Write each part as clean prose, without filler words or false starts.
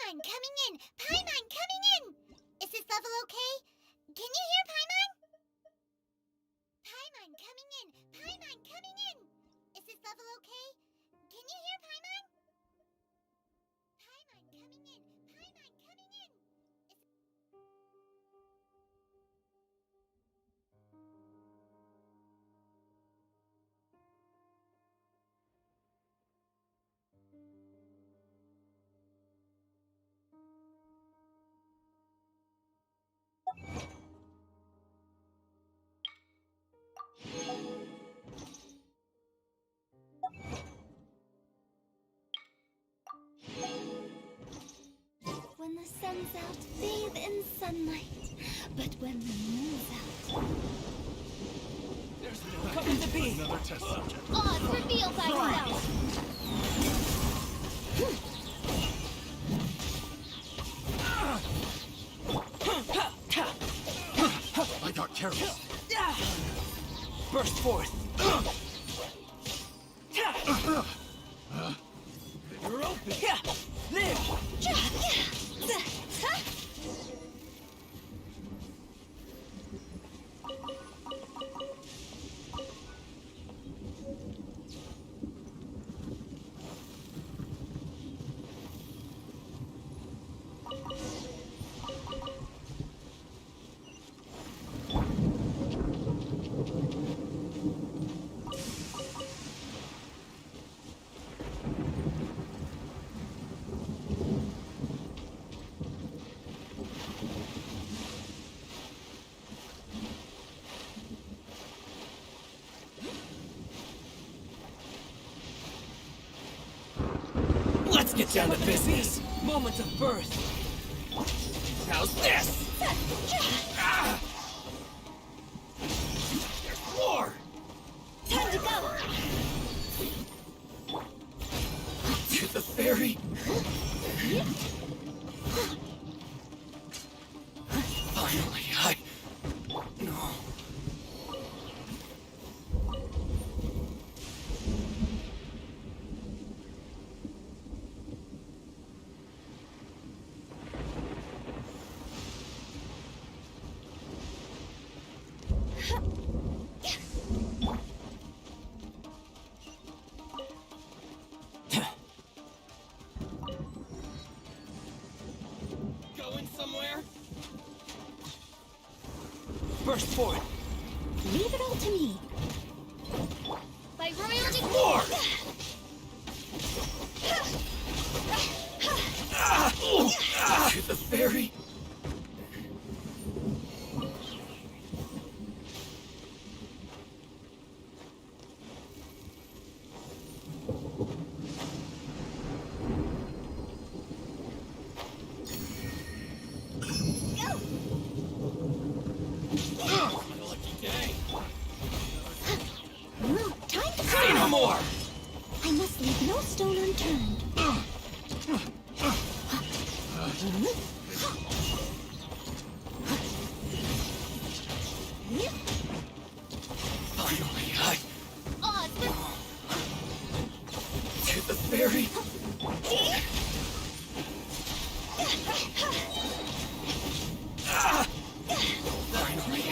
Paimon coming in! Paimon coming in! Is this level okay? Can you hear Paimon? Paimon coming in! Paimon coming in! Is this level okay? Can you hear Paimon? Paimon coming in! Paimon coming in! When the sun's out, bathe in sunlight. But when the moon's out... There's no coming to be another test subject. Oz, reveal thyself! I got careless. Burst forth. You're open. Live. Let's get down to business. Moment of birth. How's this? There's more. Time to go! To the ferry. Finally, no. Going somewhere? Burst forth. Leave it all to me. By royal decree. More! To the ferry. Time to Say no more! I must leave no stone unturned. Finally, Oz, to the ferry. Finally,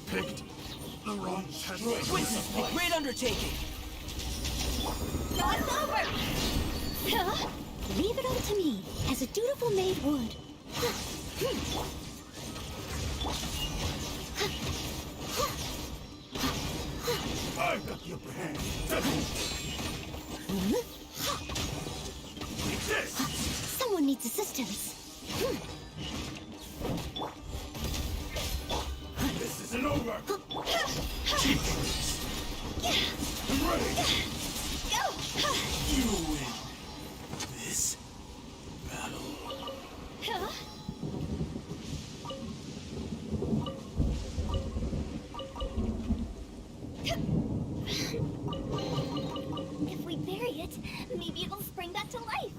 picked the wrong test. Witness a great undertaking. God's over! Leave it all to me, as a dutiful maid would. I've got the upper hand. Someone needs assistance. This isn't over. I'm ready. You win this battle. If we bury it, maybe it'll spring back to life.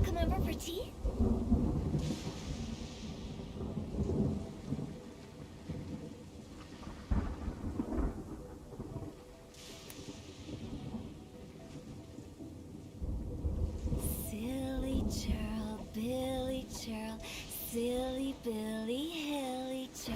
come over for tea? Silly churl, Billy churl, silly Billy, hilly churl.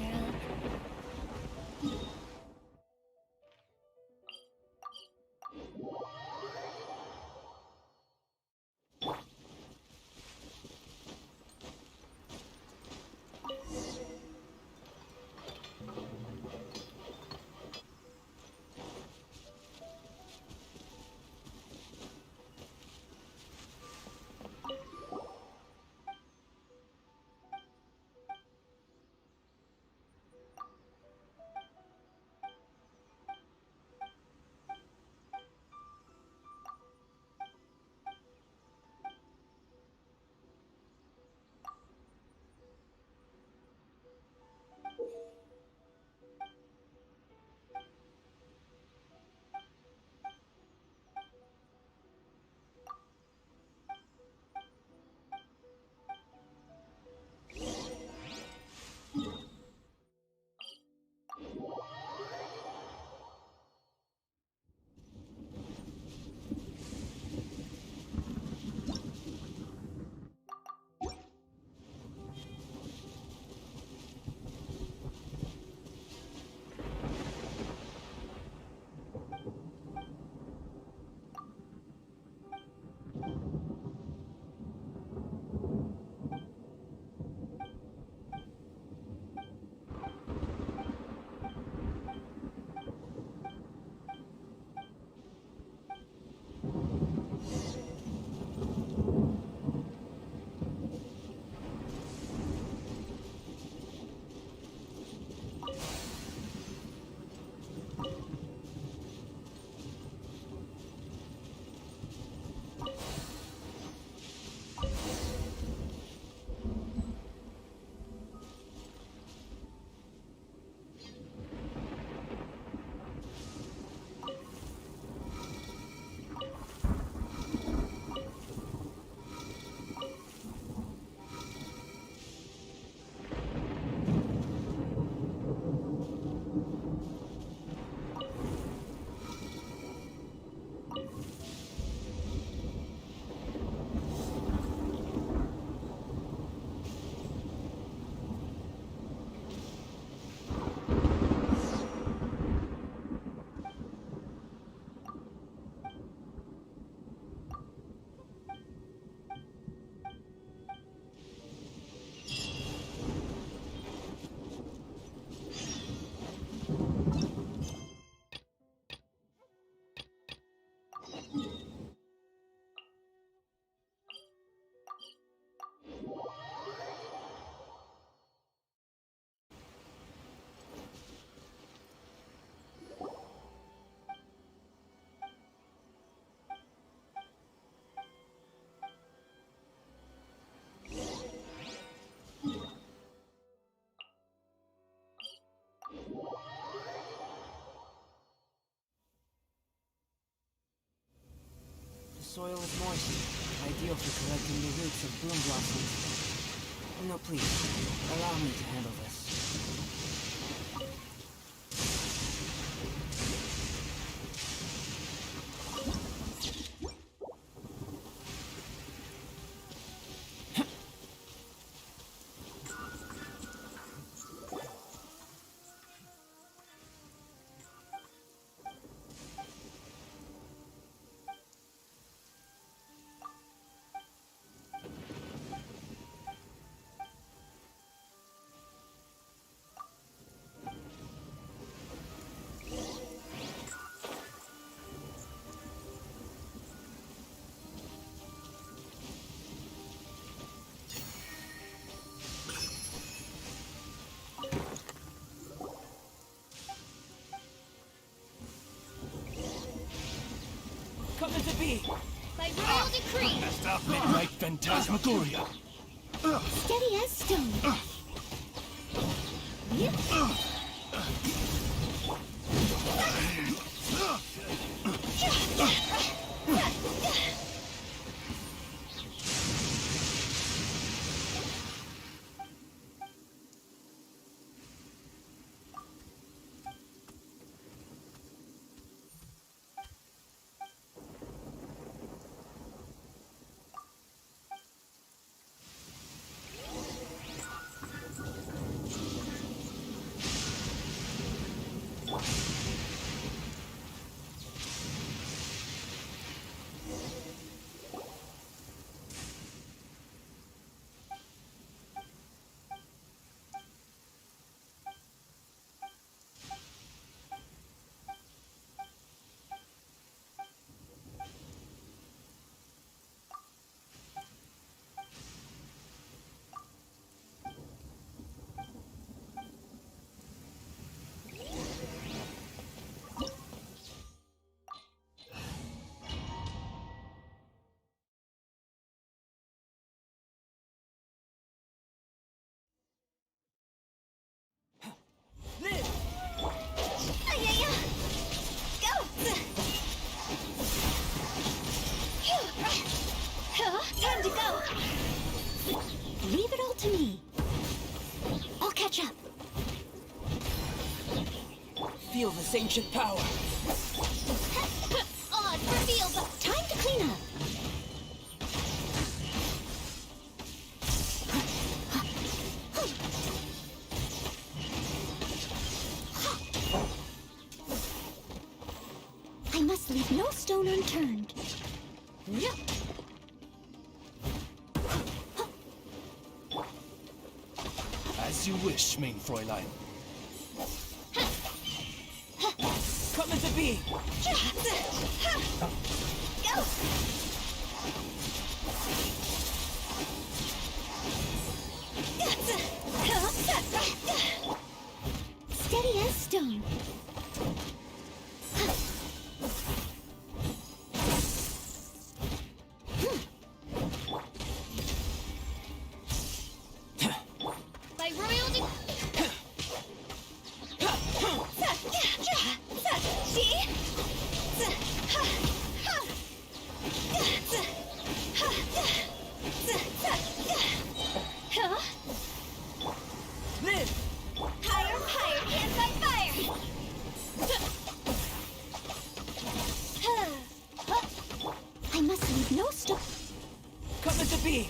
The soil is moist, ideal for collecting the roots of bloom blossoms. No, please, allow me to handle this. Come to be! By royal decree! Messed up midnight phantasmagoria. Steady as stone. to me. I'll catch up. Feel this ancient power. Odds revealed, but time to clean up. I must leave no stone unturned. Yep. As you wish, main Fräulein. Come to be. Go. Steady as stone. By royalty. Live! Higher, higher, can't fight fire. I must leave no stone. Come to be.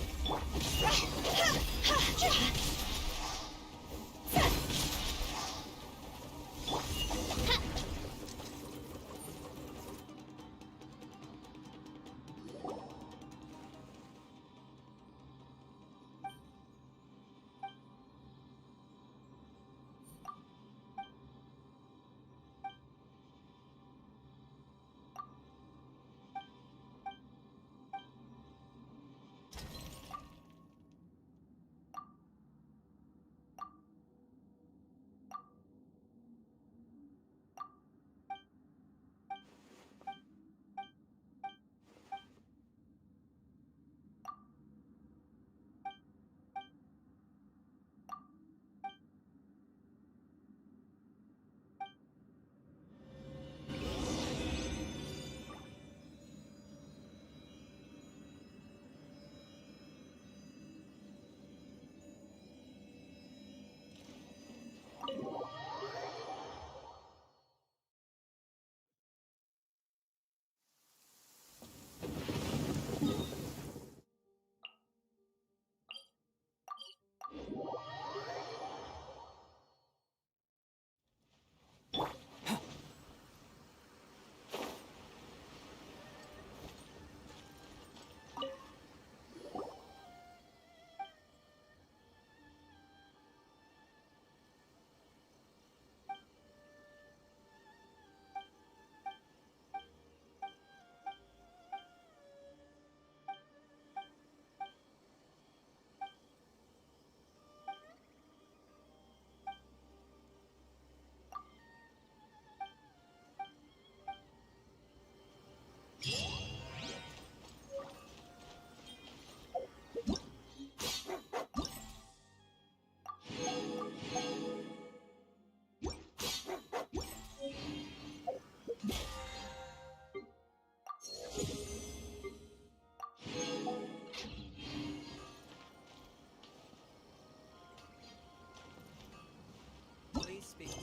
Please speak to the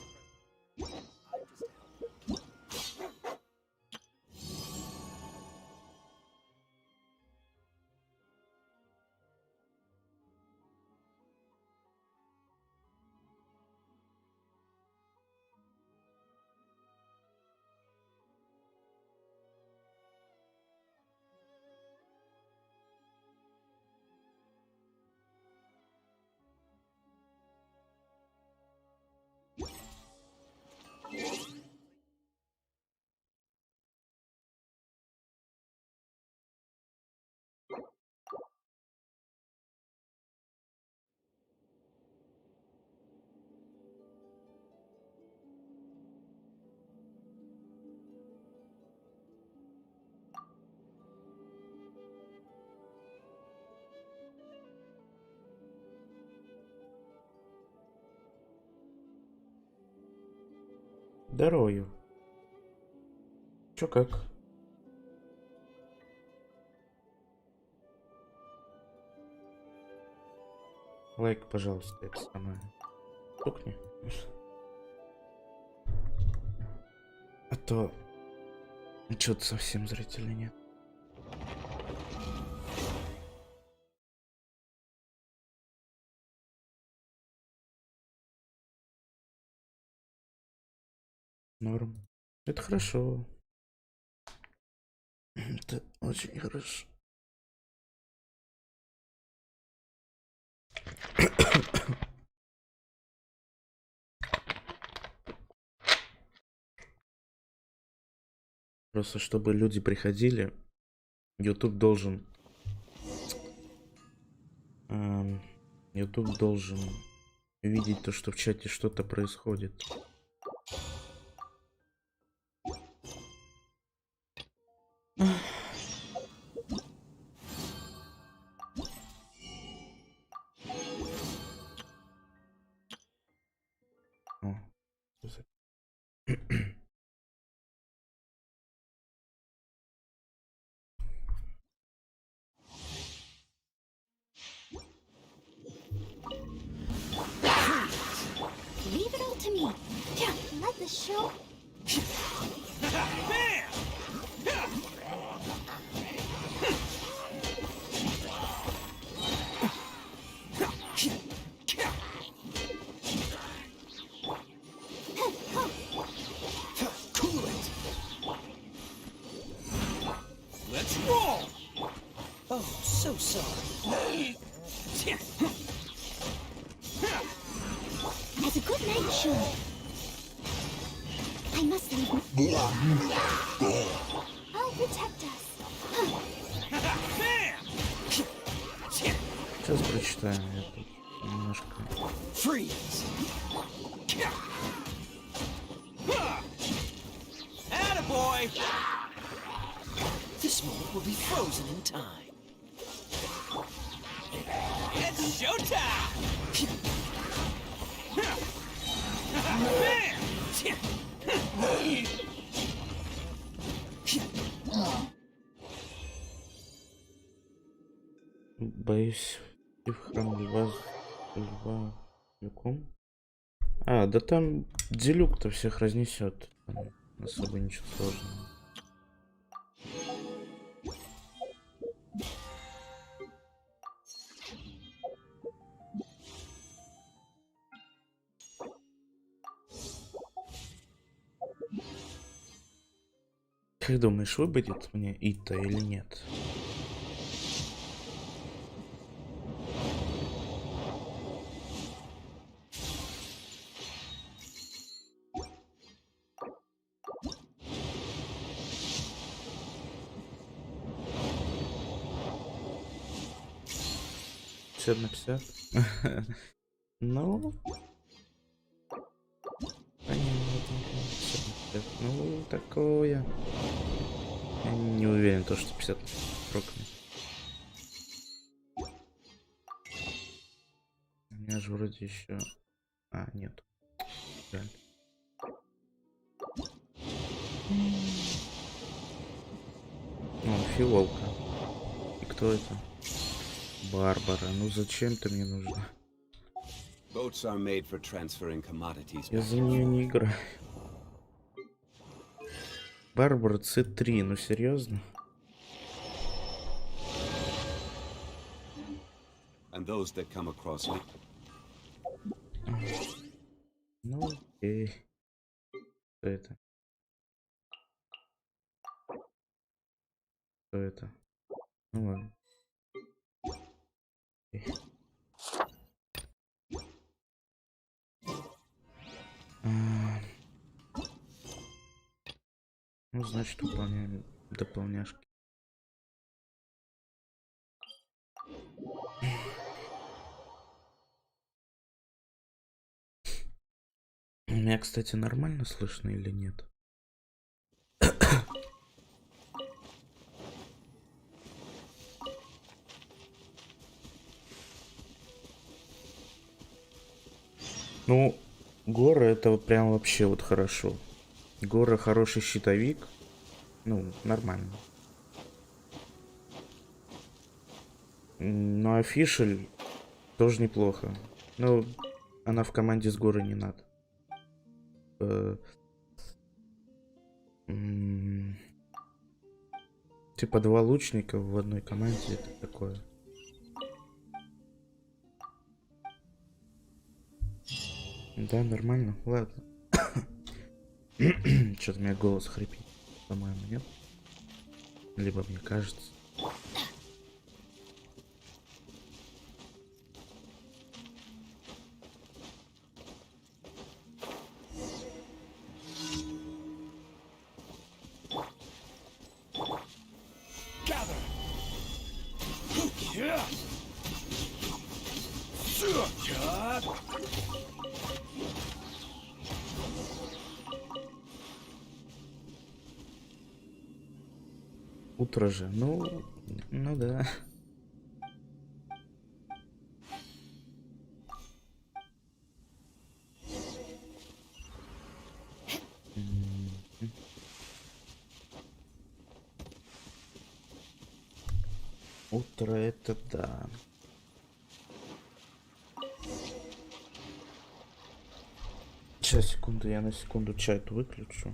president. I'm just a helper. Здоровью. Чё как? Лайк, пожалуйста, это самое. Стукни. А то что-то совсем зрителей нет. Норм. Это хорошо. Это очень хорошо. Просто чтобы люди приходили, YouTube должен видеть то, что в чате что-то происходит. О, Leave it all to me. Yeah, let the show. Cool it. Let's roll. Oh, so sorry. As a good night show. I must leave. I'll protect us. сейчас прочитаем. Я тут немножко. Freeze. Attaboy. This moment will be frozen in time. It's showtime. Боюсь, и в храм льва люком. А, да там делюк-то всех разнесет. Там особо ничего сложного. Как думаешь, выбудет мне Ита или нет? На 50. Ну, ну, такое. Я не уверен, то, что 50 прокнет. У меня же вроде еще. А, нет. Жаль. Ну, фиолка. И кто это? Барбара, ну зачем ты мне нужна? Я за нее не играю. Барбара C3, ну серьезно? Ну окей. Что это? Что это? Ну ладно. Ну, значит, выполняем дополняшки. Меня, кстати, нормально слышно или нет? Ну, Гора это прям вообще вот хорошо. Гора хороший щитовик. Ну, нормально. Ну, а Фишель Тоже неплохо. Ну, она в команде с горы не надо. Типа 2 лучника в одной команде, это такое. Да, нормально, ладно. Что-то у меня голос хрипит, по-моему, нет? Либо мне кажется. Утро же, ну да. Утро это да. Сейчас, секунду, я на секунду чат выключу.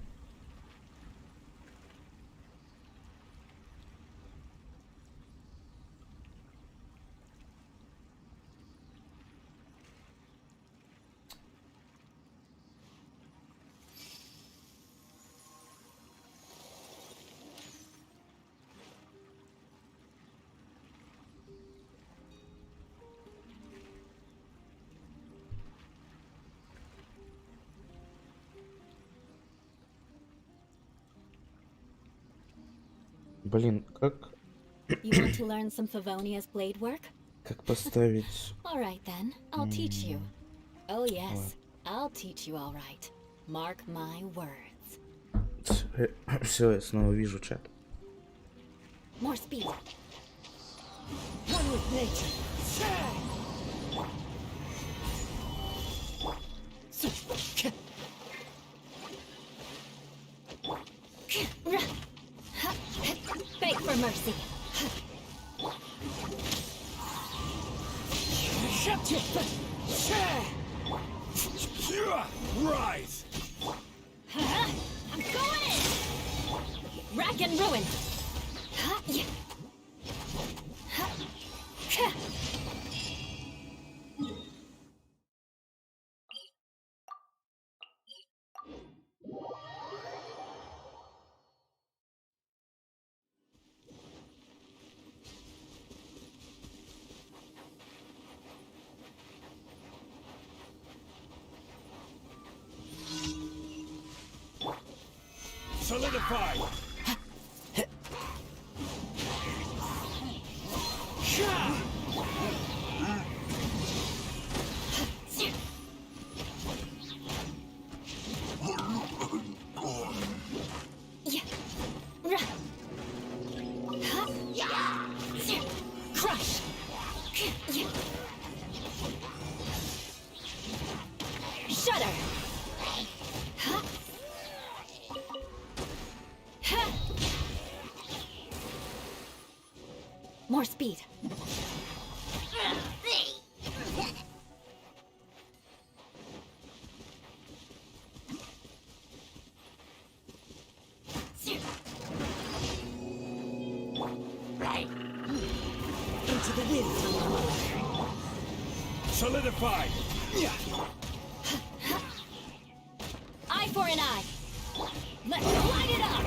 Блин, как You want to learn some Favonia's blade work? поставить... All right then, I'll teach you. Oh yes, I'll teach you all right. Mark my words. Все, я снова вижу чат. More speed. One with nature. Beg for mercy. Rise. I'm going in. Rack and ruin. Solidify. Crush. Shudder. More speed. Into the wind. Solidify. Eye for an eye. Let's light it up.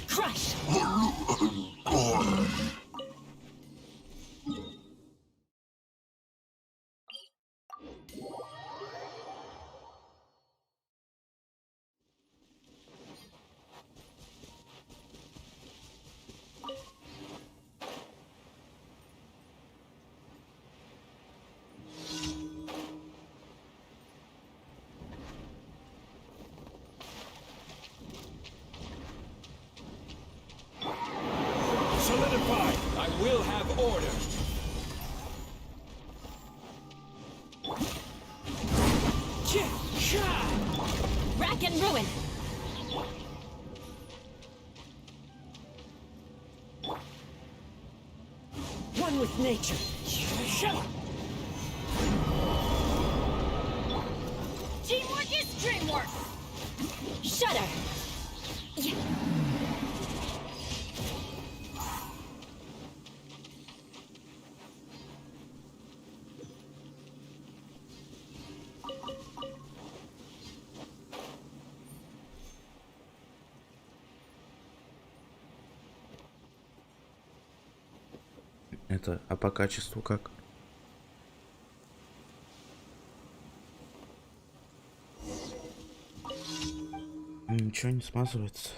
Crush. Solidify. I will have order. Rack and ruin. One with nature. Teamwork is dreamwork! Shudder! Это, а по качеству как? Ничего не смазывается.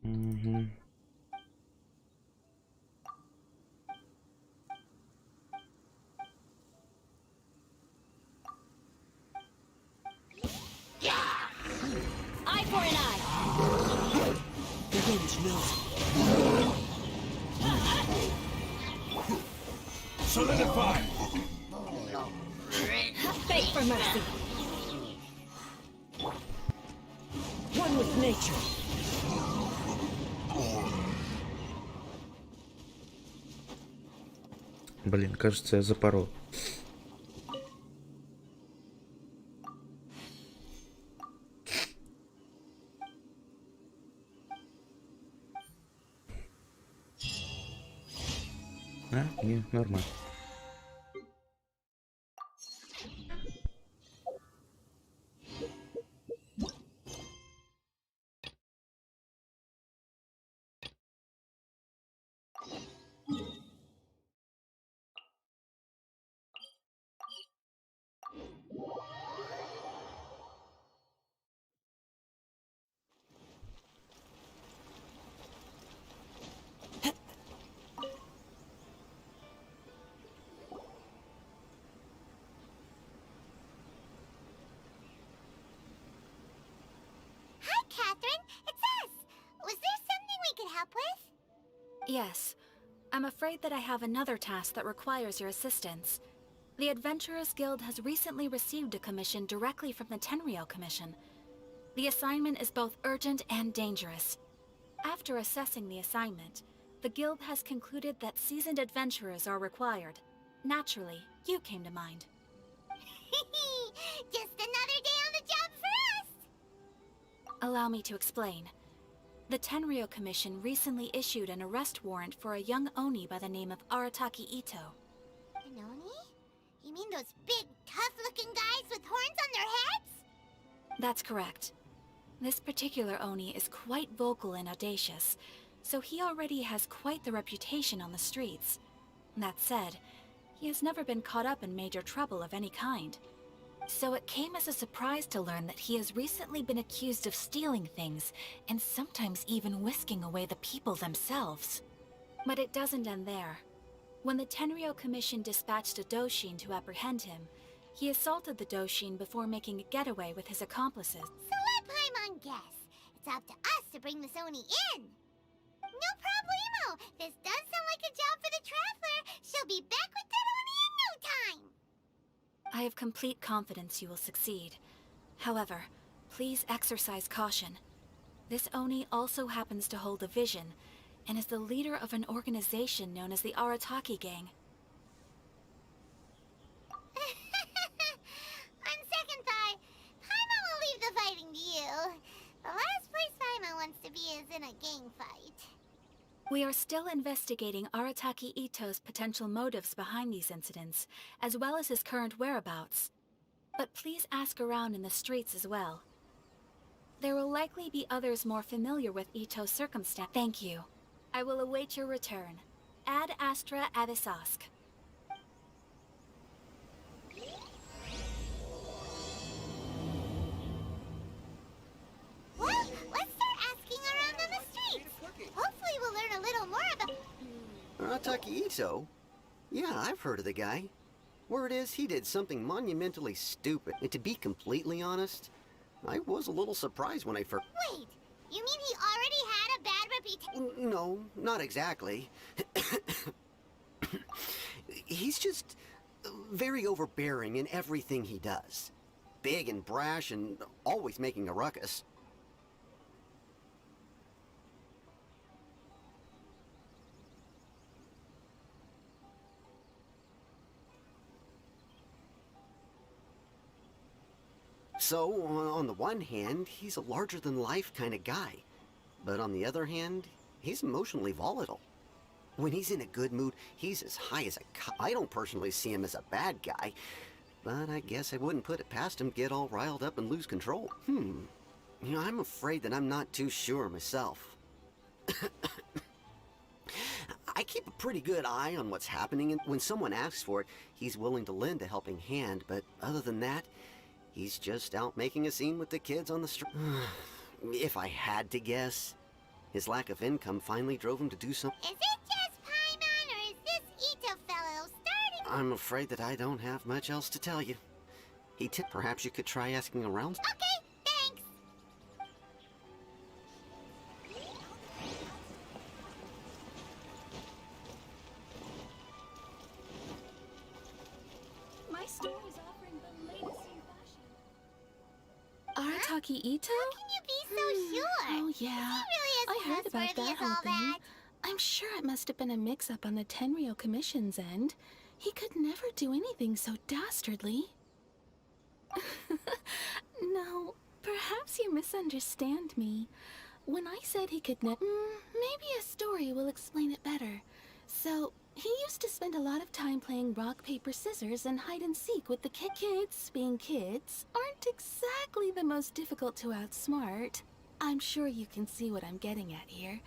Угу. Eye for an eye! The wind knows. Solidify! Beg for mercy! One with nature. Блин, кажется, я запорол. А? Не, нормально. Hi, Catherine. It's us. Was there something we could help with? Yes. I'm afraid that I have another task that requires your assistance. The Adventurers Guild has recently received a commission directly from the Tenryou Commission. The assignment is both urgent and dangerous. After assessing the assignment, the Guild has concluded that seasoned adventurers are required. Naturally, you came to mind. Just another day on the job for us. Allow me to explain. The Tenryou Commission recently issued an arrest warrant for a young Oni by the name of Arataki Ito. An Oni? You mean those big, tough-looking guys with horns on their heads? That's correct. This particular Oni is quite vocal and audacious, so he already has quite the reputation on the streets. That said, he has never been caught up in major trouble of any kind. So it came as a surprise to learn that he has recently been accused of stealing things, and sometimes even whisking away the people themselves. But it doesn't end there. When the Tenryou Commission dispatched a Doshin to apprehend him, he assaulted the Doshin before making a getaway with his accomplices. So let Paimon guess. It's up to us to bring this Oni in. No problemo. This does sound like a job for the Traveler. She'll be back with that Oni in no time. I have complete confidence you will succeed. However, please exercise caution. This Oni also happens to hold a vision, and is the leader of an organization known as the Arataki Gang. On second thought, Paimon will leave the fighting to you. The last place Paimon wants to be is in a gang fight. We are still investigating Arataki Ito's potential motives behind these incidents, as well as his current whereabouts. But please ask around in the streets as well. There will likely be others more familiar with Ito's circumstance. Thank you. I will await your return. Ad Astra Avisask. Well, let's start asking around on the streets. Hopefully we'll learn a little more about... Arataki Ito? Yeah, I've heard of the guy. Word is, he did something monumentally stupid. And to be completely honest, I was a little surprised when I first... Wait, you mean he already had a bad reputation? No, not exactly. He's just very overbearing in everything he does. Big and brash and always making a ruckus. So, on the one hand, he's a larger-than-life kind of guy. But on the other hand, he's emotionally volatile. When he's in a good mood, he's as high as a kite. I don't personally see him as a bad guy, but I guess I wouldn't put it past him to get all riled up and lose control. You know, I'm afraid that I'm not too sure myself. I keep a pretty good eye on what's happening, and when someone asks for it, he's willing to lend a helping hand, but other than that, he's just out making a scene with the kids on the street. If I had to guess, his lack of income finally drove him to do something. Is it just Paimon, or is this Ito fellow starting? I'm afraid that I don't have much else to tell you. Perhaps you could try asking around. Okay, thanks. My store is offering the latest in fashion. Arataki Ito? How can you be so sure? Oh, yeah. Is he really I heard as about trustworthy that as whole all thing. that? I'm sure it must have been a mix-up on the Tenryo Commission's end. He could never do anything so dastardly. No, perhaps you misunderstand me. When I said he could maybe a story will explain it better. So, he used to spend a lot of time playing rock, paper, scissors and hide and seek with the kids. Being kids aren't exactly the most difficult to outsmart. I'm sure you can see what I'm getting at here.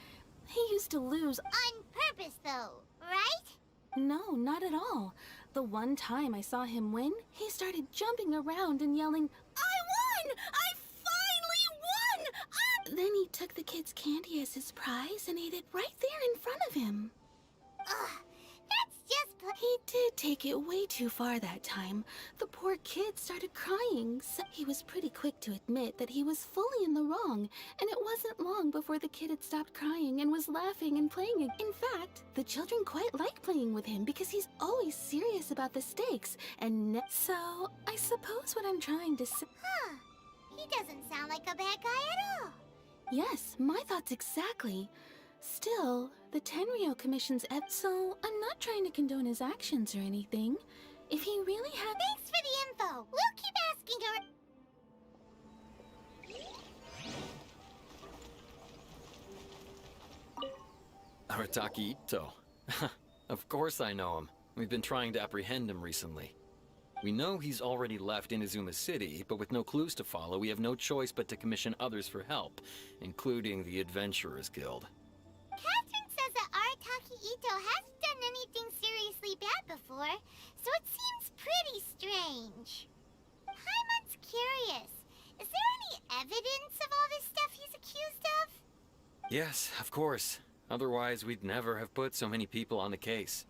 He used to lose On purpose, though, right? No, not at all. The one time I saw him win, he started jumping around and yelling, "I won! I finally won! Ah!" Then he took the kid's candy as his prize and ate it right there in front of him. Ugh, that's just... He did take it way too far that time. The poor kid started crying. So he was pretty quick to admit that he was fully in the wrong, and it wasn't long before the kid had stopped crying and was laughing and playing. In fact, the children quite like playing with him because he's always serious about the stakes, and so I suppose what I'm trying to say... Huh. He doesn't sound like a bad guy at all. Yes, my thoughts exactly. Still, the Tenryo Commission's so I'm not trying to condone his actions or anything. If he really had... Thanks for the info. We'll keep asking her. Arataki Ito. Of course I know him. We've been trying to apprehend him recently. We know he's already left Inazuma City, but with no clues to follow, we have no choice but to commission others for help, including the Adventurers Guild. Catherine says that Arataki Ito hasn't done anything seriously bad before, so it seems pretty strange. Paimon's curious. Is there any evidence of all this stuff he's accused of? Yes, of course. Otherwise, we'd never have put so many people on the case.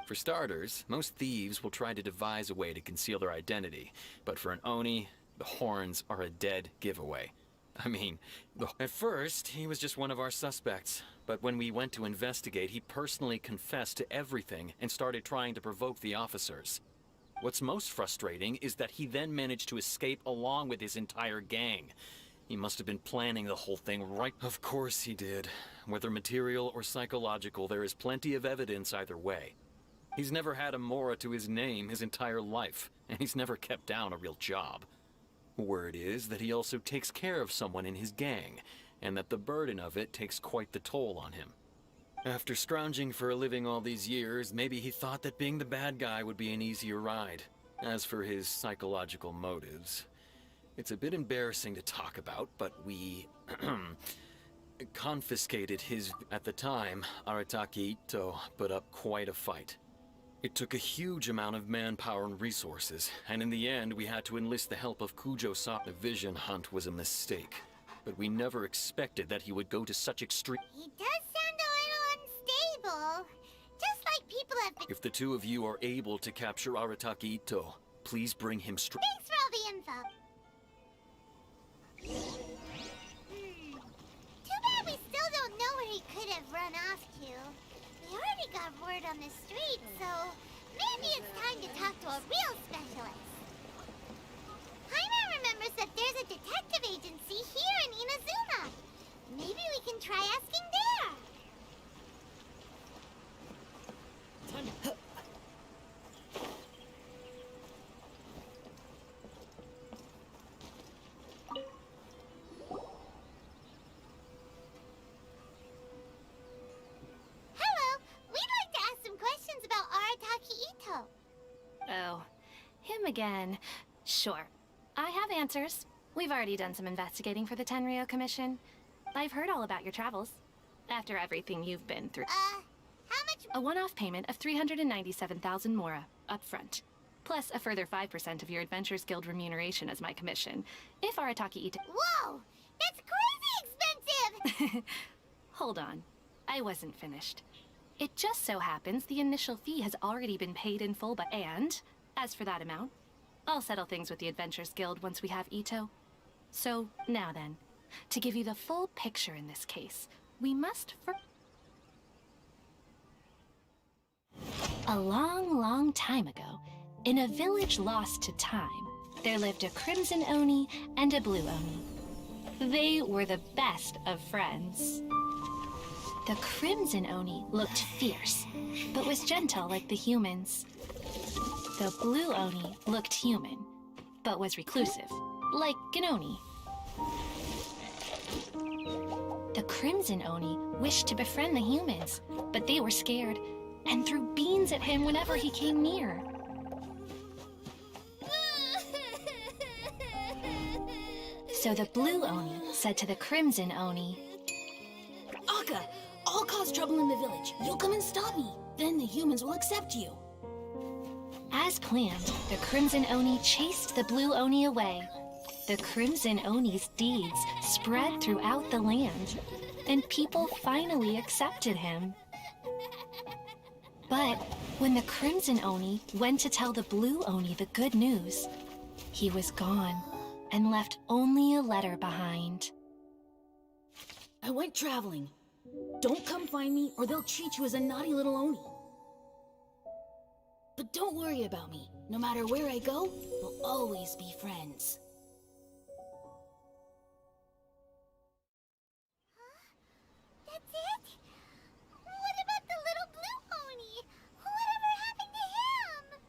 For starters, most thieves will try to devise a way to conceal their identity, but for an Oni, the horns are a dead giveaway. I mean, at first, he was just one of our suspects, but when we went to investigate, he personally confessed to everything and started trying to provoke the officers. What's most frustrating is that he then managed to escape along with his entire gang. He must have been planning the whole thing right. Of course he did. Whether material or psychological, there is plenty of evidence either way. He's never had a Mora to his name his entire life, and he's never kept down a real job. Word is that he also takes care of someone in his gang, and that the burden of it takes quite the toll on him. After scrounging for a living all these years, maybe he thought that being the bad guy would be an easier ride. As for his psychological motives, it's a bit embarrassing to talk about, but we confiscated his... At the time, Arataki Ito put up quite a fight. It took a huge amount of manpower and resources, and in the end we had to enlist the help of Kujo-san. The vision hunt was a mistake, but we never expected that he would go to such extreme... He does sound a little unstable. Just like people have been If the two of you are able to capture Arataki Ito, please bring him straight. Thanks for all the info. Too bad we still don't know where he could have run off to. We already got word on the street, so maybe it's time to talk to a real specialist. Jaime remembers that there's a detective agency here in Inazuma. Maybe we can try asking there. Hello, we'd like to ask some questions about Arataki Ito. Oh, him again. Sure. I have answers. We've already done some investigating for the Tenryou Commission. I've heard all about your travels. After everything you've been through. How much? A one-off payment of 397,000 mora, up front. Plus a further 5% of your Adventures Guild remuneration as my commission. If Arataki Ito... Whoa! That's crazy expensive! Hold on. I wasn't finished. It just so happens the initial fee has already been paid in full by... And, as for that amount, I'll settle things with the Adventures Guild once we have Ito. So, now then, to give you the full picture in this case, we must A long, long time ago, in a village lost to time, there lived a Crimson Oni and a Blue Oni. They were the best of friends. The Crimson Oni looked fierce, but was gentle like the humans. The Blue Oni looked human, but was reclusive, like an Oni. The Crimson Oni wished to befriend the humans, but they were scared and threw beans at him whenever he came near. So the Blue Oni said to the Crimson Oni, Akka, I'll cause trouble in the village. You'll come and stop me. Then the humans will accept you. As planned, the Crimson Oni chased the Blue Oni away. The Crimson Oni's deeds spread throughout the land, and people finally accepted him. But when the Crimson Oni went to tell the Blue Oni the good news, he was gone and left only a letter behind. I went traveling. Don't come find me or they'll treat you as a naughty little Oni. But don't worry about me. No matter where I go, we'll always be friends. That's it? What about the little Blue Oni? Whatever happened to him?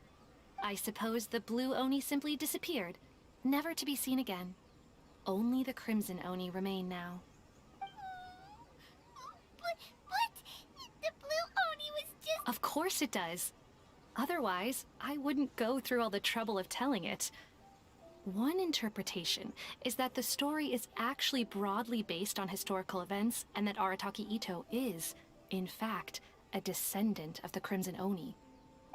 I suppose the Blue Oni simply disappeared, never to be seen again. Only the Crimson Oni remain now. But the Blue Oni was just... Of course it does. Otherwise, I wouldn't go through all the trouble of telling it. One interpretation is that the story is actually broadly based on historical events and that Arataki Ito is, in fact, a descendant of the Crimson Oni.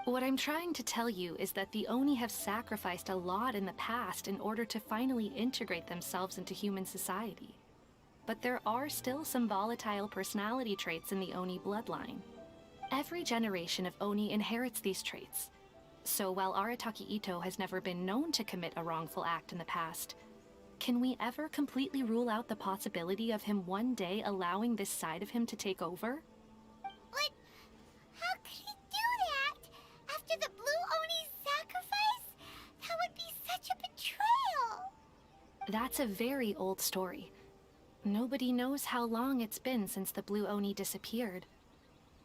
What I'm trying to tell you is that the Oni have sacrificed a lot in the past in order to finally integrate themselves into human society. But there are still some volatile personality traits in the Oni bloodline. Every generation of Oni inherits these traits. So while Arataki Ito has never been known to commit a wrongful act in the past, can we ever completely rule out the possibility of him one day allowing this side of him to take over? But how could he do that? After the Blue Oni's sacrifice? That would be such a betrayal! That's a very old story. Nobody knows how long it's been since the Blue Oni disappeared.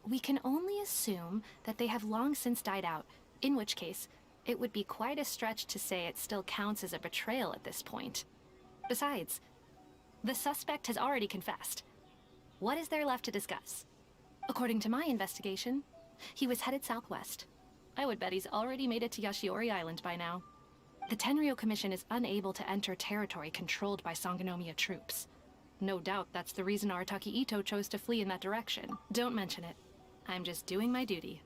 We can only assume that they have long since died out, in which case, it would be quite a stretch to say it still counts as a betrayal at this point. Besides, the suspect has already confessed. What is there left to discuss? According to my investigation, he was headed southwest. I would bet he's already made it to Yashiori Island by now. The Tenryou Commission is unable to enter territory controlled by Sangonomiya troops. No doubt that's the reason Arataki Ito chose to flee in that direction. Don't mention it. I'm just doing my duty.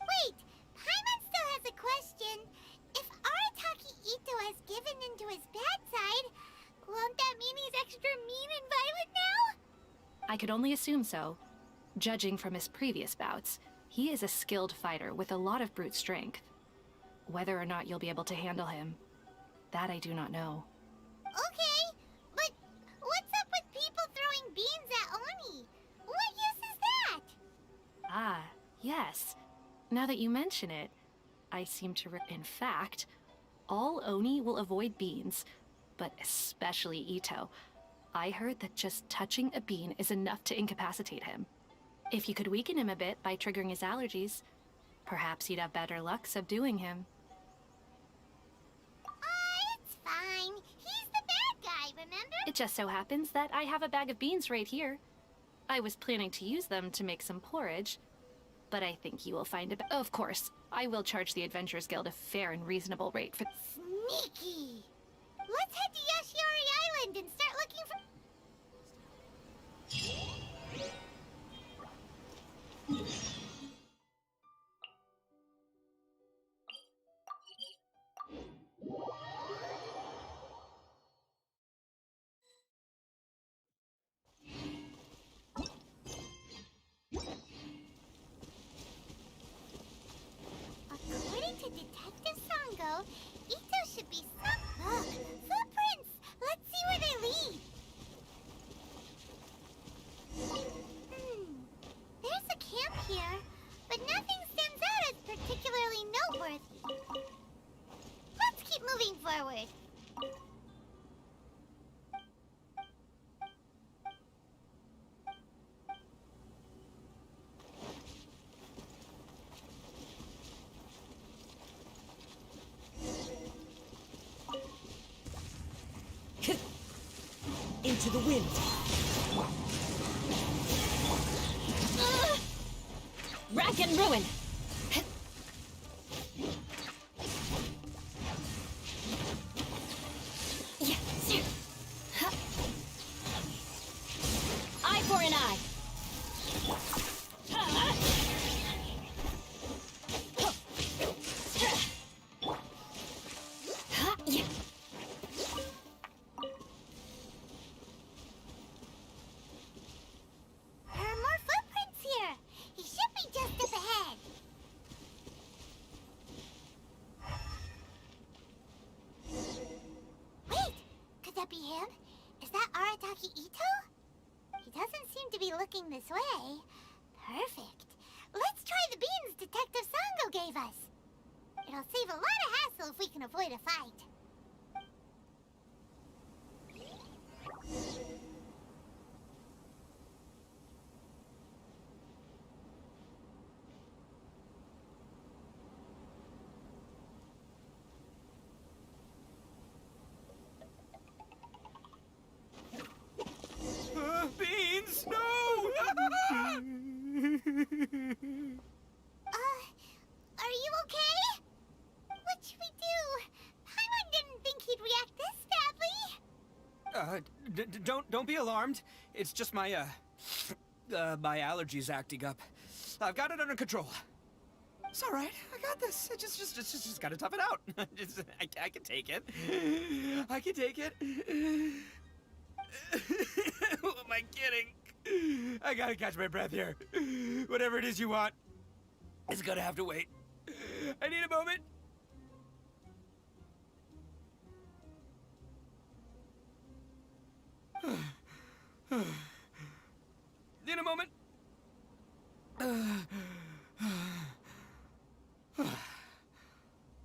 Wait! Paimon still has a question. If Arataki Ito has given into his bad side, won't that mean he's extra mean and violent now? I could only assume so. Judging from his previous bouts, He is a skilled fighter with a lot of brute strength. Whether or not you'll be able to handle him, that I do not know. Okay, but what's up with people throwing beans at Oni? What use is that? Ah, yes. Now that you mention it, I seem to in fact, all Oni will avoid beans, but especially Ito. I heard that just touching a bean is enough to incapacitate him. If you could weaken him a bit by triggering his allergies, perhaps you'd have better luck subduing him. It's fine. He's the bad guy, remember? It just so happens that I have a bag of beans right here. I was planning to use them to make some porridge, but I think you will find a Of course, I will charge the Adventurers Guild a fair and reasonable rate for... Sneaky. Let's head to Yoshiori Island and start looking for... According to Detective Sango, Ito should be some... Look, footprints! Let's see where they lead. There's a camp here, but nothing stands out as particularly noteworthy. Let's keep moving forward. Into the wind. Rack and ruin. Eye for an eye. There are more footprints here. He should be just up ahead. Wait, could that be him? Is that Arataki Ito? He doesn't seem to be looking this way. Perfect. Let's try the beans Detective Sango gave us. It'll save a lot of hassle if we can avoid a fight. Beans! No! Are you okay? What should we do? Paimon didn't think he'd react this badly. Don't be alarmed. It's just my, my allergies acting up. I've got it under control. It's all right. I got this. Just gotta tough it out. I can take it. I can take it. Who am I kidding? I gotta catch my breath here. Whatever it is you want, it's gonna have to wait. I need a moment. Need a moment.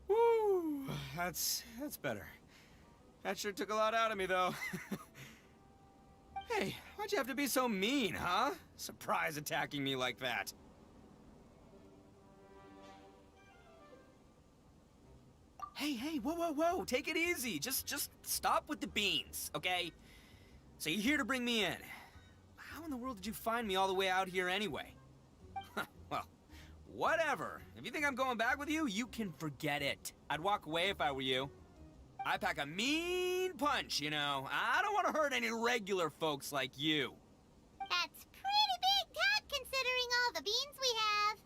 Woo, that's better. That sure took a lot out of me, though. Hey, why'd you have to be so mean, huh? Surprise attacking me like that. Hey, whoa, take it easy. Just stop with the beans, okay? So you're here to bring me in. How in the world did you find me all the way out here anyway? Well, whatever. If you think I'm going back with you, you can forget it. I'd walk away if I were you. I pack a mean punch, you know. I don't want to hurt any regular folks like you. That's pretty big talk considering all the beans we have.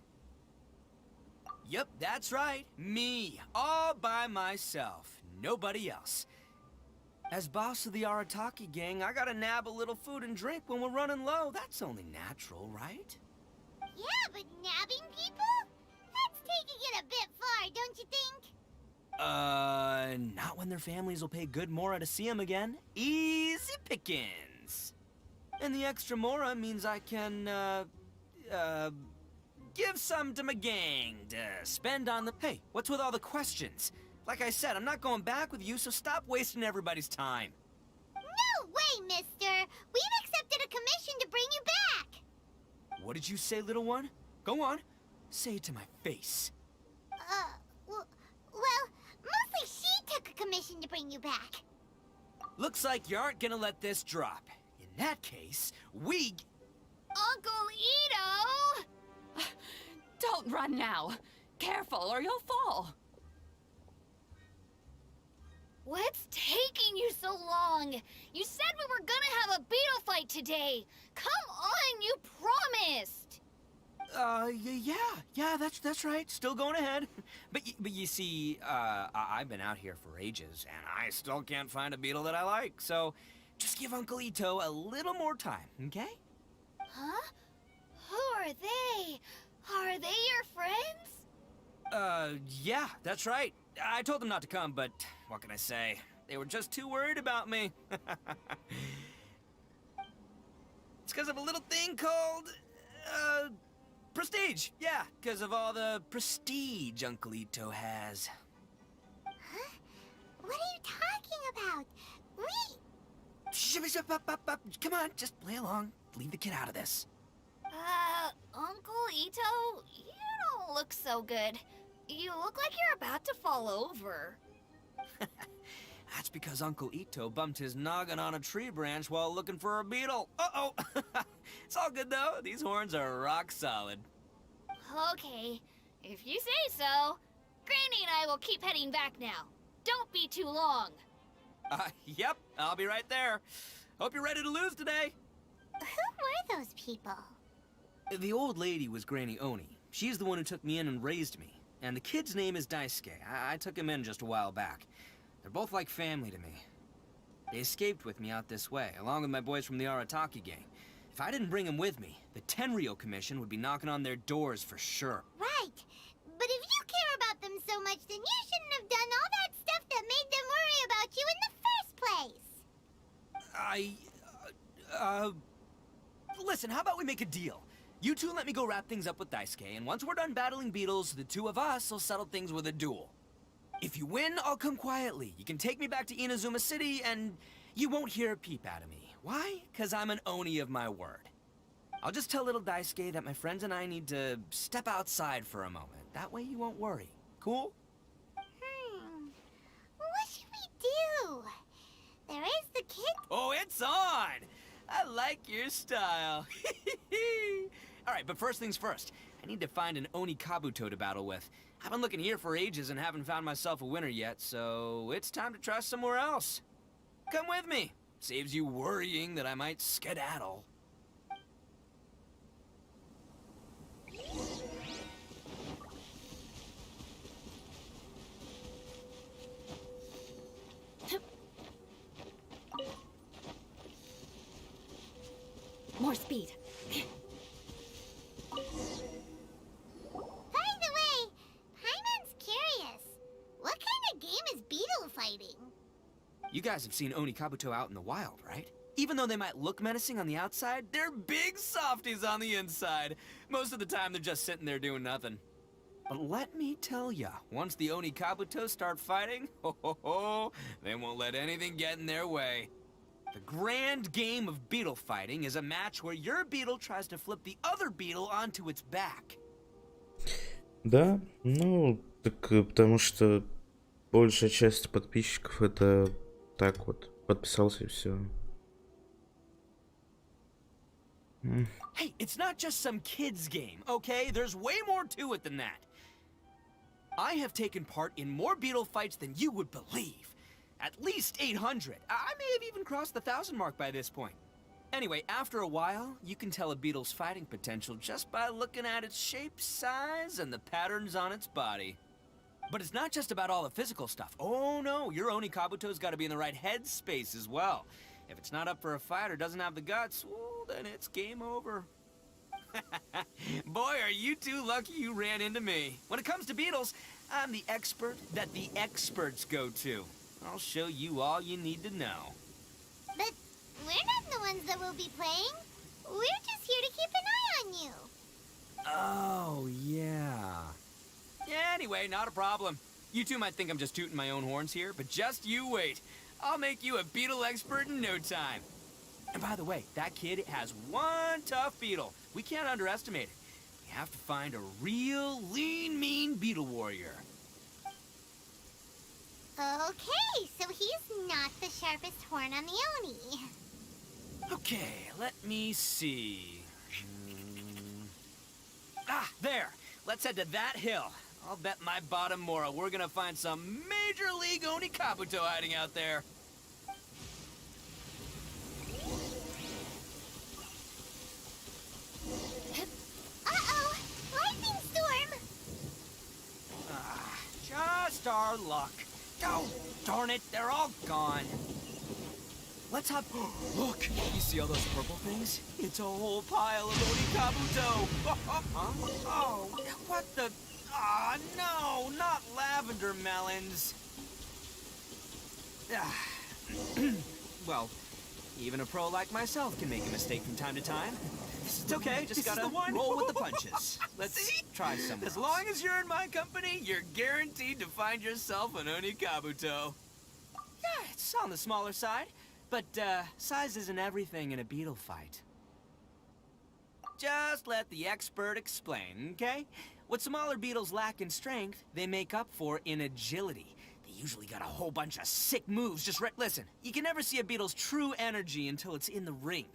Yep, that's right. Me, all by myself. Nobody else. As boss of the Arataki gang, I gotta nab a little food and drink when we're running low. That's only natural, right? Yeah, but nabbing people don't you think? Not when their families will pay good mora to see them again. Easy pickings. And the extra mora means I can, give some to my gang to spend on the... Hey, what's with all the questions? Like I said, I'm not going back with you, so stop wasting everybody's time. No way, mister! We've accepted a commission to bring you back! What did you say, little one? Go on. Say it to my face. Well, mostly she took a commission to bring you back. Looks like you aren't gonna let this drop. In that case, we... Uncle Ito! Don't run now. Careful or you'll fall. What's taking you so long? You said we were gonna have a beetle fight today. Come on, you promised. Yeah, that's right. Still going ahead. But you see, I've been out here for ages, and I still can't find a beetle that I like. So, just give Uncle Ito a little more time, okay? Huh? Who are they? Are they your friends? Yeah, that's right. I told them not to come, but what can I say? They were just too worried about me. It's because of a little thing called, prestige. Yeah, because of all the prestige Uncle Ito has. Huh? What are you talking about? Come on, just play along. Leave the kid out of this. Uncle Ito, you don't look so good. You look like you're about to fall over. That's because Uncle Ito bumped his noggin on a tree branch while looking for a beetle. Uh-oh! It's all good, though. These horns are rock solid. Okay, if you say so. Granny and I will keep heading back now. Don't be too long. Yep, I'll be right there. Hope you're ready to lose today. Who were those people? The old lady was Granny Oni. She's the one who took me in and raised me. And the kid's name is Daisuke. I took him in just a while back. They're both like family to me. They escaped with me out this way, along with my boys from the Arataki gang. If I didn't bring them with me, the Tenryo Commission would be knocking on their doors for sure. Right. But if you care about them so much, then you shouldn't have done all that stuff that made them worry about you in the first place. Listen, how about we make a deal? You two let me go wrap things up with Daisuke, and once we're done battling beetles, the two of us will settle things with a duel. If you win, I'll come quietly. You can take me back to Inazuma City, and you won't hear a peep out of me. Why? 'Cause I'm an Oni of my word. I'll just tell little Daisuke that my friends and I need to step outside for a moment. That way you won't worry. Cool? What should we do? There is the kid. Oh, it's on! I like your style. Alright, but first things first. I need to find an Oni Kabuto to battle with. I've been looking here for ages and haven't found myself a winner yet, so it's time to try somewhere else. Come with me. Saves you worrying that I might skedaddle. More speed. By the way, Paimon's curious. What kind of game is beetle fighting? You guys have seen Oni Kabuto out in the wild, right? Even though they might look menacing on the outside, they're big softies on the inside. Most of the time, they're just sitting there doing nothing. But let me tell ya, once the Oni Kabuto start fighting, they won't let anything get in their way. The grand game of beetle fighting is a match where your beetle tries to flip the other beetle onto its back. Да, ну, так потому что большая часть подписчиков это так вот, подписался и все. Hey, it's not just some kid's game, okay? There's way more to it than that. I have taken part in more beetle fights than you would believe. At least 800. I may have even crossed the 1,000 mark by this point. Anyway, after a while, you can tell a beetle's fighting potential just by looking at its shape, size, and the patterns on its body. But it's not just about all the physical stuff. Oh no, your Oni Kabuto's got to be in the right headspace as well. If it's not up for a fight or doesn't have the guts, well, then it's game over. Boy, are you two lucky you ran into me. When it comes to beetles, I'm the expert that the experts go to. I'll show you all you need to know. But we're not the ones that will be playing. We're just here to keep an eye on you. Oh, yeah. Yeah, anyway, not a problem. You two might think I'm just tooting my own horns here, but just you wait. I'll make you a beetle expert in no time. And by the way, that kid has one tough beetle. We can't underestimate it. We have to find a real lean, mean beetle warrior. Okay, so he's not the sharpest horn on the Oni. Okay, let me see. Ah, there. Let's head to that hill. I'll bet my bottom Mora we're gonna find some major league Oni Kabuto hiding out there. Uh-oh! Lightning storm! Ah, just our luck. Oh, darn it, they're all gone. Let's hop. Look, you see all those purple things? It's a whole pile of Oni Kabuto. Oh, what the? Ah, no, not lavender melons. Well, even a pro like myself can make a mistake from time to time. It's okay, just gotta roll with the punches. Let's try some. As long as you're in my company, you're guaranteed to find yourself an Oni Kabuto. Yeah, it's on the smaller side, but size isn't everything in a beetle fight. Just let the expert explain, okay? What smaller beetles lack in strength, they make up for in agility. They usually got a whole bunch of sick moves just right. Listen, you can never see a beetle's true energy until it's in the ring.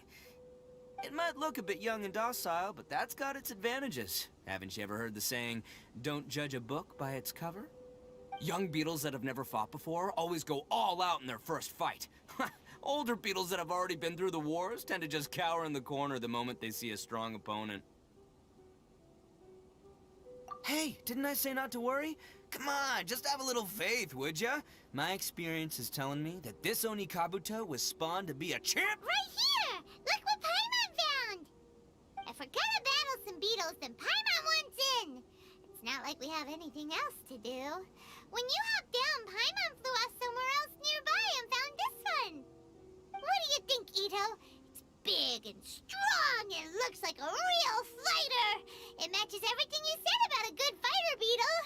It might look a bit young and docile, but that's got its advantages. Haven't you ever heard the saying, don't judge a book by its cover? Young beetles that have never fought before always go all out in their first fight. Older beetles that have already been through the wars tend to just cower in the corner the moment they see a strong opponent. Hey, didn't I say not to worry? Come on, just have a little faith, would ya? My experience is telling me that this Oni Kabuto was spawned to be a champ. Right here! Look what Paimon found! If we're gonna battle some beetles, then Paimon wants in! It's not like we have anything else to do. When you hopped down, Paimon flew off somewhere else nearby and found this one! What do you think, Ito? It's big and strong and looks like a real fighter! It matches everything you said about a good fighter beetle!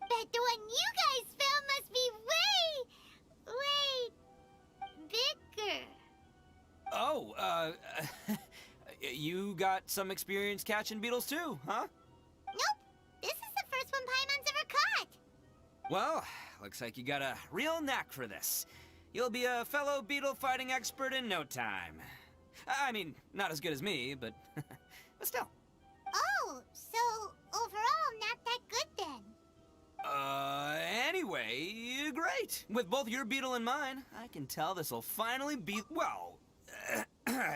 Bet the one you guys found must be way bigger. Oh, you got some experience catching beetles too, huh? Nope. This is the first one Paimon's ever caught. Well, looks like you got a real knack for this. You'll be a fellow beetle fighting expert in no time. I mean, not as good as me, but still. Oh, so overall not that good then. Anyway, great. With both your beetle and mine, I can tell this'll finally be, well,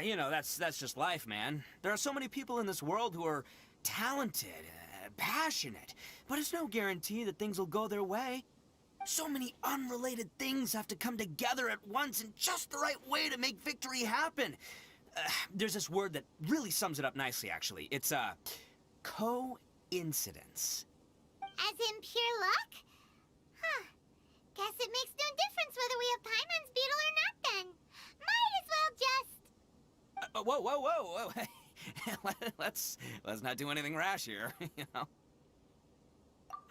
you know, that's just life, man. There are so many people in this world who are talented, passionate, but it's no guarantee that things will go their way. So many unrelated things have to come together at once in just the right way to make victory happen. There's this word that really sums it up nicely, actually. It's, coincidence. As in pure luck? Huh. Guess it makes no difference whether we have Paimon's beetle or not then. Might as well just... Whoa. Let's not do anything rash here, you know.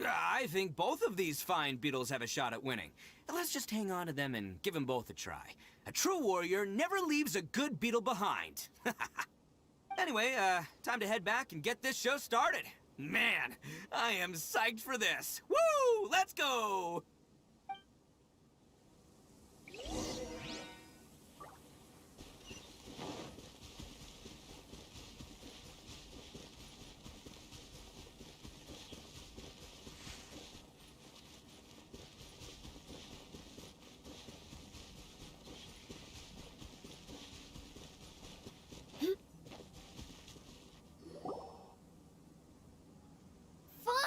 I think both of these fine beetles have a shot at winning. Let's just hang on to them and give them both a try. A true warrior never leaves a good beetle behind. Anyway, time to head back and get this show started. Man, I am psyched for this. Woo! Let's go!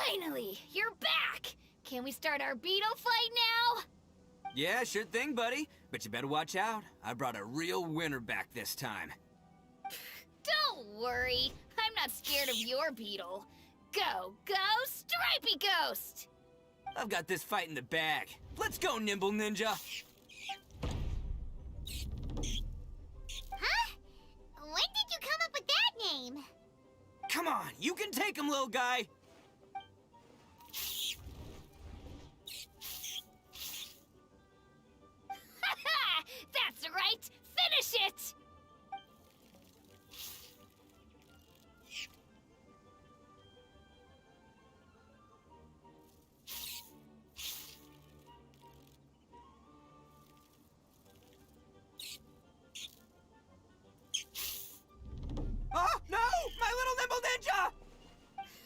Finally, you're back! Can we start our beetle fight now? Yeah, sure thing, buddy. But you better watch out. I brought a real winner back this time. Don't worry. I'm not scared of your beetle. Go, Stripey Ghost! I've got this fight in the bag. Let's go, Nimble Ninja! Huh? When did you come up with that name? Come on, you can take him, little guy! That's right! Finish it! Oh, no! My little Nimble Ninja!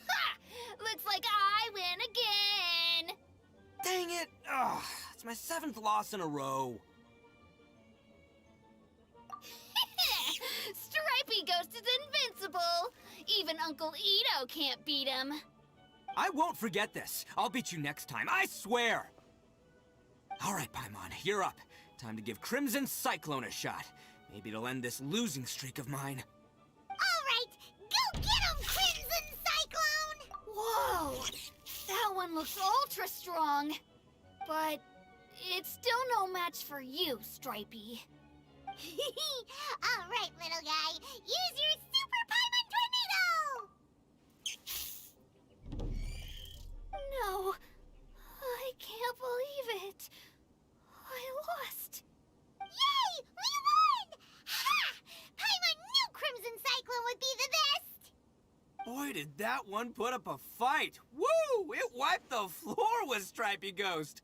Ha! Looks like I win again! Dang it! Ugh, it's my 7th loss in a row. Stripey Ghost is invincible! Even Uncle Ito can't beat him. I won't forget this. I'll beat you next time, I swear! Alright, Paimon, you're up. Time to give Crimson Cyclone a shot. Maybe it'll end this losing streak of mine. Alright, go get him, Crimson Cyclone! Whoa! That one looks ultra strong. But it's still no match for you, Stripey. Alright, little guy, use your Super Paimon Tornado! No, I can't believe it. I lost. Yay! We won! Ha! Paimon knew Crimson Cyclone would be the best! Boy, did that one put up a fight. Woo! It wiped the floor with Stripey Ghost.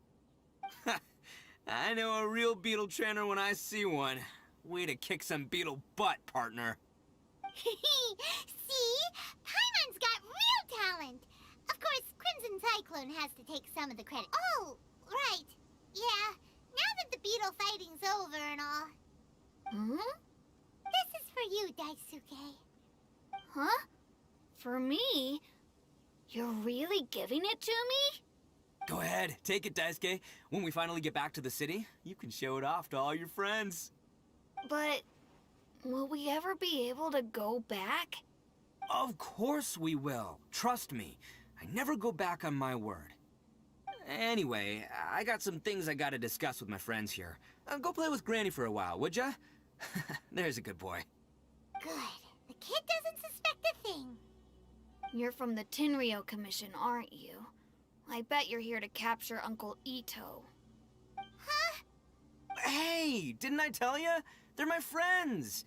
I know a real beetle trainer when I see one. Way to kick some beetle butt, partner. See? Paimon's got real talent! Of course, Crimson Cyclone has to take some of the credit. Oh, right. Yeah, now that the beetle fighting's over and all. Hmm? This is for you, Daisuke. Huh? For me? You're really giving it to me? Go ahead, take it, Daisuke. When we finally get back to the city, you can show it off to all your friends. But will we ever be able to go back? Of course we will. Trust me. I never go back on my word. Anyway, I got some things I gotta discuss with my friends here. Go play with Granny for a while, would ya? There's a good boy. Good. The kid doesn't suspect a thing. You're from the Tenryou Commission, aren't you? I bet you're here to capture Uncle Ito. Huh? Hey, didn't I tell ya? They're my friends.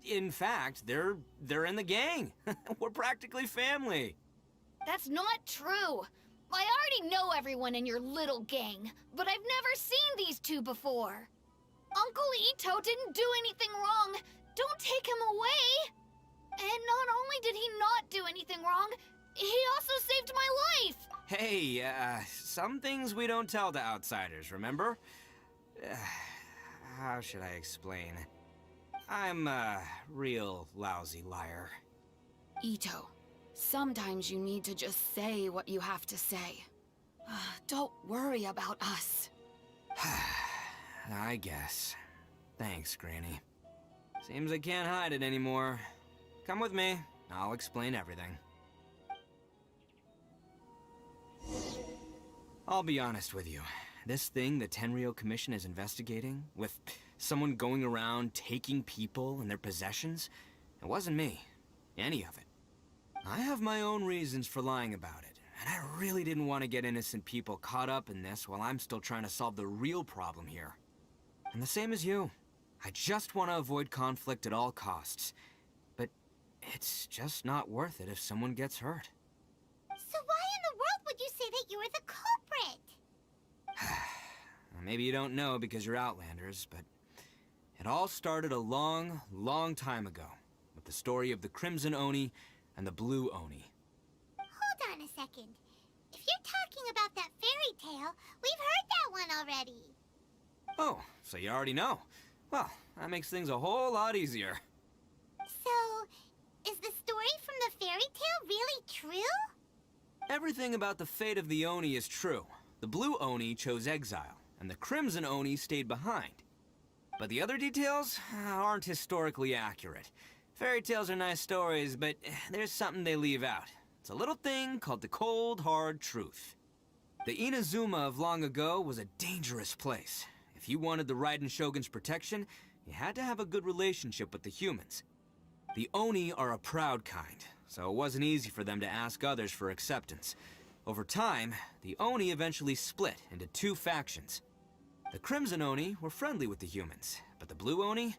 In fact, they're in the gang. We're practically family. That's not true. I already know everyone in your little gang, but I've never seen these two before. Uncle Ito didn't do anything wrong. Don't take him away. And not only did he not do anything wrong, he also saved my life. Hey, some things we don't tell to outsiders, remember? How should I explain? I'm a real lousy liar. Ito, sometimes you need to just say what you have to say. Don't worry about us. I guess. Thanks, Granny. Seems I can't hide it anymore. Come with me. I'll explain everything. I'll be honest with you. This thing the Tenryou Commission is investigating, with someone going around taking people and their possessions, it wasn't me. Any of it. I have my own reasons for lying about it, and I really didn't want to get innocent people caught up in this while I'm still trying to solve the real problem here. And the same as you. I just want to avoid conflict at all costs. But it's just not worth it if someone gets hurt. So why in the world would you say that you were the culprit? Maybe you don't know because you're Outlanders, but it all started a long, long time ago with the story of the Crimson Oni and the Blue Oni. Hold on a second. If you're talking about that fairy tale, we've heard that one already. Oh, so you already know. Well, that makes things a whole lot easier. So, is the story from the fairy tale really true? Everything about the fate of the Oni is true. The Blue Oni chose exile, and the Crimson Oni stayed behind. But the other details aren't historically accurate. Fairy tales are nice stories, but there's something they leave out. It's a little thing called the cold, hard truth. The Inazuma of long ago was a dangerous place. If you wanted the Raiden Shogun's protection, you had to have a good relationship with the humans. The Oni are a proud kind, so it wasn't easy for them to ask others for acceptance. Over time, the Oni eventually split into two factions. The Crimson Oni were friendly with the humans, but the Blue Oni,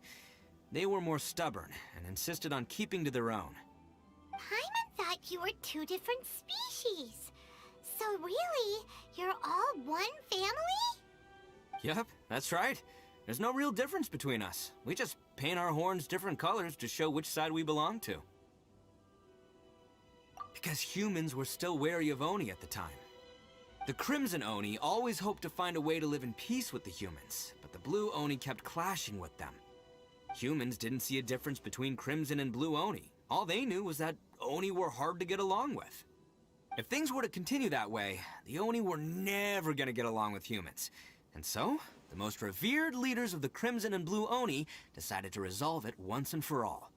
they were more stubborn and insisted on keeping to their own. Paimon thought you were two different species. So really, you're all one family? Yep, that's right. There's no real difference between us. We just paint our horns different colors to show which side we belong to. Because humans were still wary of Oni at the time. The Crimson Oni always hoped to find a way to live in peace with the humans, but the Blue Oni kept clashing with them. Humans didn't see a difference between Crimson and Blue Oni. All they knew was that Oni were hard to get along with. If things were to continue that way, the Oni were never gonna get along with humans. And so, the most revered leaders of the Crimson and Blue Oni decided to resolve it once and for all.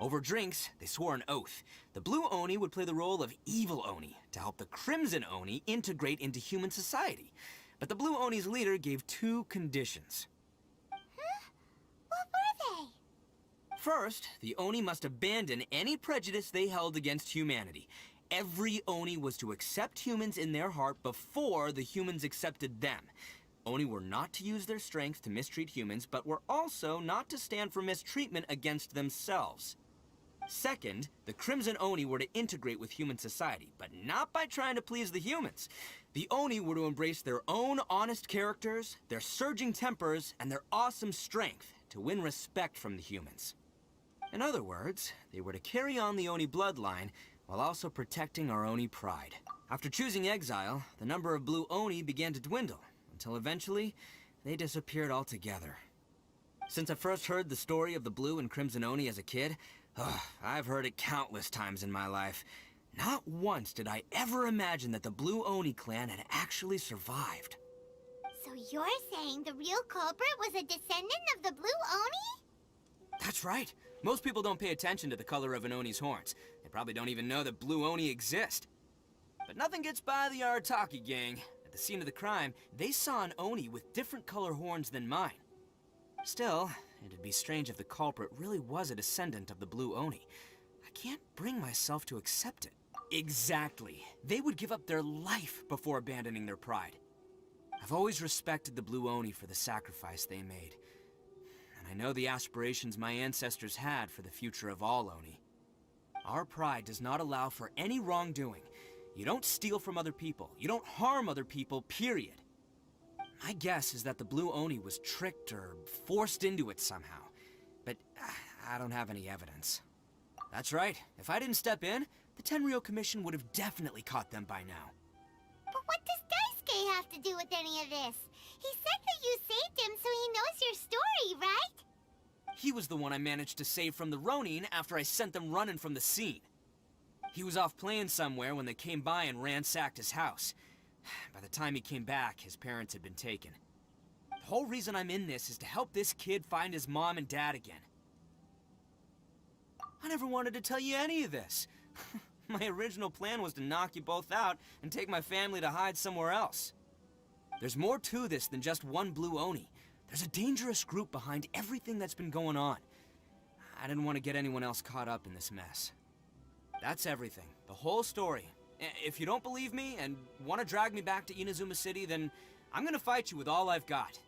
Over drinks, they swore an oath. The Blue Oni would play the role of evil Oni to help the Crimson Oni integrate into human society. But the Blue Oni's leader gave two conditions. Huh? What were they? First, the Oni must abandon any prejudice they held against humanity. Every Oni was to accept humans in their heart before the humans accepted them. Oni were not to use their strength to mistreat humans, but were also not to stand for mistreatment against themselves. Second, the Crimson Oni were to integrate with human society, but not by trying to please the humans. The Oni were to embrace their own honest characters, their surging tempers, and their awesome strength to win respect from the humans. In other words, they were to carry on the Oni bloodline while also protecting our Oni pride. After choosing exile, the number of Blue Oni began to dwindle, until eventually, they disappeared altogether. Since I first heard the story of the Blue and Crimson Oni as a kid, I've heard it countless times in my life. Not once did I ever imagine that the Blue Oni clan had actually survived. So you're saying the real culprit was a descendant of the Blue Oni? That's right. Most people don't pay attention to the color of an Oni's horns. They probably don't even know that Blue Oni exist. But nothing gets by the Arataki gang. At the scene of the crime, they saw an Oni with different color horns than mine. Still, it'd be strange if the culprit really was a descendant of the Blue Oni. I can't bring myself to accept it. Exactly. They would give up their life before abandoning their pride. I've always respected the Blue Oni for the sacrifice they made. And I know the aspirations my ancestors had for the future of all Oni. Our pride does not allow for any wrongdoing. You don't steal from other people. You don't harm other people, period. My guess is that the Blue Oni was tricked or forced into it somehow. But I don't have any evidence. That's right. If I didn't step in, the Tenryou Commission would have definitely caught them by now. But what does Daisuke have to do with any of this? He said that you saved him so he knows your story, right? He was the one I managed to save from the Ronin after I sent them running from the scene. He was off playing somewhere when they came by and ransacked his house. By the time he came back, his parents had been taken. The whole reason I'm in this is to help this kid find his mom and dad again. I never wanted to tell you any of this. My original plan was to knock you both out and take my family to hide somewhere else. There's more to this than just one Blue Oni. There's a dangerous group behind everything that's been going on. I didn't want to get anyone else caught up in this mess. That's everything. The whole story. If you don't believe me and want to drag me back to Inazuma City, then I'm gonna fight you with all I've got.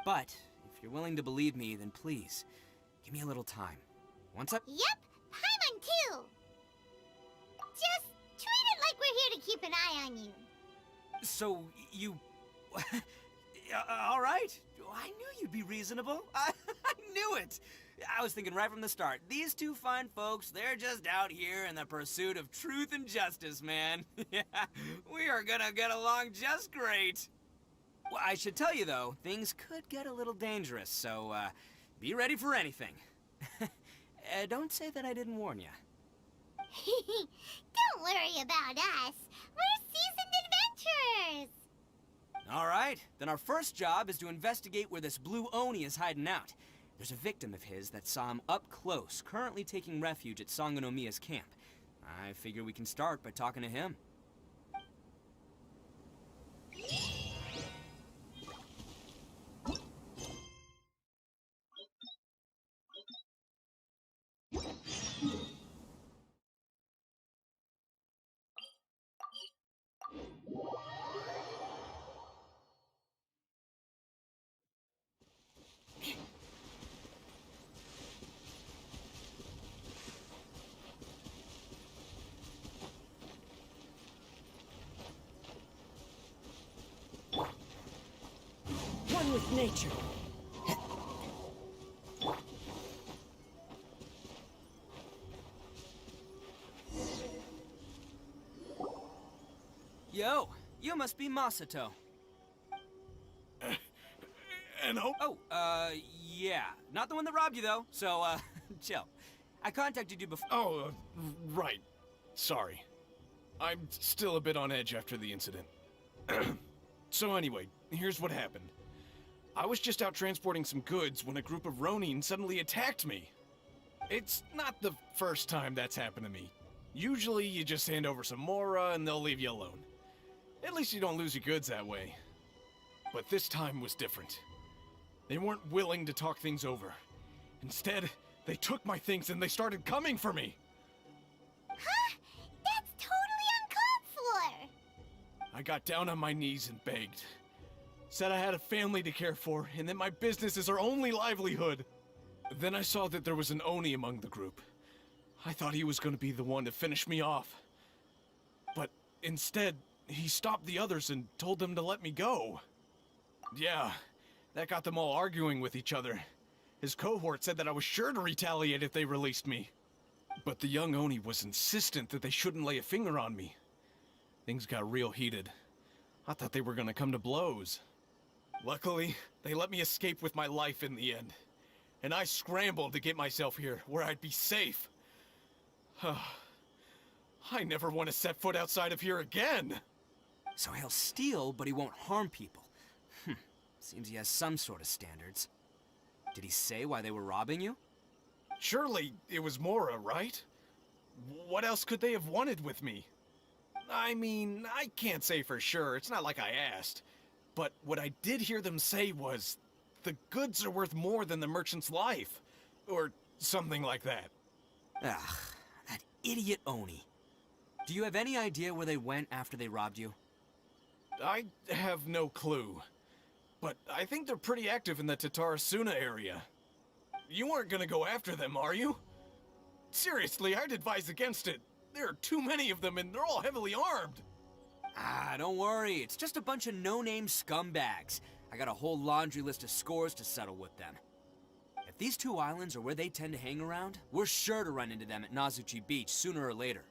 But if you're willing to believe me, then please, give me a little time. Once I... Yep, Paimon too! Just treat it like we're here to keep an eye on you. So, you... all right. I knew you'd be reasonable. I knew it. I was thinking right from the start, these two fine folks, they're just out here in the pursuit of truth and justice, man. Yeah, we are gonna get along just great. Well, I should tell you, though, things could get a little dangerous, so, be ready for anything. Don't say that I didn't warn you. Don't worry about us. We're seasoned adventurers. All right, then our first job is to investigate where this Blue Oni is hiding out. There's a victim of his that saw him up close, currently taking refuge at Sangonomiya's camp. I figure we can start by talking to him. One with nature. Yo, you must be Masato. And hope. Oh, yeah. Not the one that robbed you, though, so, chill. I contacted you before. Oh, right. Sorry. I'm still a bit on edge after the incident. So anyway, here's what happened. I was just out transporting some goods when a group of Ronin suddenly attacked me. It's not the first time that's happened to me. Usually you just hand over some Mora and they'll leave you alone. At least you don't lose your goods that way. But this time was different. They weren't willing to talk things over. Instead, they took my things and they started coming for me. Huh? That's totally uncalled for! I got down on my knees and begged. Said I had a family to care for, and that my business is our only livelihood. Then I saw that there was an Oni among the group. I thought he was going to be the one to finish me off. But instead, he stopped the others and told them to let me go. Yeah, that got them all arguing with each other. His cohort said that I was sure to retaliate if they released me. But the young Oni was insistent that they shouldn't lay a finger on me. Things got real heated. I thought they were gonna come to blows. Luckily, they let me escape with my life in the end. And I scrambled to get myself here, where I'd be safe. I never want to set foot outside of here again! So he'll steal, but he won't harm people. Seems he has some sort of standards. Did he say why they were robbing you? Surely it was Mora, right? What else could they have wanted with me? I mean, I can't say for sure, it's not like I asked. But what I did hear them say was, the goods are worth more than the merchant's life. Or something like that. Ugh, that idiot Oni. Do you have any idea where they went after they robbed you? I have no clue. But I think they're pretty active in the Tatarasuna area. You aren't gonna go after them, are you? Seriously, I'd advise against it. There are too many of them and they're all heavily armed. Ah, don't worry. It's just a bunch of no-name scumbags. I got a whole laundry list of scores to settle with them. If these two islands are where they tend to hang around, we're sure to run into them at Nazuchi Beach sooner or later.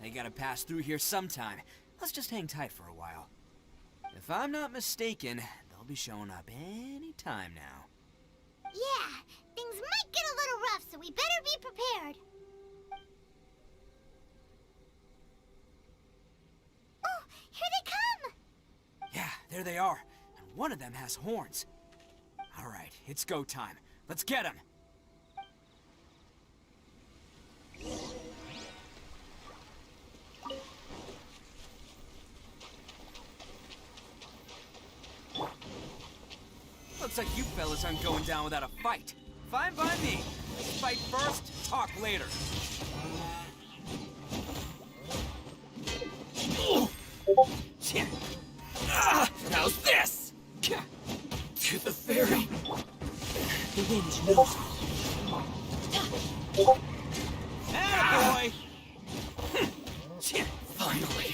They gotta pass through here sometime. Let's just hang tight for a while. If I'm not mistaken, they'll be showing up any time now. Yeah, things might get a little rough, so we better be prepared. Oh, here they come! Yeah, there they are. And one of them has horns. Alright, it's go time. Let's get him! Looks like you fellas aren't going down without a fight. Fine by me. Let's fight first, talk later. How's this? To the ferry. The wind knows me. Attaboy! Finally,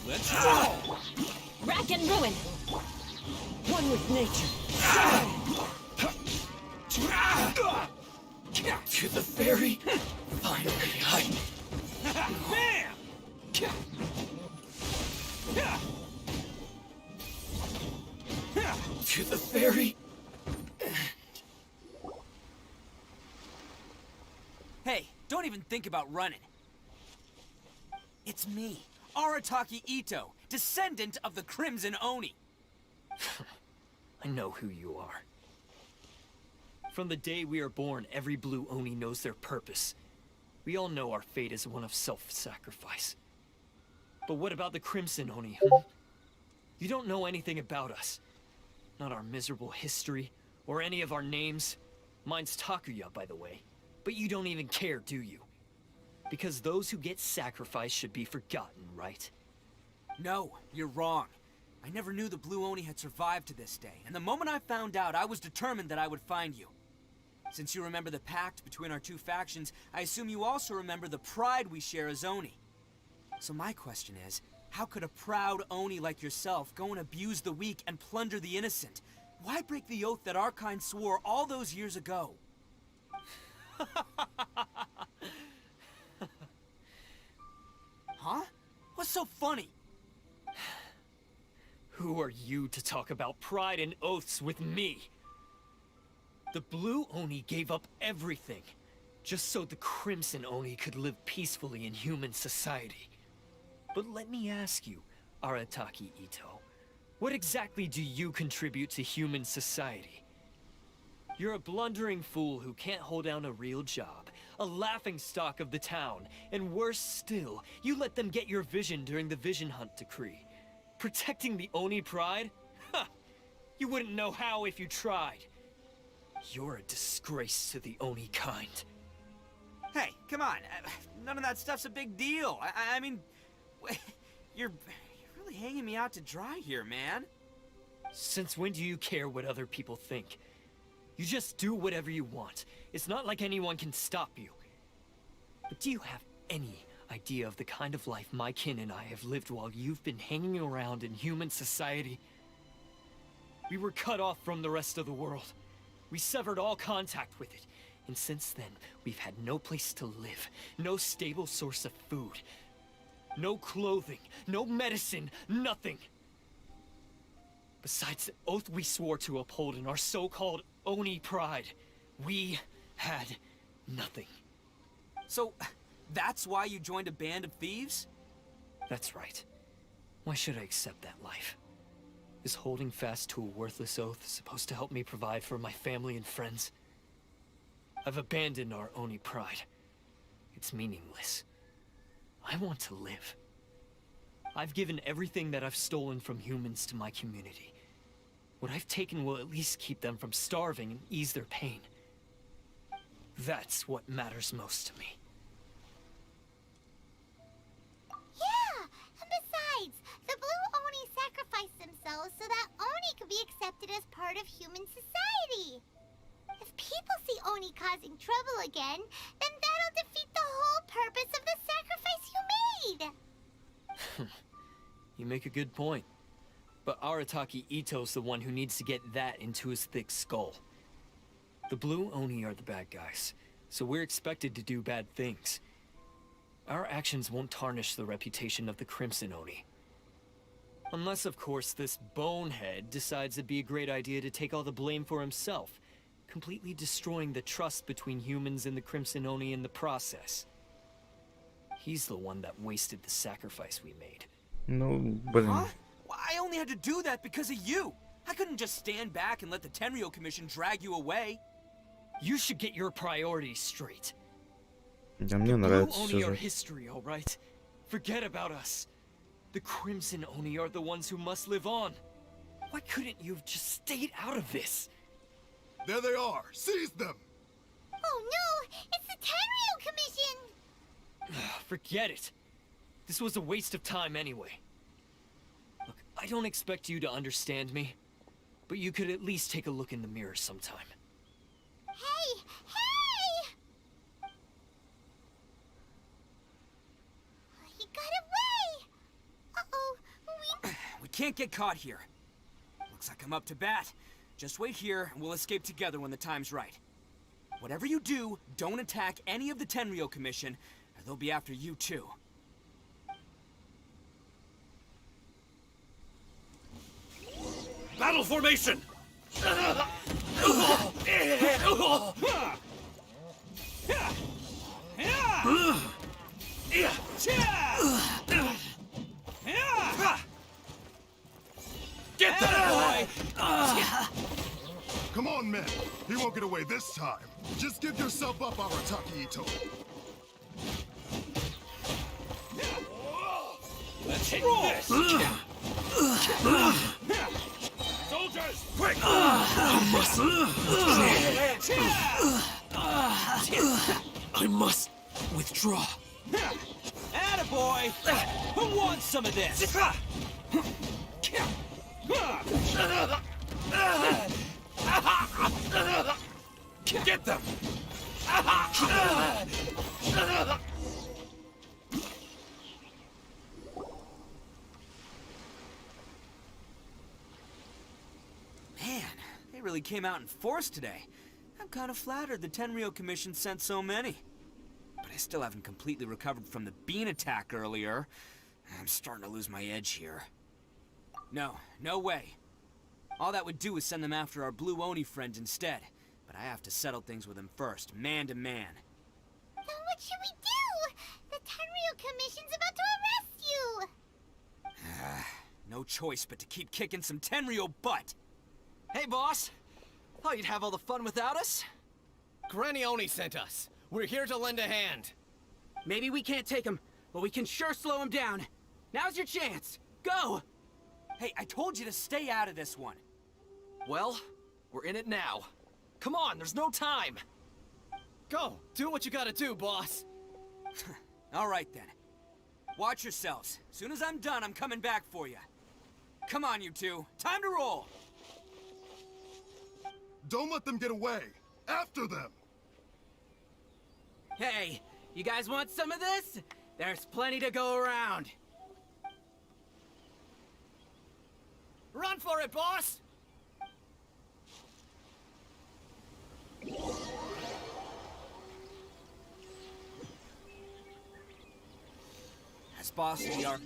Let's roll! Rack and ruin! One with nature. to the ferry. Finally, Bam! To the very... Hey, don't even think about running. It's me, Arataki Ito, descendant of the Crimson Oni. I know who you are. From the day we are born, every blue Oni knows their purpose. We all know our fate is one of self-sacrifice. But what about the Crimson Oni, huh? You don't know anything about us. Not our miserable history, or any of our names. Mine's Takuya, by the way. But you don't even care, do you? Because those who get sacrificed should be forgotten, right? No, you're wrong. I never knew the Blue Oni had survived to this day, and the moment I found out, I was determined that I would find you. Since you remember the pact between our two factions, I assume you also remember the pride we share as Oni. So my question is, how could a proud Oni like yourself go and abuse the weak and plunder the innocent? Why break the oath that our kind swore all those years ago? Huh? What's so funny? Who are you to talk about pride and oaths with me? The Blue Oni gave up everything, just so the Crimson Oni could live peacefully in human society. But let me ask you, Arataki Ito, what exactly do you contribute to human society? You're a blundering fool who can't hold down a real job, a laughingstock of the town, and worse still, you let them get your vision during the Vision Hunt decree. Protecting the Oni pride? Ha! You wouldn't know how if you tried. You're a disgrace to the Oni kind. Hey, come on. None of that stuff's a big deal. I mean, you're really hanging me out to dry here, man. Since when do you care what other people think? You just do whatever you want. It's not like anyone can stop you. But do you have any idea of the kind of life my kin and I have lived while you've been hanging around in human society? We were cut off from the rest of the world. We severed all contact with it. And since then, we've had no place to live, no stable source of food, no clothing, no medicine, nothing. Besides the oath we swore to uphold in our so-called Oni pride, we had nothing. So, that's why you joined a band of thieves? That's right. Why should I accept that life? Is holding fast to a worthless oath supposed to help me provide for my family and friends? I've abandoned our Oni pride. It's meaningless. I want to live. I've given everything that I've stolen from humans to my community. What I've taken will at least keep them from starving and ease their pain. That's what matters most to me. Yeah, and besides, the Blue Oni sacrificed themselves so that Oni could be accepted as part of human society. If people see Oni causing trouble again, then that'll defeat the whole purpose of the sacrifice you made. You make a good point. But Arataki Ito's the one who needs to get that into his thick skull. The Blue Oni are the bad guys, so we're expected to do bad things. Our actions won't tarnish the reputation of the Crimson Oni. Unless, of course, this bonehead decides it'd be a great idea to take all the blame for himself, completely destroying the trust between humans and the Crimson Oni in the process. He's the one that wasted the sacrifice we made. Ну, блин. Huh? Well, I only had to do that because of you. I couldn't just stand back and let the Tenryo Commission drag you away. You should get your priorities straight. Да, мне Blue нравится Oni are сюжет. history, all right? Forget about us. The Crimson Oni are the ones who must live on. Why couldn't you have just stayed out of this? There they are! Seize them! Oh no, it's the Tenryo Commission! Forget it. This was a waste of time anyway. Look, I don't expect you to understand me, but you could at least take a look in the mirror sometime. Hey! Hey! He got away! Uh-oh, We can't get caught here. Looks like I'm up to bat. Just wait here, and we'll escape together when the time's right. Whatever you do, don't attack any of the Tenryo Commission, or they'll be after you too. Battle formation! Get that boy! Come on, men. He won't get away this time. Just give yourself up, Arataki Ito. Let's hit this! Soldiers, quick! I must withdraw. Attaboy! Who wants some of this? Get them! Man, they really came out in force today. I'm kind of flattered the Tenryou Commission sent so many. But I still haven't completely recovered from the bean attack earlier. I'm starting to lose my edge here. No way. All that would do is send them after our blue Oni friend instead. But I have to settle things with him first, man to man. Then what should we do? The Tenryou Commission's about to arrest you! No choice but to keep kicking some Tenryou butt. Hey, boss. Thought you'd have all the fun without us? Granny Oni sent us. We're here to lend a hand. Maybe we can't take him, but we can sure slow him down. Now's your chance. Go! Hey, I told you to stay out of this one. Well, we're in it now. Come on, there's no time. Go, do what you gotta do, boss. All right then. Watch yourselves. As soon as I'm done, I'm coming back for you. Come on, you two. Time to roll. Don't let them get away. After them. Hey, you guys want some of this? There's plenty to go around. Run for it, boss! As boss of the arc.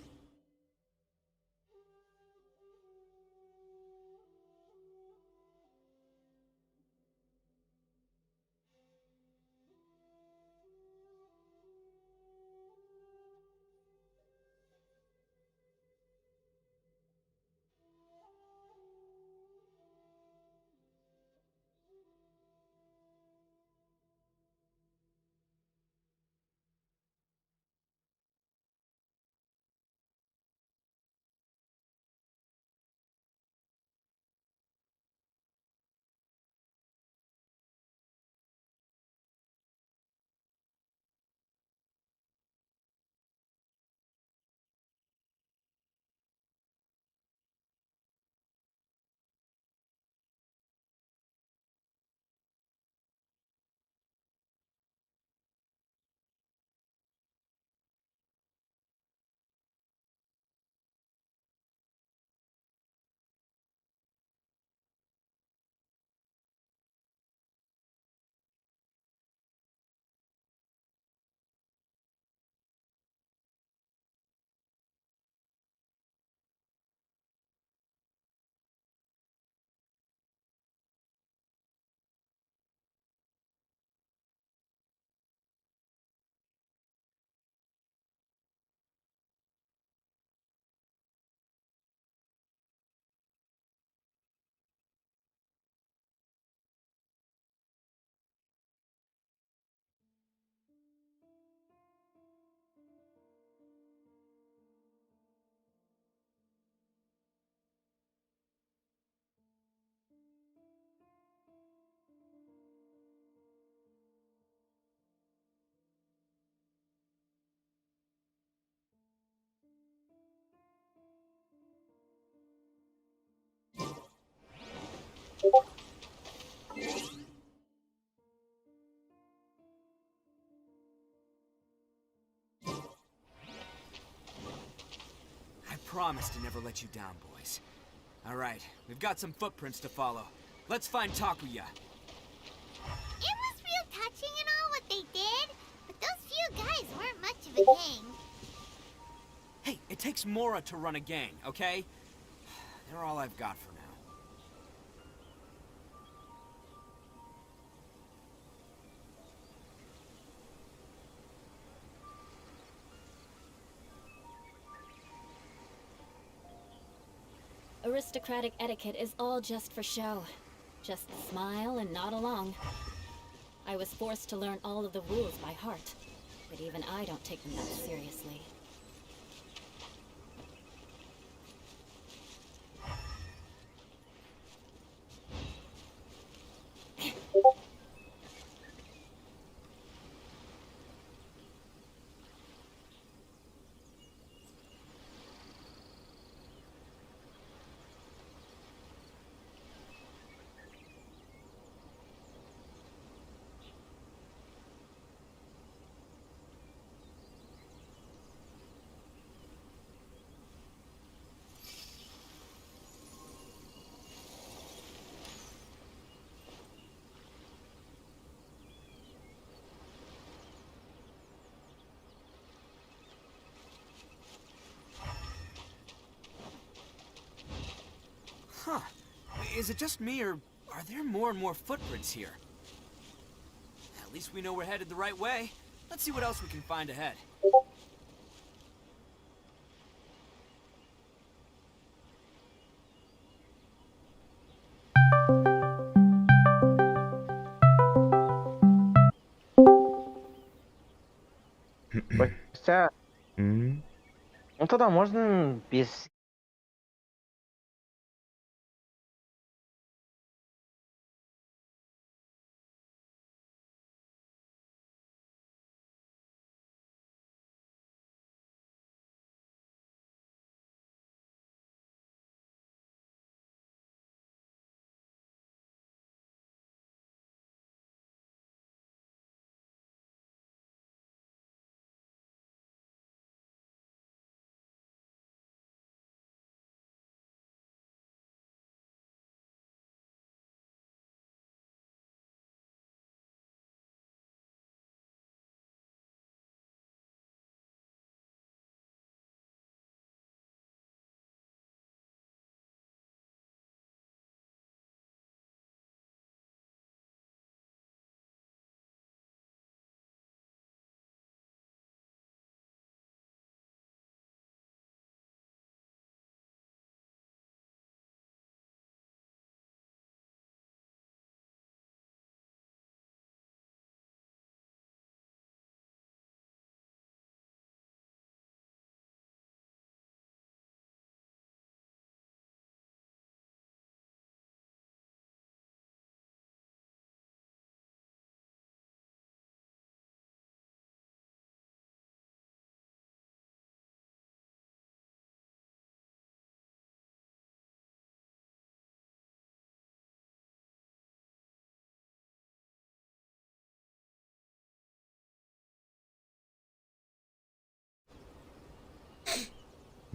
I promise to never let you down, boys. All right, we've got some footprints to follow. Let's find Takuya. It was real touching and all what they did, but those few guys weren't much of a gang. Hey, it takes Mora to run a gang, okay? They're all I've got for now. aristocratic etiquette is all just for show. Just smile and nod along. I was forced to learn all of the rules by heart, but even I don't take them that seriously. Huh. Is it just me, or are there more and more footprints here? At least we know we're headed the right way. Let's see what else we can find ahead. Костя, ну тогда можно без...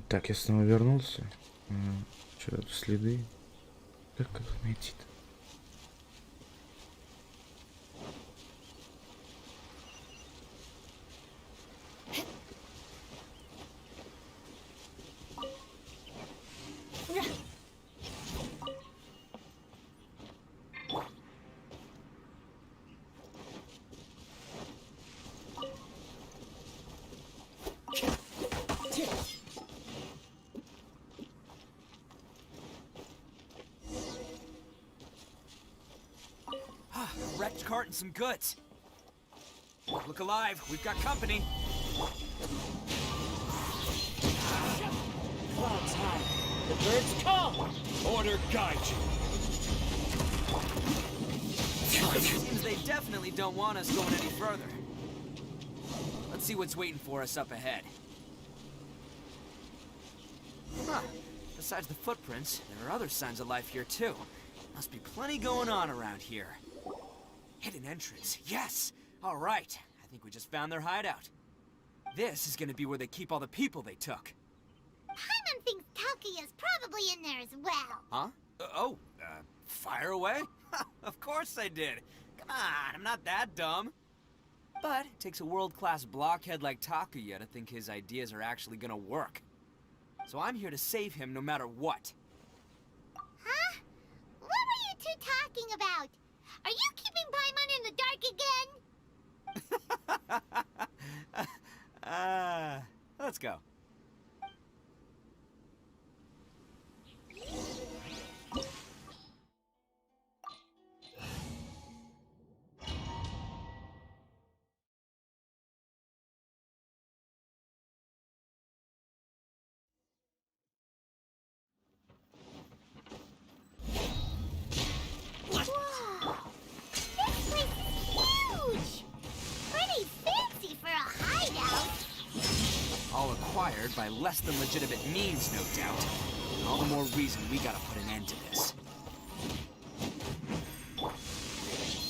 Так, я снова вернулся. Что это, следы? Как их найти-то? Wrecked cart and some goods. Look alive, we've got company. Clouds high. The birds come. Order guide you. Seems they definitely don't want us going any further. Let's see what's waiting for us up ahead. Huh. Besides the footprints, there are other signs of life here too. Must be plenty going on around here. Hidden entrance, yes! Alright, I think we just found their hideout. This is gonna be where they keep all the people they took. Paimon thinks Takuya's probably in there as well. Huh? Fire away? Of course I did. Come on, I'm not that dumb. But it takes a world-class blockhead like Takuya to think his ideas are actually gonna work. So I'm here to save him no matter what. Huh? What were you two talking about? Are you keeping Paimon in the dark again? Let's go. acquired by less than legitimate means, no doubt. All the more reason we gotta put an end to this.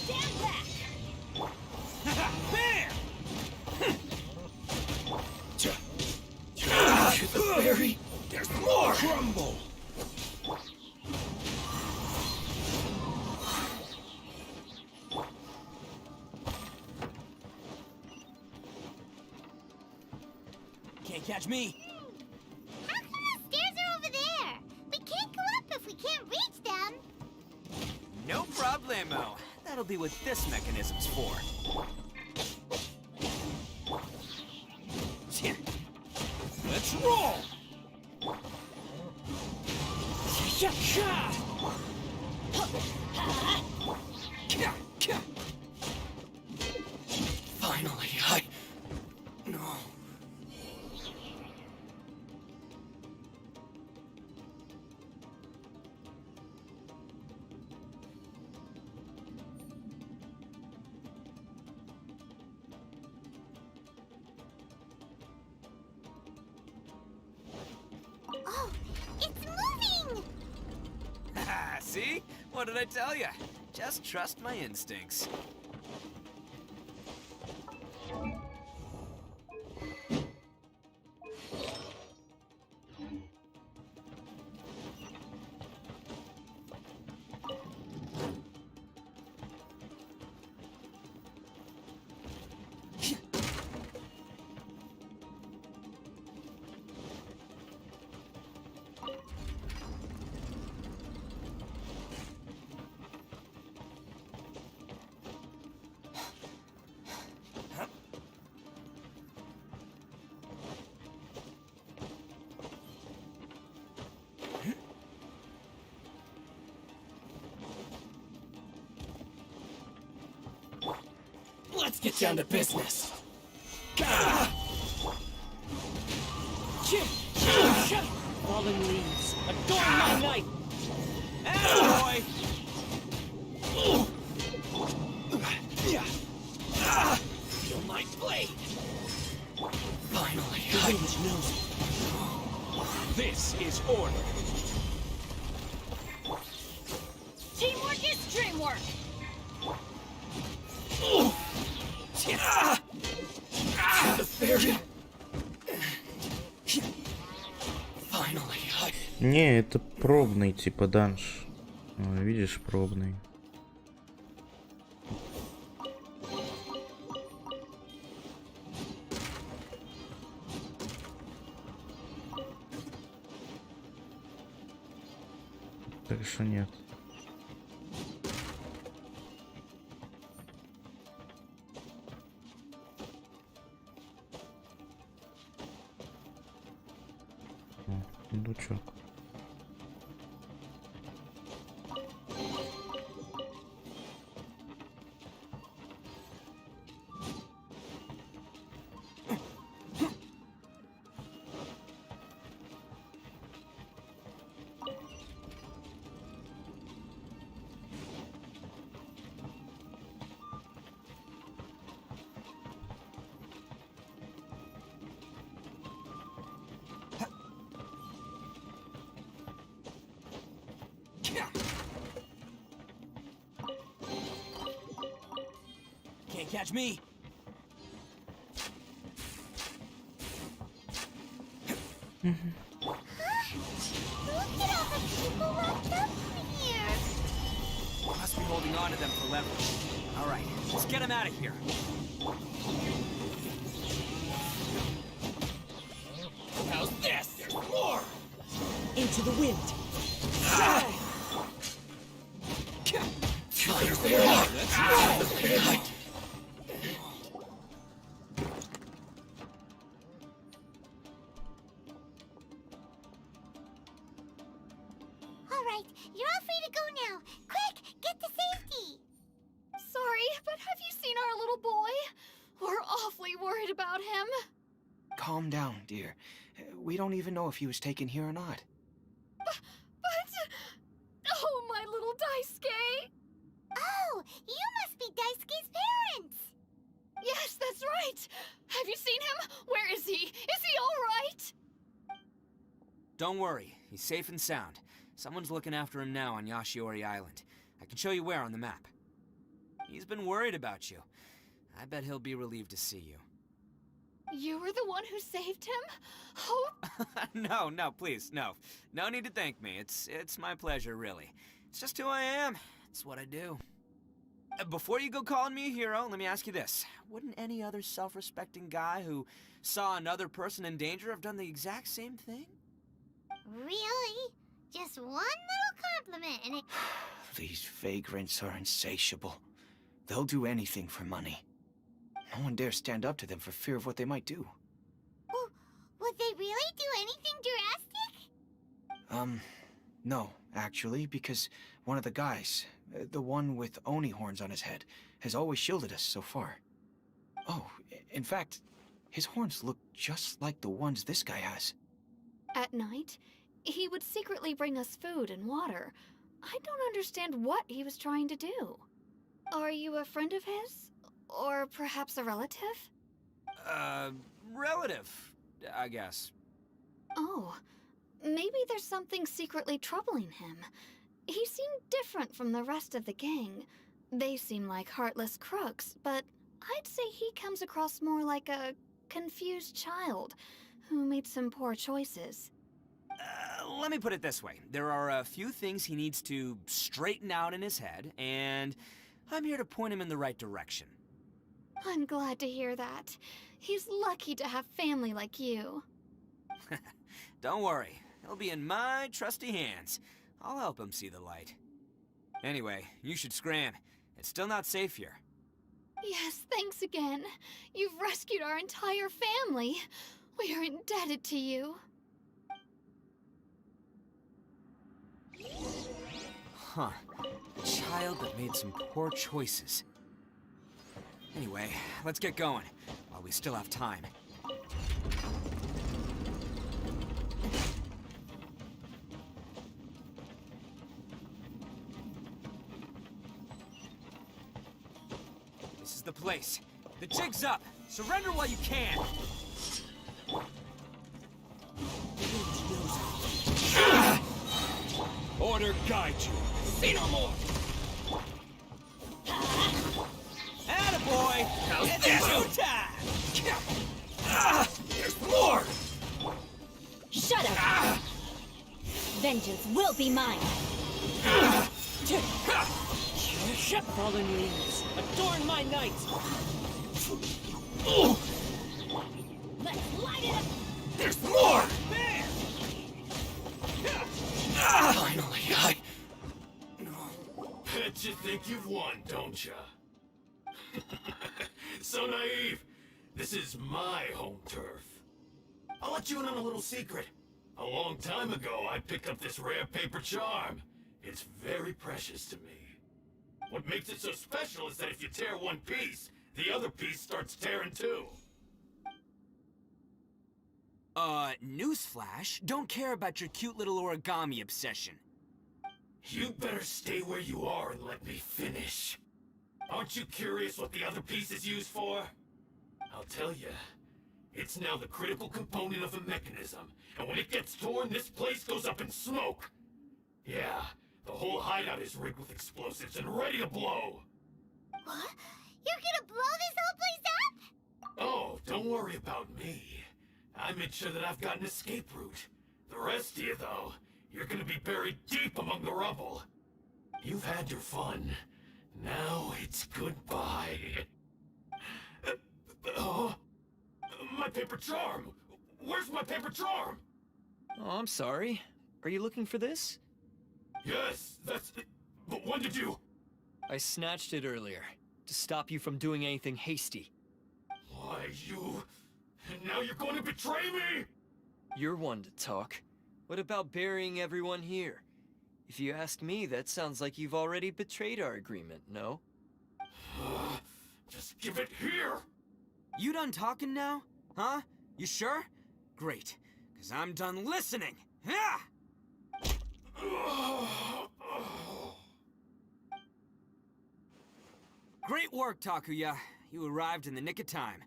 Stand back! Bam! The fairy! There's more! Crumble! Can't catch me. How come the stairs are over there? We can't go up if we can't reach them. No problemo. That'll be what this mechanism's for. Let's roll! Finally, No. Oh, it's moving! See? What did I tell you? Just trust my instincts. Let's get down to business. Fallen leaves, adorn my night. Attaboy! Feel my blade. Finally, The wind is nosy. This is order. Teamwork is dreamwork! The fairy. Finally, Не, это пробный типа данж. Видишь, пробный. Так что нет. Сундучок. Can't catch me. Look at all the people locked up in here. Must be holding on to them for leverage. All right, let's get them out of here. How's this? There's more. Into the wind. All right, you're all free to go now. Quick, get to safety. Sorry, but have you seen our little boy? We're awfully worried about him. Calm down, dear. We don't even know if he was taken here or not. But... Oh, my little Daisuke! Oh, you must be Daisuke's parents. Yes, that's right. Have you seen him? Where is he? Is he all right? Don't worry, he's safe and sound. Someone's looking after him now on Yashiori Island. I can show you where on the map. He's been worried about you. I bet he'll be relieved to see you. You were the one who saved him? Oh! No, please, no. No need to thank me. It's my pleasure, really. It's just who I am. It's what I do. Before you go calling me a hero, let me ask you this. Wouldn't any other self-respecting guy who saw another person in danger have done the exact same thing? Really? Just one little compliment and it... These vagrants are insatiable. They'll do anything for money. No one dares stand up to them for fear of what they might do. Would they really do anything drastic? No, actually, because one of the guys, the one with Oni horns on his head, has always shielded us so far. Oh, in fact, his horns look just like the ones this guy has. At night, he would secretly bring us food and water. I don't understand what he was trying to do. Are you a friend of his? Or perhaps a relative? Relative, I guess. Oh, maybe there's something secretly troubling him. He seemed different from the rest of the gang. They seem like heartless crooks, but I'd say he comes across more like a confused child who made some poor choices. Let me put it this way. There are a few things he needs to straighten out in his head, and I'm here to point him in the right direction. I'm glad to hear that. He's lucky to have family like you. Don't worry. He'll be in my trusty hands. I'll help him see the light. Anyway, you should scram. It's still not safe here. Yes, thanks again. You've rescued our entire family. We are indebted to you. Huh. A child that made some poor choices. Anyway, let's get going, while we still have time. This is the place. The jig's up. Surrender while you can. Order guide you. See no more. Attaboy! How's It's this? showtime! There's more! Shut up! Vengeance will be mine! Fallen leaves, adorn my night! Let's light it up! There's more! Finally, Bet you think you've won, don't ya? So naive. This is my home turf. I'll let you in on a little secret. A long time ago, I picked up this rare paper charm. It's very precious to me. What makes it so special is that if you tear one piece, the other piece starts tearing too. Newsflash, don't care about your cute little origami obsession. You better stay where you are and let me finish. Aren't you curious what the other piece is used for? I'll tell you. It's now the critical component of a mechanism, and when it gets torn, this place goes up in smoke. Yeah, the whole hideout is rigged with explosives and ready to blow. What? You're gonna blow this whole place up? Oh, don't worry about me. I made sure that I've got an escape route. The rest of you, though, you're gonna be buried deep among the rubble. You've had your fun. Now it's goodbye. My paper charm! Where's my paper charm? Oh, I'm sorry. Are you looking for this? Yes, that's it. But when did you... I snatched it earlier, to stop you from doing anything hasty. Why, you... And now you're going to betray me? You're one to talk. What about burying everyone here? If you ask me, that sounds like you've already betrayed our agreement, no? Just give it here! You done talking now? Huh? You sure? Great, because I'm done listening. Yeah! Great work, Takuya. You arrived in the nick of time.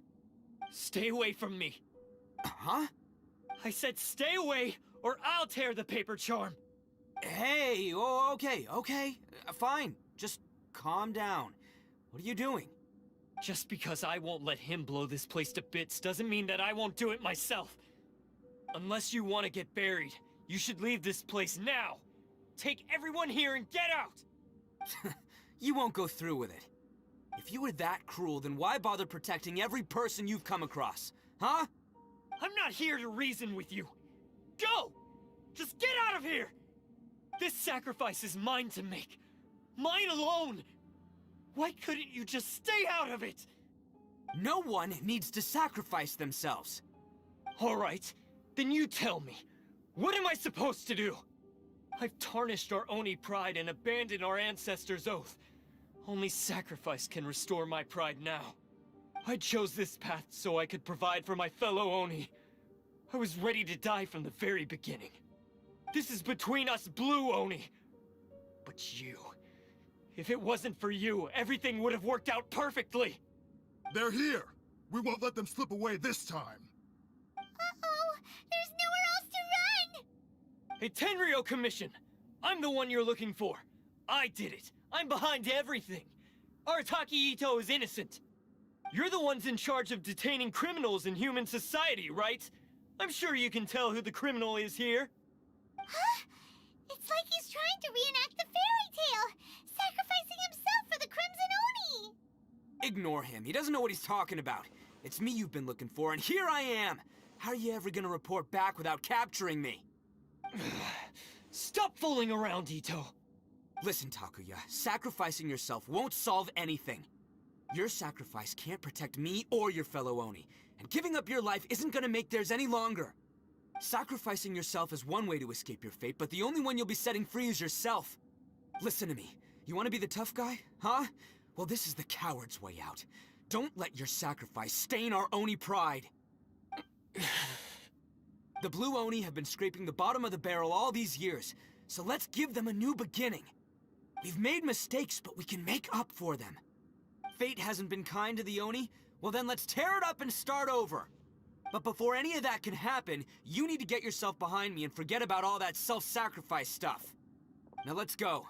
Stay away from me. Huh? I said stay away, or I'll tear the paper charm. Hey, oh, okay, fine. Just calm down. What are you doing? Just because I won't let him blow this place to bits doesn't mean that I won't do it myself. Unless you want to get buried, you should leave this place now. Take everyone here and get out! You won't go through with it. If you were that cruel, then why bother protecting every person you've come across? Huh? I'm not here to reason with you. Go! Just get out of here! This sacrifice is mine to make. Mine alone! Why couldn't you just stay out of it? No one needs to sacrifice themselves. All right, then you tell me. What am I supposed to do? I've tarnished our Oni pride and abandoned our ancestors' oath. Only sacrifice can restore my pride now. I chose this path so I could provide for my fellow Oni. I was ready to die from the very beginning. This is between us Blue Oni. But you... If it wasn't for you, everything would have worked out perfectly! They're here! We won't let them slip away this time! Uh-oh! There's nowhere else to run! Hey, Tenryo Commission! I'm the one you're looking for. I did it. I'm behind everything. Arataki Ito is innocent. You're the ones in charge of detaining criminals in human society, right? I'm sure you can tell who the criminal is here. Huh? It's like he's trying to reenact the fairy tale, sacrificing himself for the Crimson Oni! Ignore him. He doesn't know what he's talking about. It's me you've been looking for, and here I am! How are you ever gonna report back without capturing me? Stop fooling around, Ito! Listen, Takuya, sacrificing yourself won't solve anything. Your sacrifice can't protect me or your fellow Oni, and giving up your life isn't gonna make theirs any longer. Sacrificing yourself is one way to escape your fate, but the only one you'll be setting free is yourself. Listen to me. You want to be the tough guy, huh? Well, this is the coward's way out. Don't let your sacrifice stain our Oni pride. The Blue Oni have been scraping the bottom of the barrel all these years, so let's give them a new beginning. We've made mistakes, but we can make up for them. Fate hasn't been kind to the Oni? Well then let's tear it up and start over. But before any of that can happen, you need to get yourself behind me and forget about all that self-sacrifice stuff. Now let's go.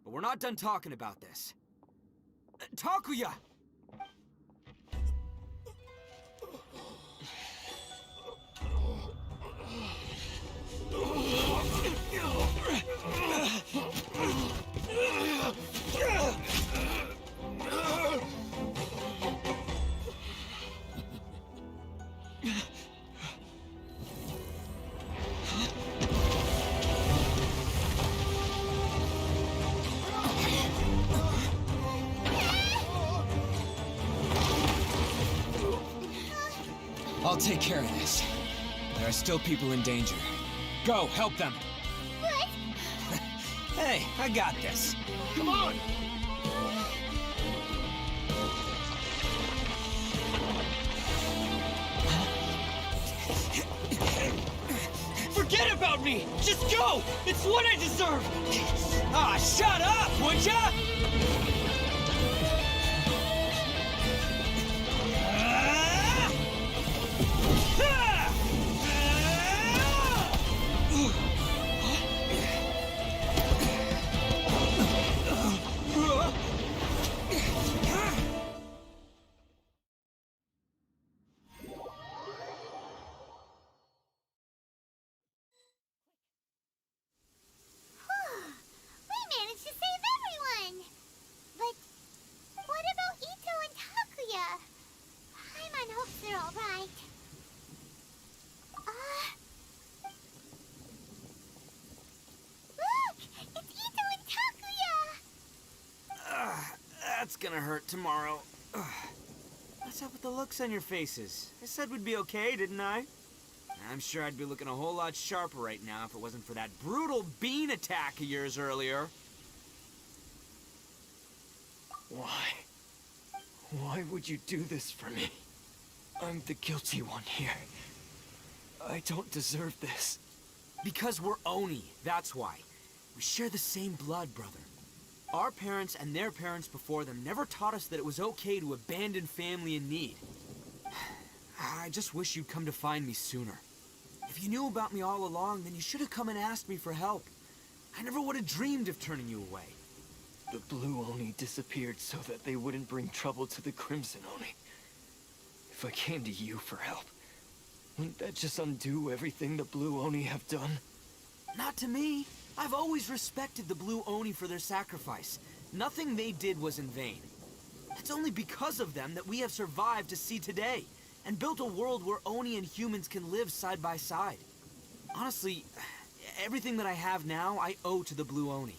But we're not done talking about this. Takuya! I'll take care of this. There are still people in danger. Go, help them! What? Hey, I got this. Come on! Forget about me! Just go! It's what I deserve! Ah, shut up, would ya? That's gonna hurt tomorrow. Ugh. What's up with the looks on your faces? I said we'd be okay, didn't I? I'm sure I'd be looking a whole lot sharper right now if it wasn't for that brutal bean attack of yours earlier. Why? Why would you do this for me? I'm the guilty one here. I don't deserve this. Because we're Oni, that's why. We share the same blood, brother. Our parents and their parents before them never taught us that it was okay to abandon family in need. I just wish you'd come to find me sooner. If If you knew about me all along, then you should have come and asked me for help. I never would have dreamed of turning you away. The Blue Oni disappeared so that they wouldn't bring trouble to the Crimson Oni. If I came to you for help, wouldn't that just undo everything the Blue Oni have done? Not to me. I've always respected the Blue Oni for their sacrifice. Nothing they did was in vain. It's only because of them that we have survived to see today, and built a world where Oni and humans can live side by side. Honestly, everything that I have now, I owe to the Blue Oni.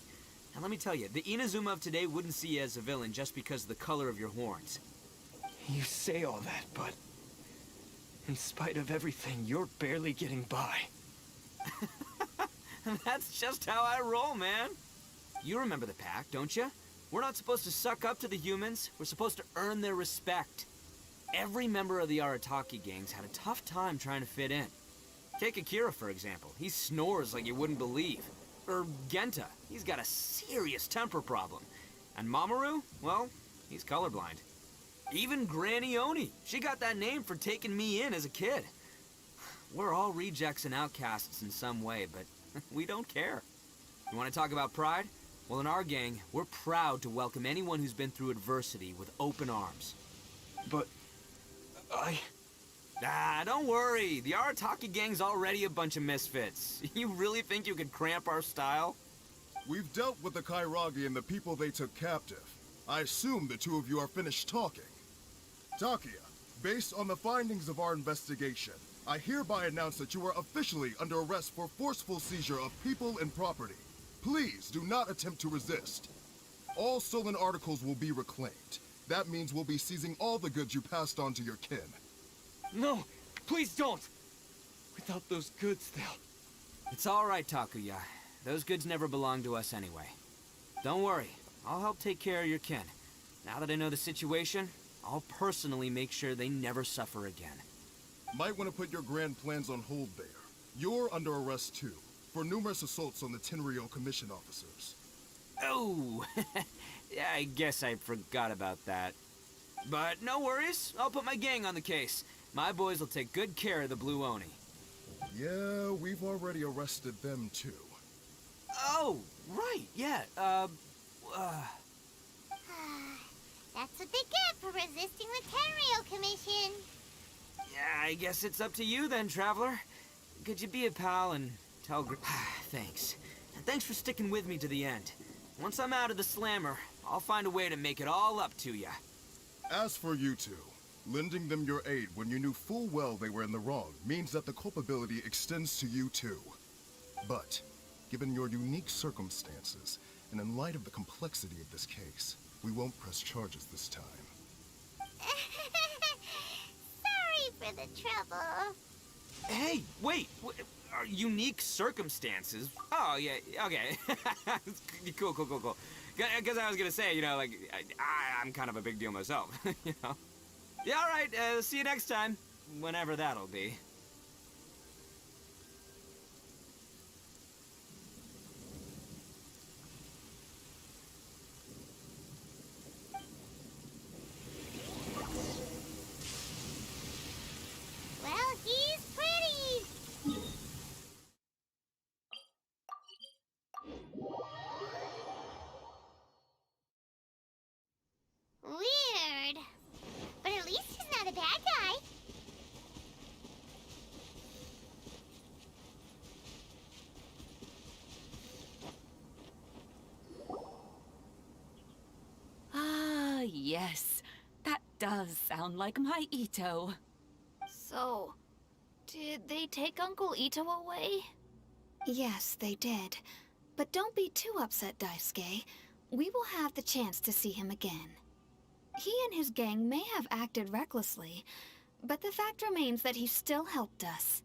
And let me tell you, the Inazuma of today wouldn't see you as a villain just because of the color of your horns. You say all that, but in spite of everything, you're barely getting by. That's just how I roll, man. You remember the pact, don't you? We're not supposed to suck up to the humans. We're supposed to earn their respect. Every member of the Arataki gangs had a tough time trying to fit in. Take Akira, for example. He snores like you wouldn't believe. Or Genta. He's got a serious temper problem. And Mamoru? Well, he's colorblind. Even Granny Oni. She got that name for taking me in as a kid. We're all rejects and outcasts in some way, but we don't care. You want to talk about pride? Well, in our gang, we're proud to welcome anyone who's been through adversity with open arms. But don't worry. The Arataki gang's already a bunch of misfits. You really think you could cramp our style? We've dealt with the Kairagi and the people they took captive. I assume the two of you are finished talking. Takia, based on the findings of our investigation, I hereby announce that you are officially under arrest for forceful seizure of people and property. Please do not attempt to resist. All stolen articles will be reclaimed. That means we'll be seizing all the goods you passed on to your kin. No, please don't! Without those goods, they'll... It's all right, Takuya. Those goods never belonged to us anyway. Don't worry. I'll help take care of your kin. Now that I know the situation, I'll personally make sure they never suffer again. Might want to put your grand plans on hold there. You're under arrest too, for numerous assaults on the Tenryou Commission officers. Oh, yeah, I guess I forgot about that. But no worries, I'll put my gang on the case. My boys will take good care of the Blue Oni. Yeah, we've already arrested them too. Oh, right, yeah, That's what they get for resisting the Tenryou Commission. Yeah, I guess it's up to you then, Traveler. Could you be a pal and tell Thanks. And thanks for sticking with me to the end. Once I'm out of the slammer, I'll find a way to make it all up to ya. As for you two, lending them your aid when you knew full well they were in the wrong means that the culpability extends to you too. But, given your unique circumstances, and in light of the complexity of this case, we won't press charges this time. Sorry for the trouble. Hey, wait, unique circumstances? Oh, yeah, okay. Cool. Because I was gonna say, you know, like, I'm kind of a big deal myself, you know? Yeah, all right, see you next time, whenever that'll be. Well, he's pretty. Weird. But at least he's not a bad guy. Ah, yes. That does sound like my Ito. So, did they take Uncle Ito away? Yes, they did. But don't be too upset, Daisuke. We will have the chance to see him again. He and his gang may have acted recklessly, but the fact remains that he still helped us.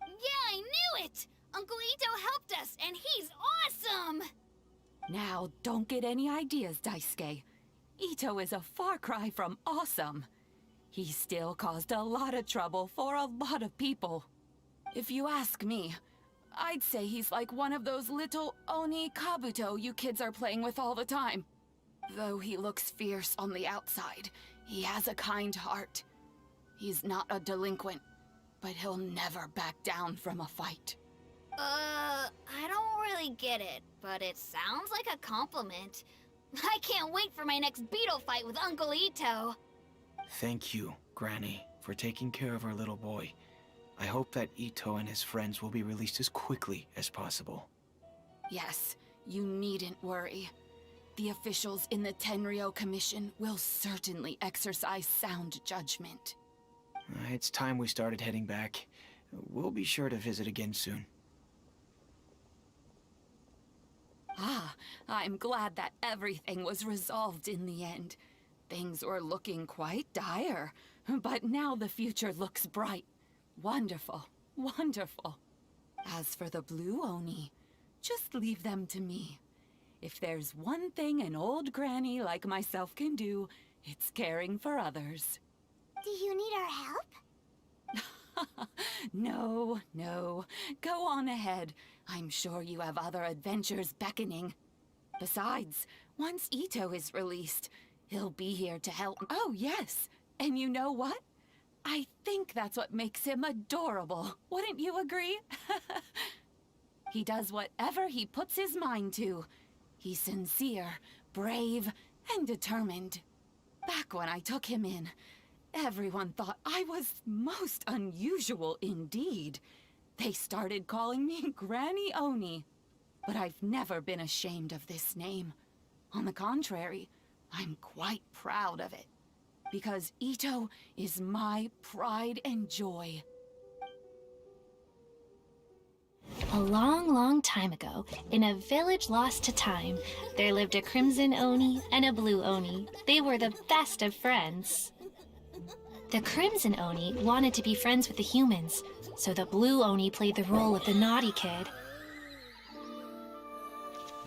Yeah, I knew it! Uncle Ito helped us, and he's awesome! Now, don't get any ideas, Daisuke. Ito is a far cry from awesome. He still caused a lot of trouble for a lot of people. If you ask me, I'd say he's like one of those little Oni Kabuto you kids are playing with all the time. Though he looks fierce on the outside, he has a kind heart. He's not a delinquent. but he'll never back down from a fight. I don't really get it, but it sounds like a compliment. I can't wait for my next beetle fight with Uncle Ito. Thank you, Granny, for taking care of our little boy. I hope that Ito and his friends will be released as quickly as possible. Yes, you needn't worry. The officials in the Tenryo Commission will certainly exercise sound judgment. It's time we started heading back. We'll be sure to visit again soon. Ah, I'm glad that everything was resolved in the end. Things were looking quite dire, but now the future looks bright. Wonderful, wonderful. As for the Blue Oni, just leave them to me. If there's one thing an old granny like myself can do, it's caring for others. Do you need our help? No, no. Go on ahead. I'm sure you have other adventures beckoning. Besides, once Ito is released, he'll be here to help. Oh, yes. And you know what? I think that's what makes him adorable. Wouldn't you agree? He does whatever he puts his mind to. He's sincere, brave, and determined. Back when I took him in, everyone thought I was most unusual indeed. They started calling me Granny Oni. But I've never been ashamed of this name. On the contrary, I'm quite proud of it. Because Ito is my pride and joy. A long, long time ago, in a village lost to time, there lived a crimson Oni and a blue Oni. They were the best of friends. The crimson Oni wanted to be friends with the humans, so the blue Oni played the role of the naughty kid.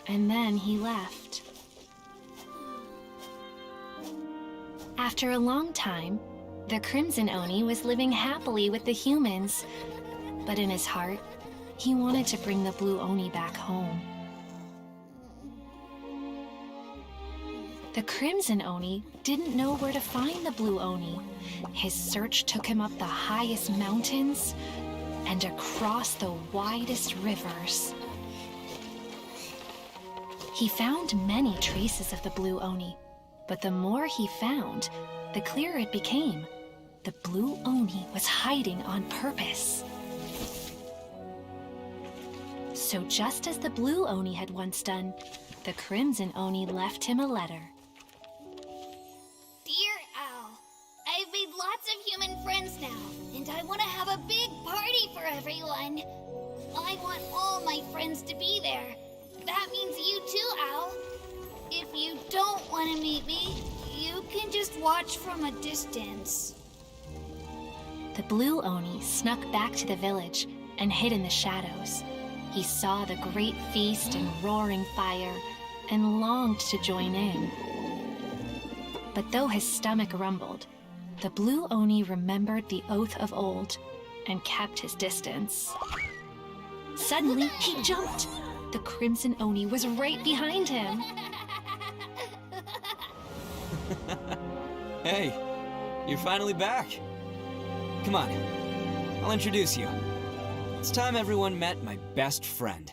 And then he left. After a long time, the crimson Oni was living happily with the humans, but in his heart, he wanted to bring the blue Oni back home. The crimson Oni didn't know where to find the blue Oni. His search took him up the highest mountains and across the widest rivers. He found many traces of the blue Oni, but the more he found, the clearer it became. The blue Oni was hiding on purpose. So just as the blue Oni had once done, the crimson Oni left him a letter. Dear Al, I've made lots of human friends now, and I want to have a big party for everyone. I want all my friends to be there. That means you too, Al. If you don't want to meet me, you can just watch from a distance. The blue Oni snuck back to the village and hid in the shadows. He saw the great feast and roaring fire and longed to join in. But though his stomach rumbled, the blue Oni remembered the oath of old and kept his distance. Suddenly, he jumped. The crimson Oni was right behind him. Hey, you're finally back. Come on, I'll introduce you. It's time everyone met my best friend.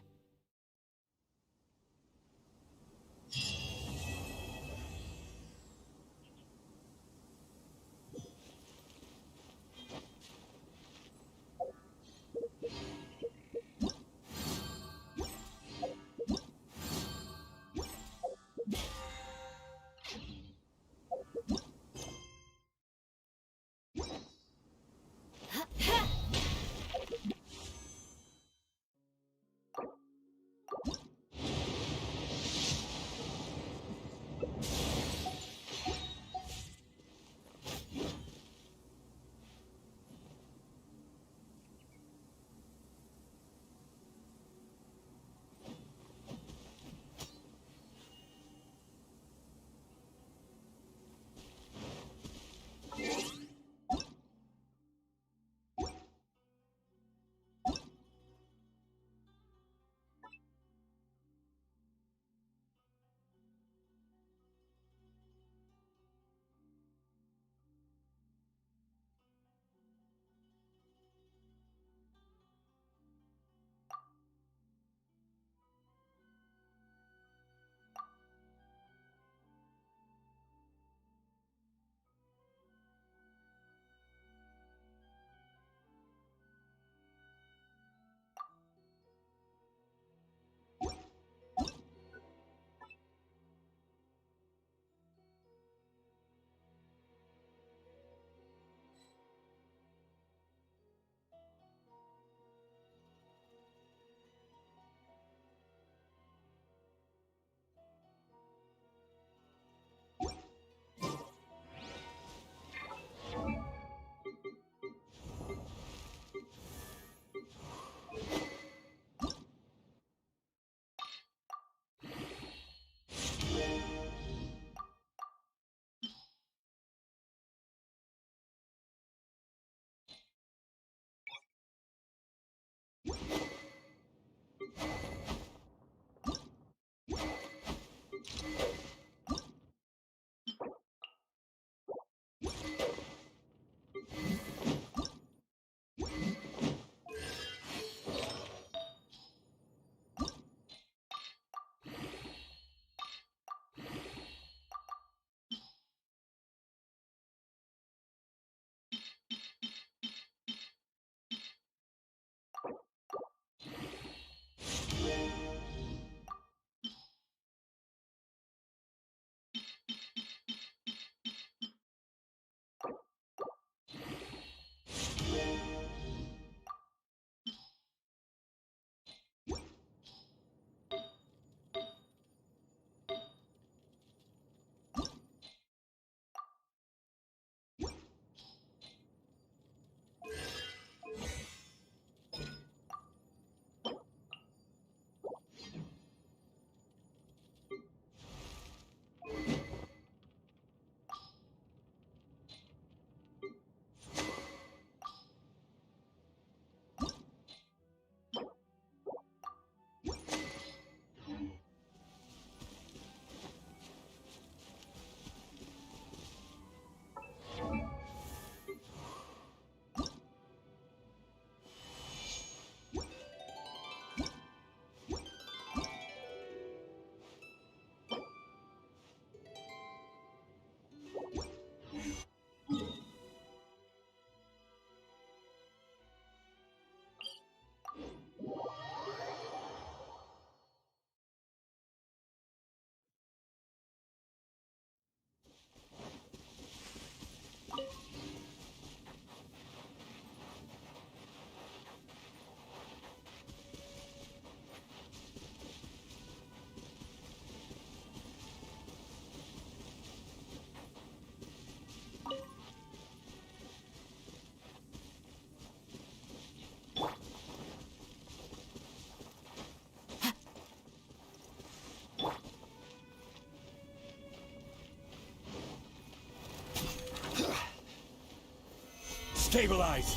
Stabilize!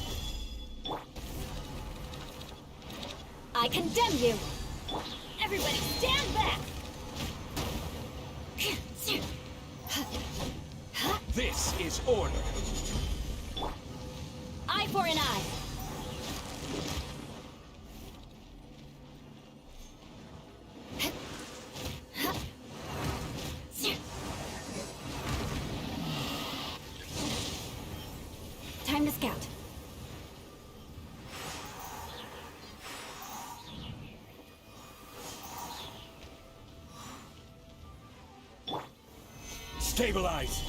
I condemn you! Everybody stand back! This is order. Eye for an eye! Time to scout. Stabilize!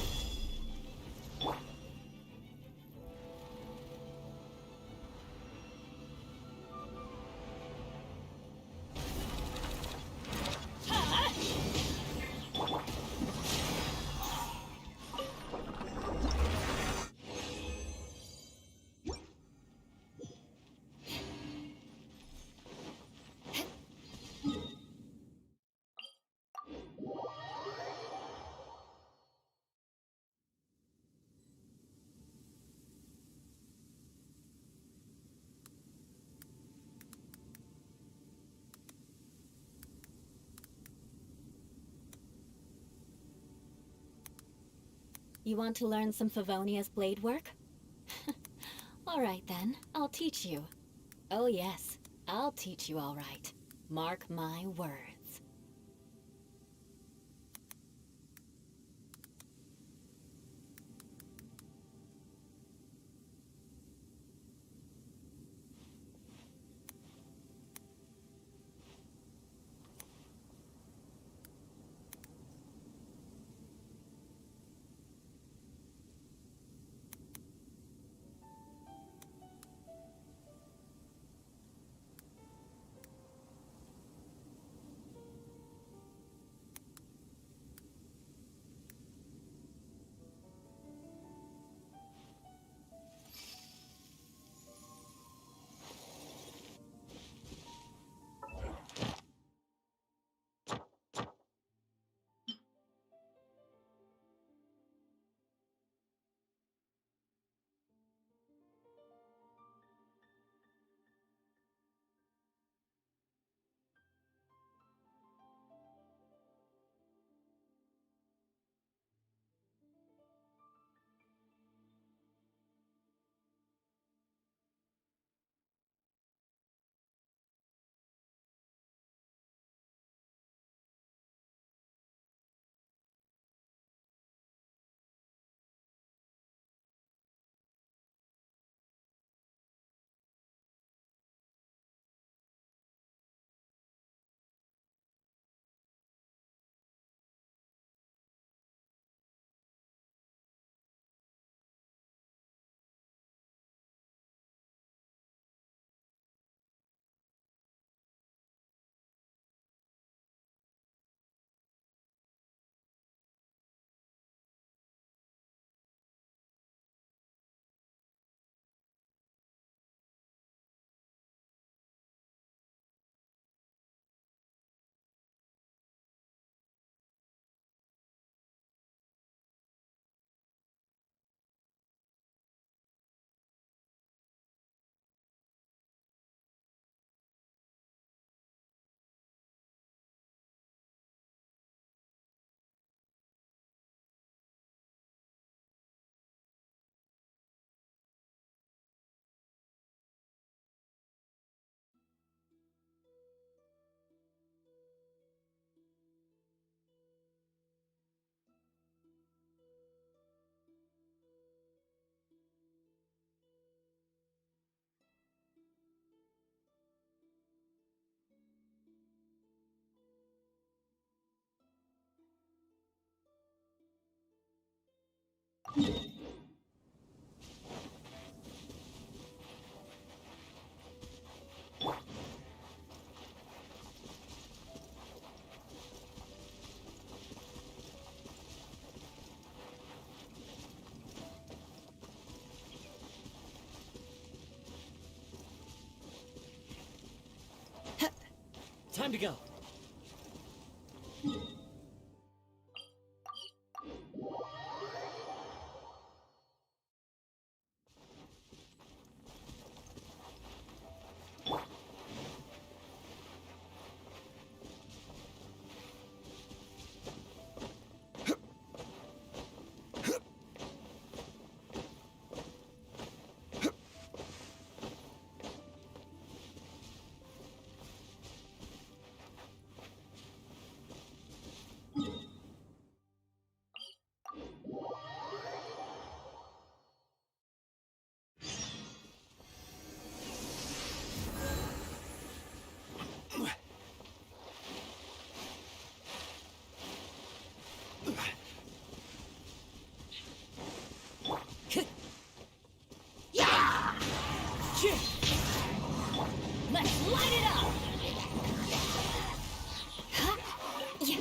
You want to learn some Favonia's blade work? All right then, I'll teach you. Oh yes, I'll teach you all right. Mark my words. Time to go. Let's light it up! Huh? Yeah.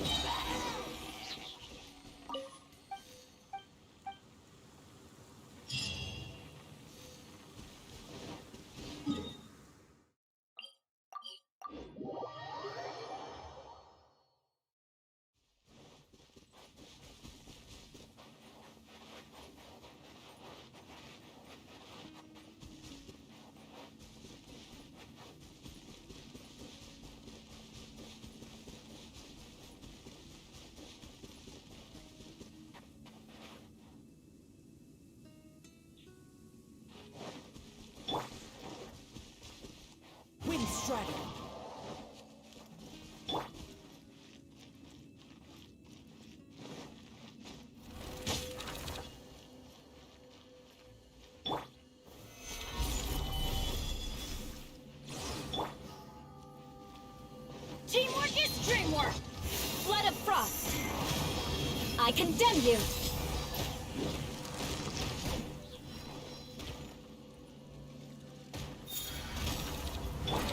Wind Strider. Teamwork is dreamwork! Blood of Frost! I condemn you!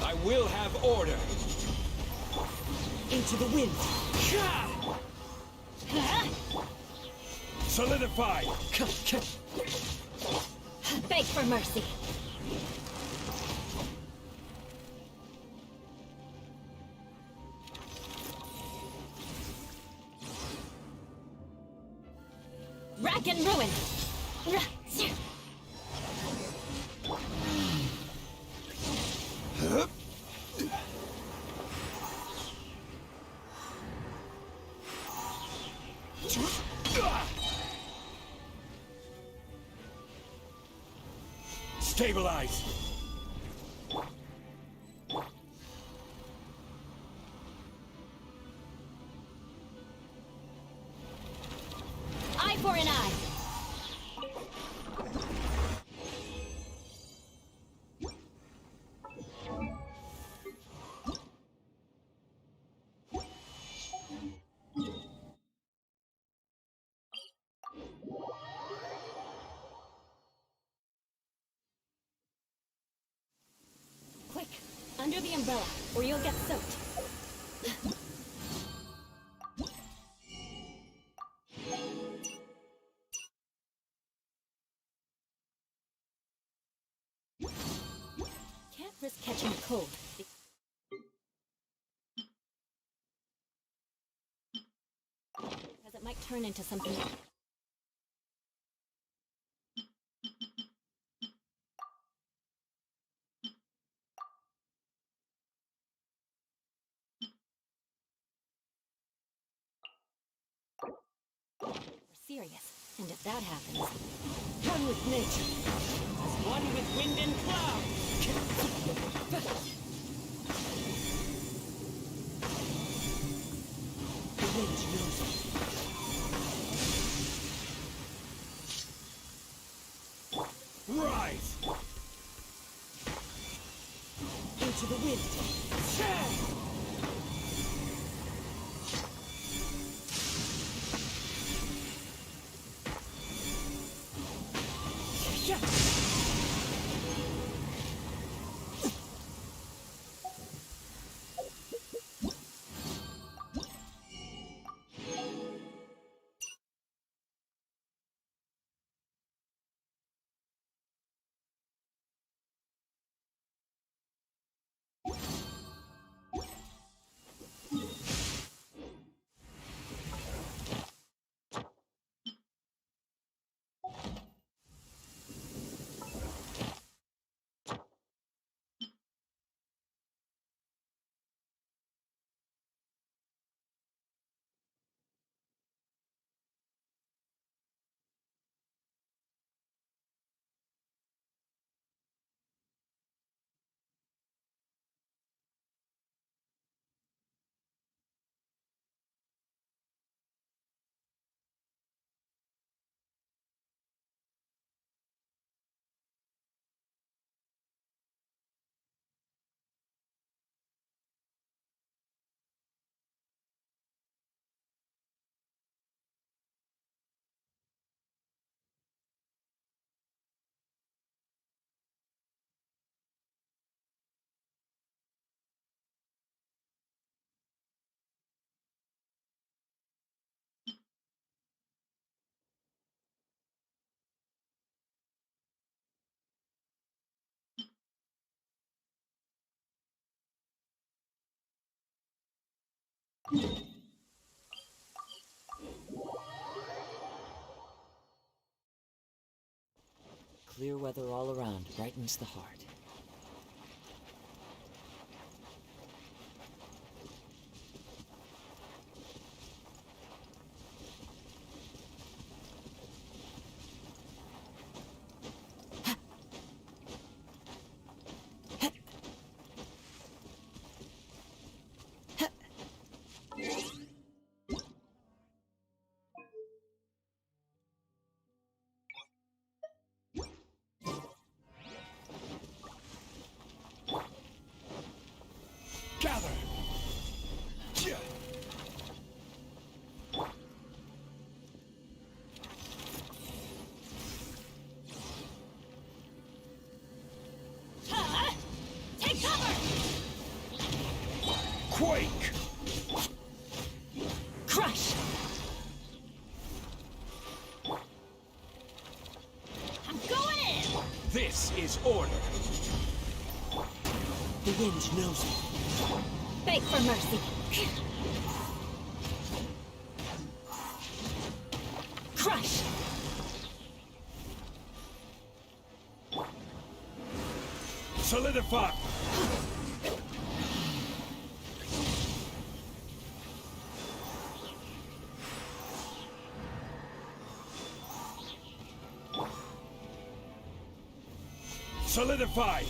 I will have order. Into the wind. Solidify. Beg for mercy. Rack and ruin. Stabilize. Eye for an eye. Quick, under the umbrella, or you'll get soaked. Can't risk catching a cold. Because it might turn into something. We're serious, and if that happens, One with nature. As one with wind and cloud. The wind knows me. Rise. Into the wind. Clear weather all around brightens the heart. Gather! Take cover! Quake! Crush! I'm going in! This is order. The wind knows it. Beg for mercy. Crush! Solidify! Solidify!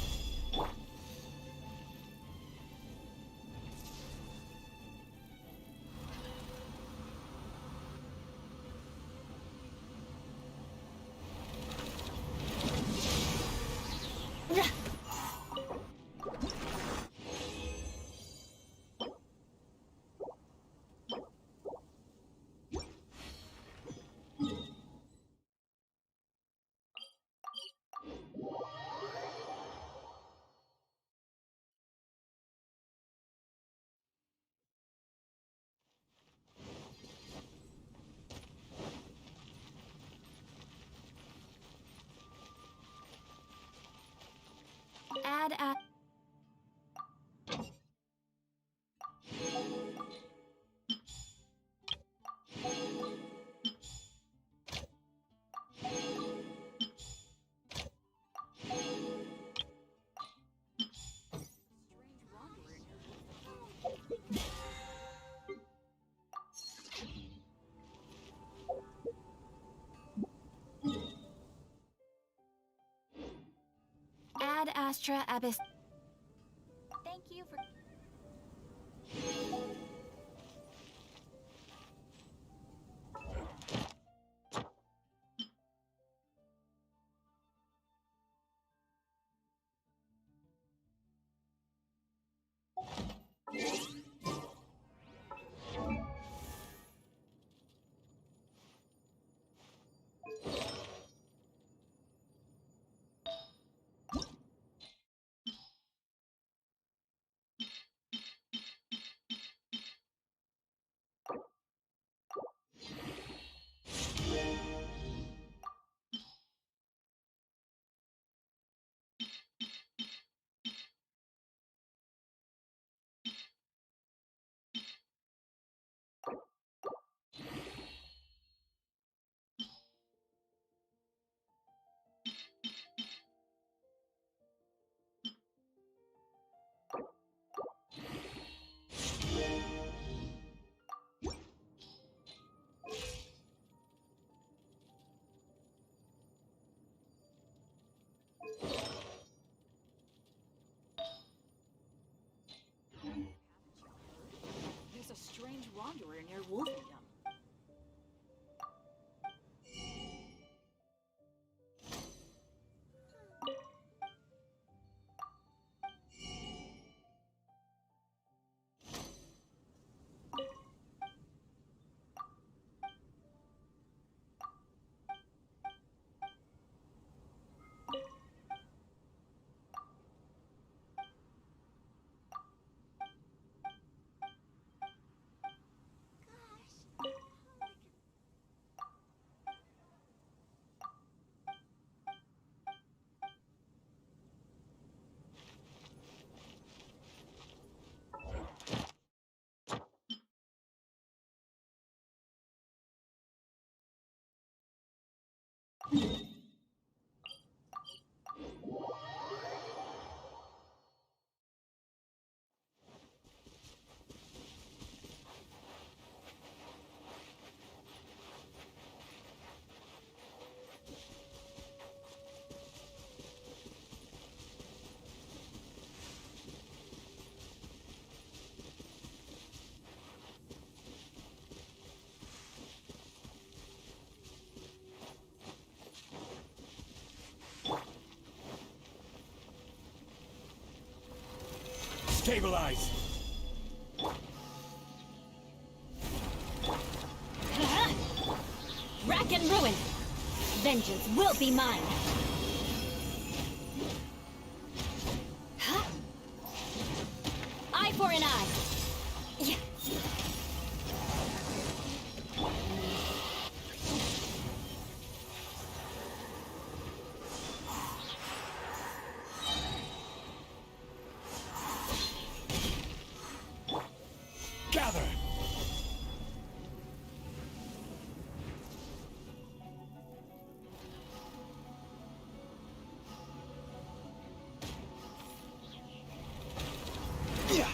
Add a... Ad Astra Abyss. Thank you for... Stabilize! Rack and ruin! Vengeance will be mine! Huh? Eye for an eye! Yeah. Gather! Yeah.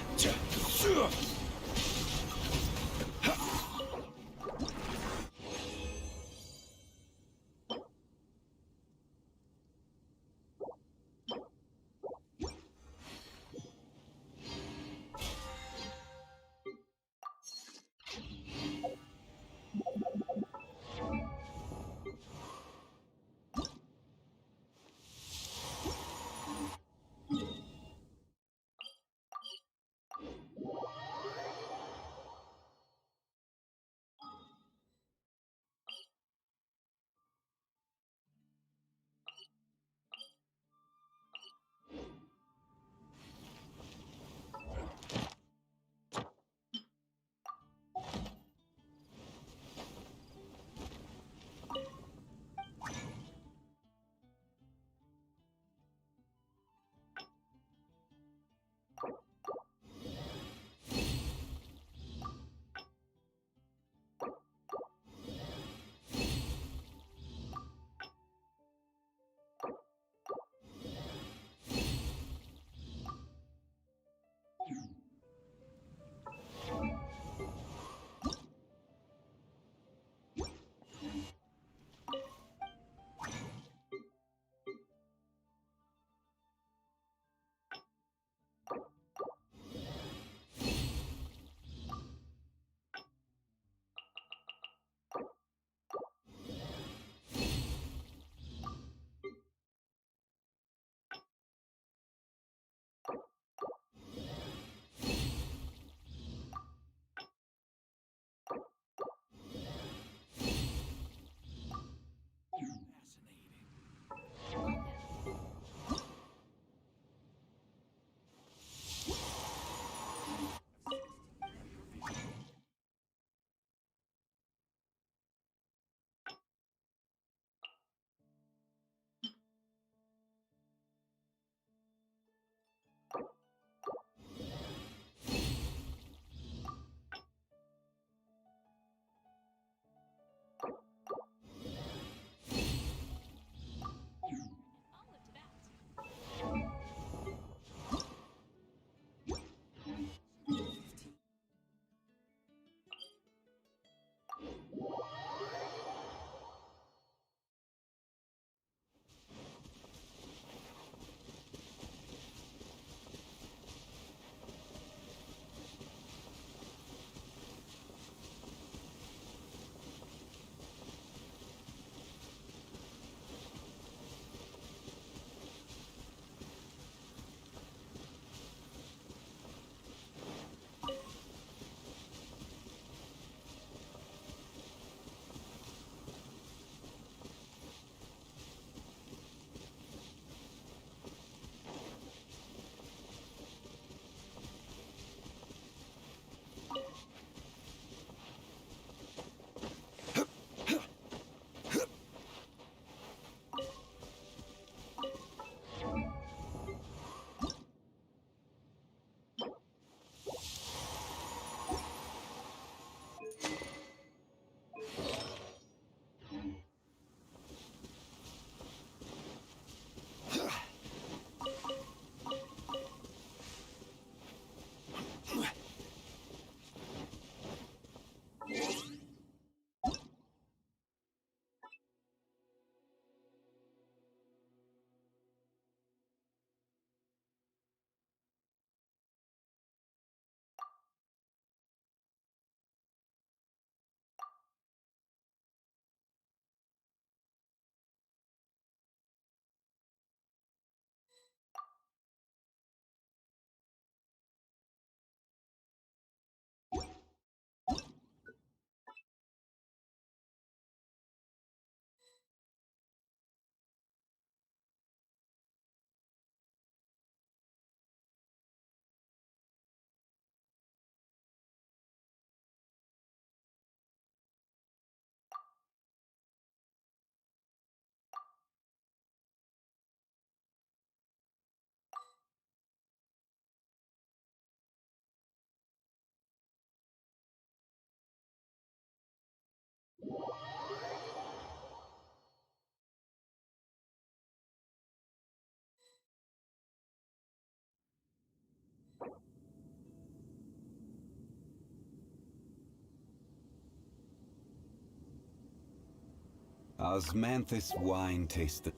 Osmanthus wine tasted.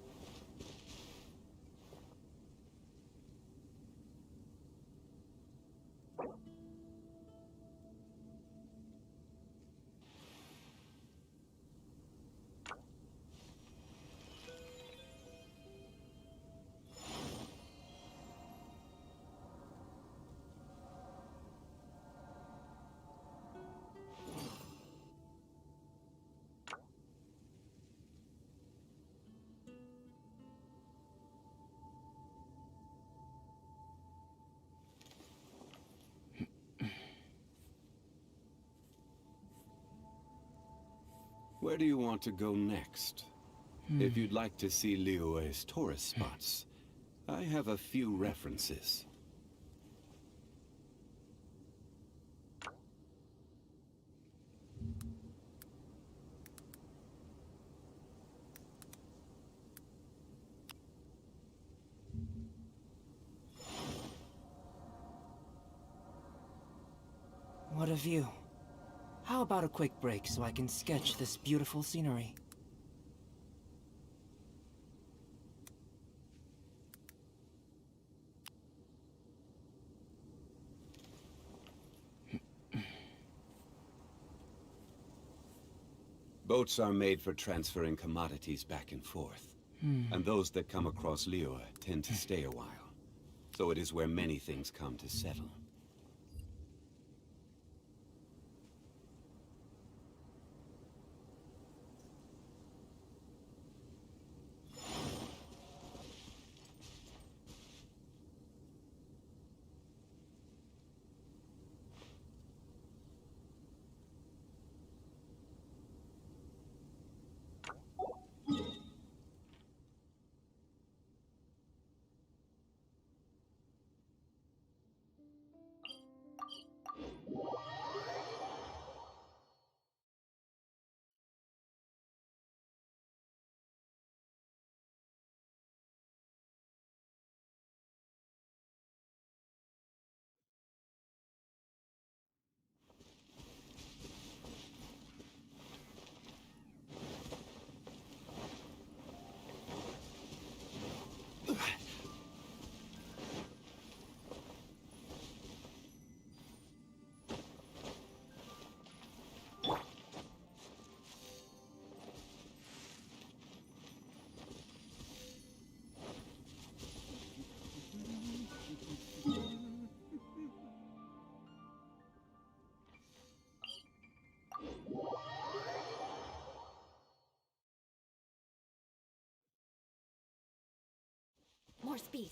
Where do you want to go next? If you'd like to see Liyue's tourist spots, I have a few references. What a view. How about a quick break so I can sketch this beautiful scenery? Boats are made for transferring commodities back and forth. And those that come across Liyue tend to stay a while. So it is where many things come to settle. More speed.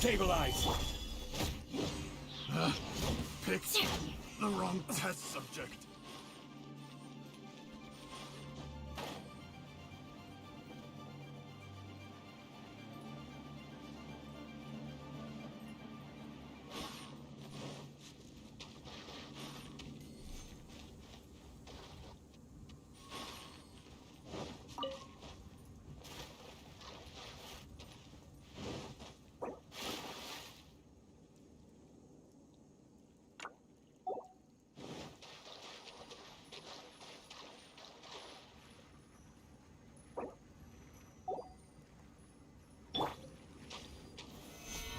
Stabilize. Picked the wrong test subject.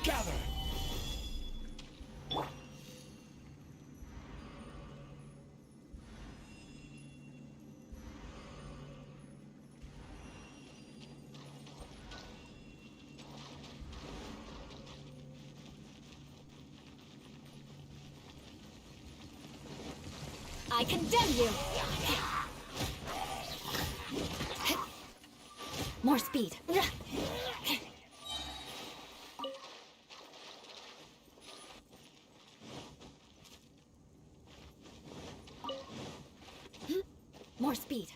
Gather! I condemn you! More speed. More speed.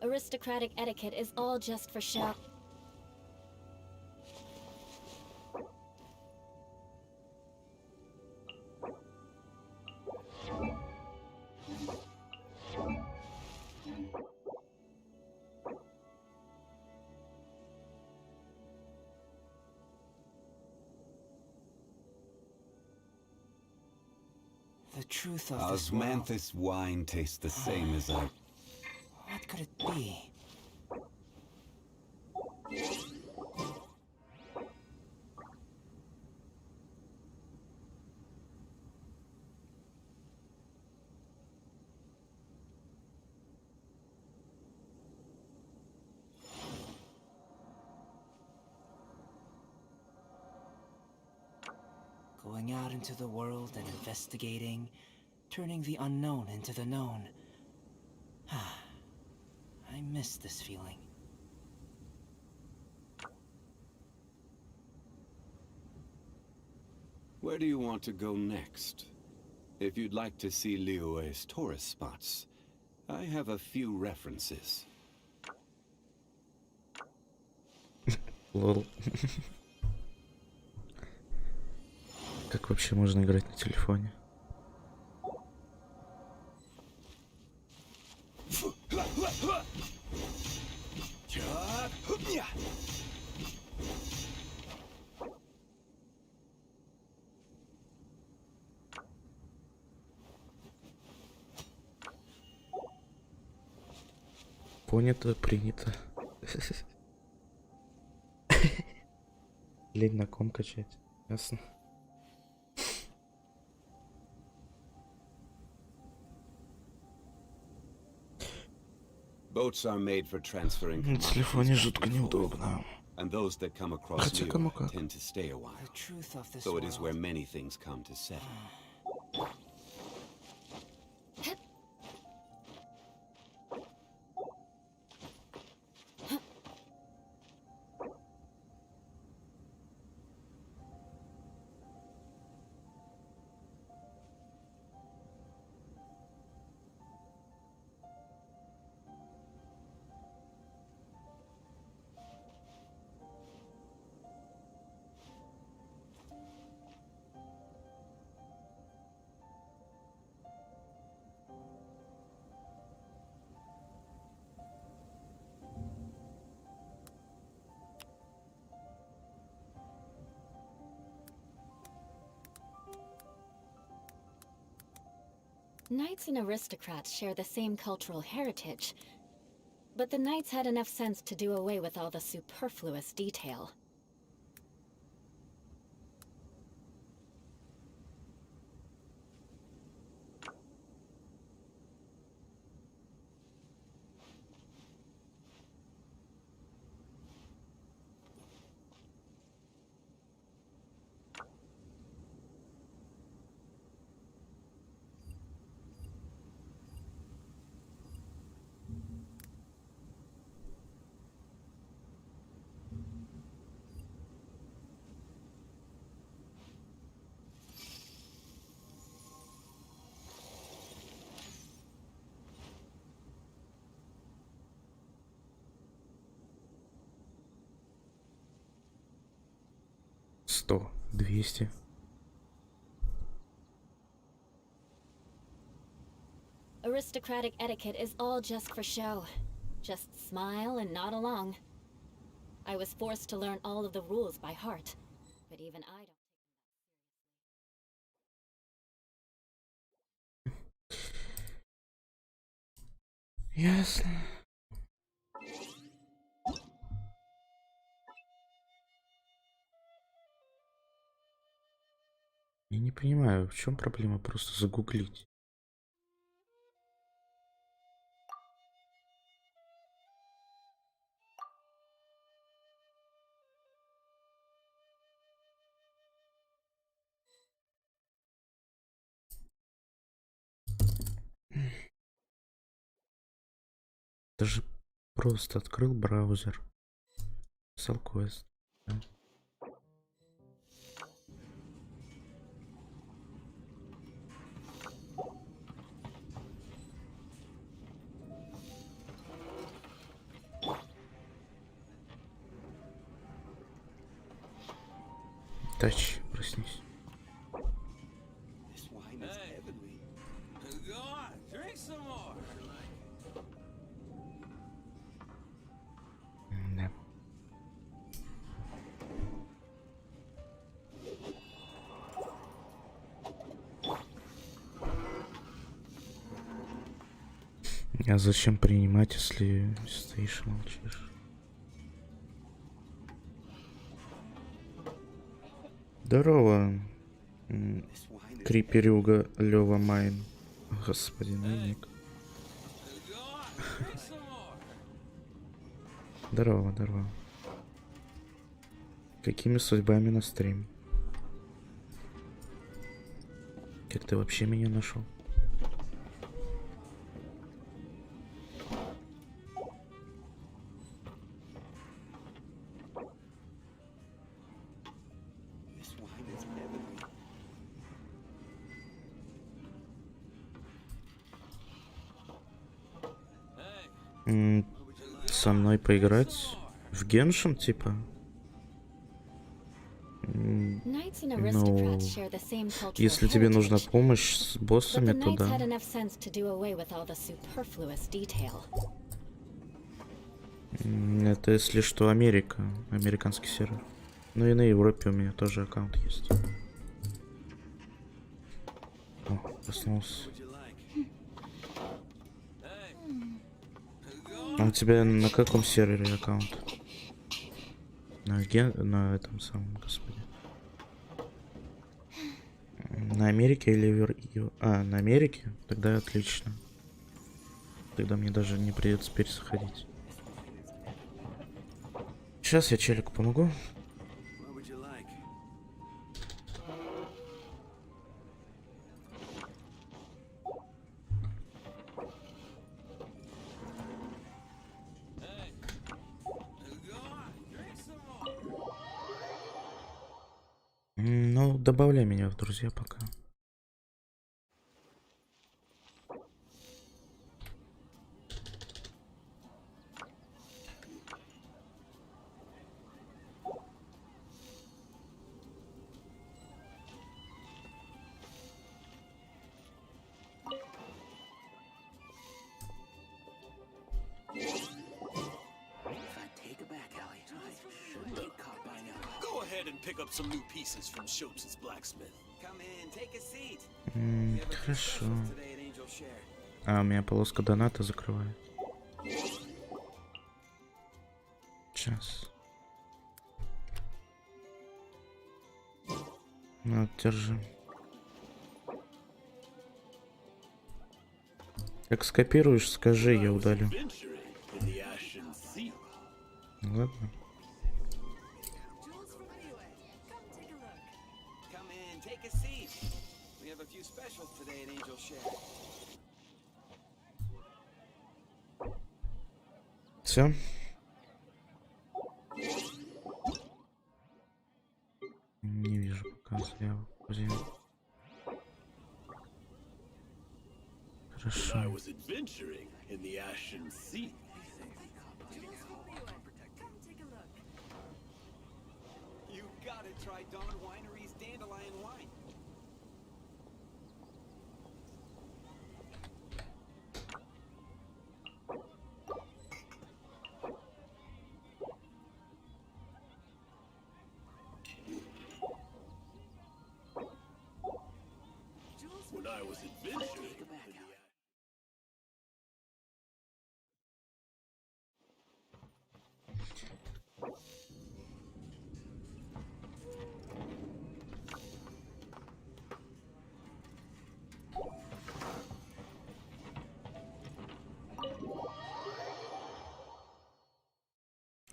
Aristocratic etiquette is all just for show. The truth of this world. Osmanthus wine tastes the same as our... What could it be? Going out into the world and investigating, turning the unknown into the known. I miss this feeling. Where do you want to go next? If you'd like to see Liyue's tourist spots, I have a few references. Лол. Как вообще можно играть на телефоне? Понято, принято. Лень на ком качать. Ясно. Boats are made for transferring На телефоне жутко неудобно. and those that come across Хотя кому Liyue как. tend to stay a while. The truth of this So it is where world. many things come to settle. Knights and aristocrats share the same cultural heritage, but the knights had enough sense to do away with all the superfluous detail. Сто, 200. Aristocratic etiquette is all just for show. Just smile and nod along. I was forced to learn all of the rules by heart, but even I don't. Ясно. Я не понимаю, в чем проблема просто загуглить. Даже просто открыл браузер. Писал квест. Да. Тач, проснись. Да. А зачем принимать, если стоишь и молчишь? Здорово, Криперюга Лёва Майн. Господи, наивник. Здорово, здорово. Какими судьбами на стрим? Как ты вообще меня нашел? Со мной поиграть в Genshin, типа? Ну, если тебе нужна помощь с боссами, то да. Это, если что, Америка. Американский сервер. Ну и на Европе у меня тоже аккаунт есть. О, проснулся. А у тебя на каком сервере аккаунт? На этом самом, господи. На Америке или на Америке? Тогда отлично. Тогда мне даже не придется пересходить. Сейчас я челику помогу. Ну, добавляй меня в друзья пока. Хорошо. А, у меня полоска доната закрывает. Сейчас. Ну, держи. Как скопируешь, скажи, я удалю. Ладно. Все. Не вижу пока заявок. Хорошо.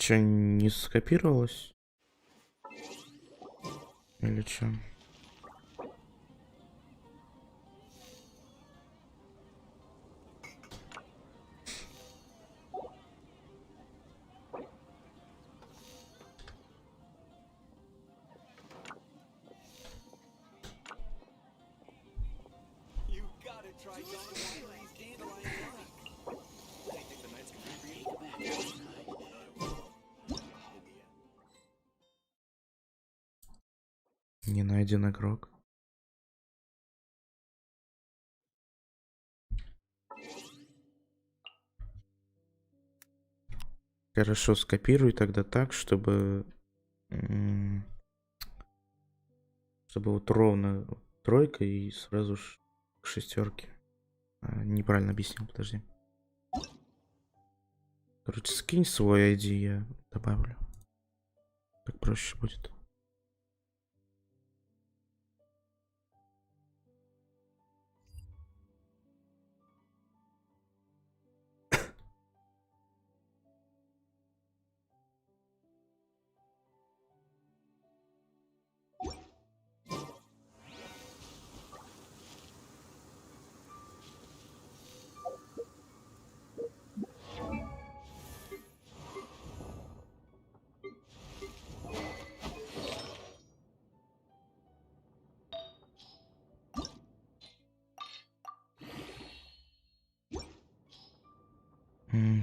Че, не скопировалось? Или че? Не найден игрок. Хорошо, скопируй тогда так, чтобы вот ровно тройка и сразу ж к шестерке. Неправильно объяснил, подожди. Короче, скинь свой ID, я добавлю. Так проще будет.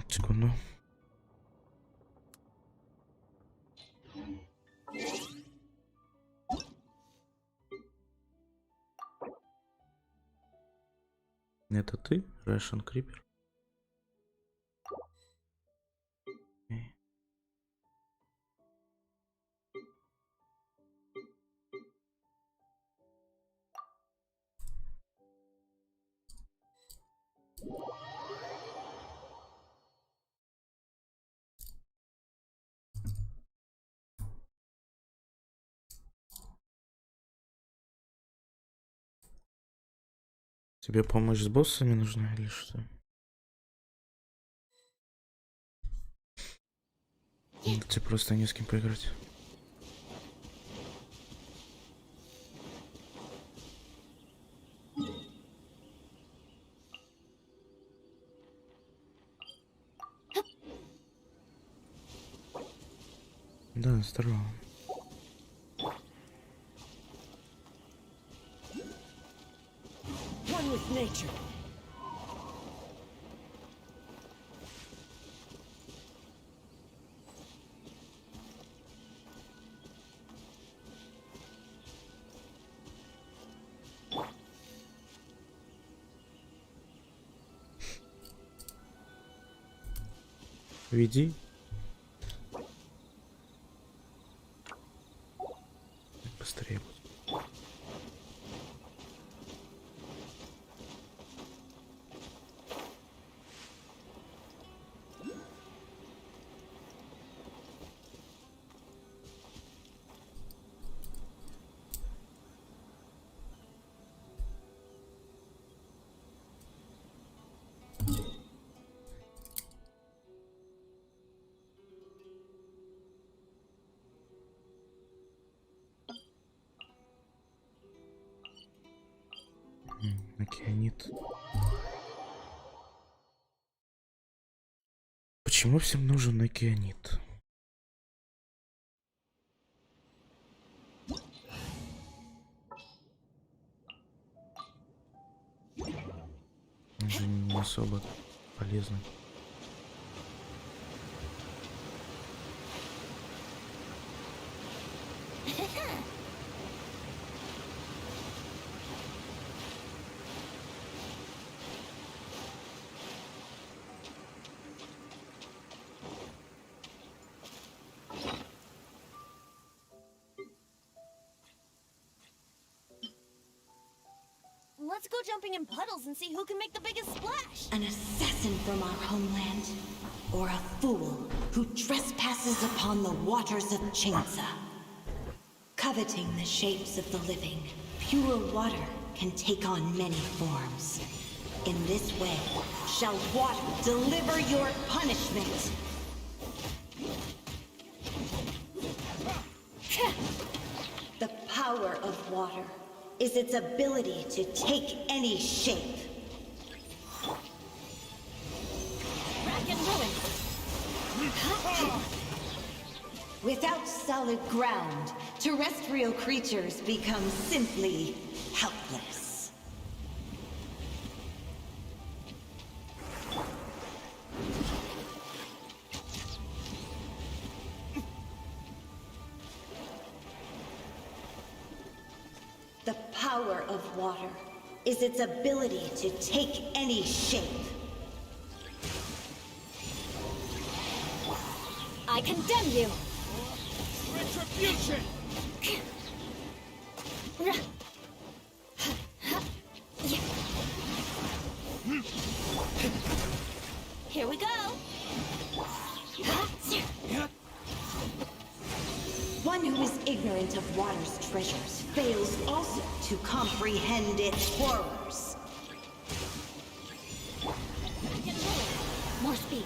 Секунду. Это ты, Russian Creeper? Тебе помощь с боссами нужна или что? Тебе просто не с кем поиграть. Да, здорово. One with nature. Веди. Быстрее будет. Океанит. Почему всем нужен океанит? Он же не особо полезный. Let's go jumping in puddles and see who can make the biggest splash. An assassin from our homeland, or a fool who trespasses upon the waters of Chinsa. Coveting the shapes of the living, pure water can take on many forms. In this way, shall water deliver your punishment. The power of water is its ability to take any shape. Rack and ruin. Without solid ground, terrestrial creatures become simply helpless. The power of water is its ability to take any shape. I condemn you. Retribution! Here we go. One who is ignorant of water's treasures fails also to comprehend its horrors. More speed.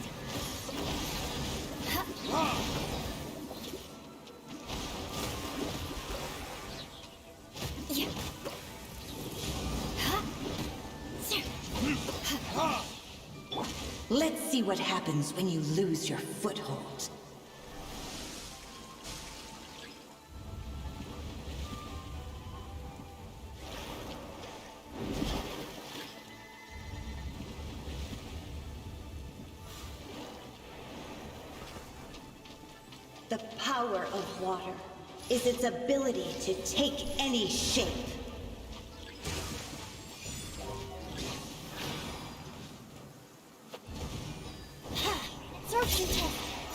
Let's see what happens when you lose your foothold. The power of water is its ability to take any shape.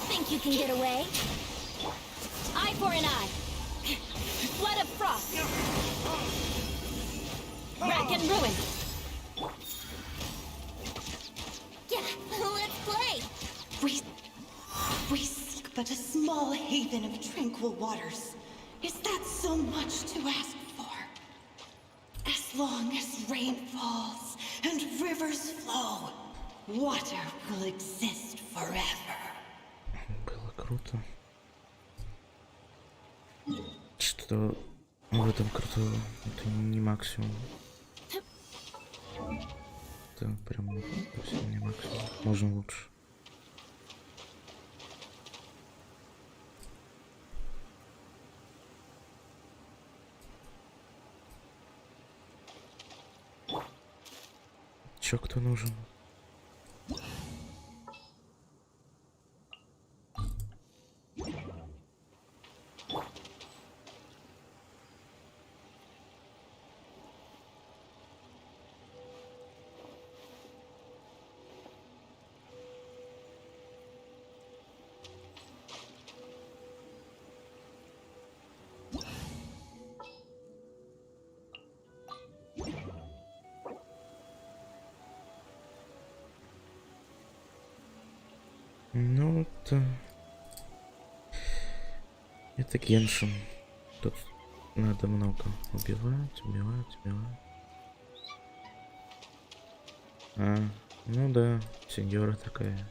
Think you can get away? Eye for an eye. Flood of frost. Rack and ruin. Yeah, let's play. We seek but a small haven of tranquil waters. Is that so much to ask for? As long as rain falls and rivers flow, water will exist forever. круто. Что в этом крутого? Это не максимум. Это прям совсем не максимум. Можно лучше. Чё, кто нужен? Ну, это Геншин. Тут надо много убивать. А, ну да, сеньора такая.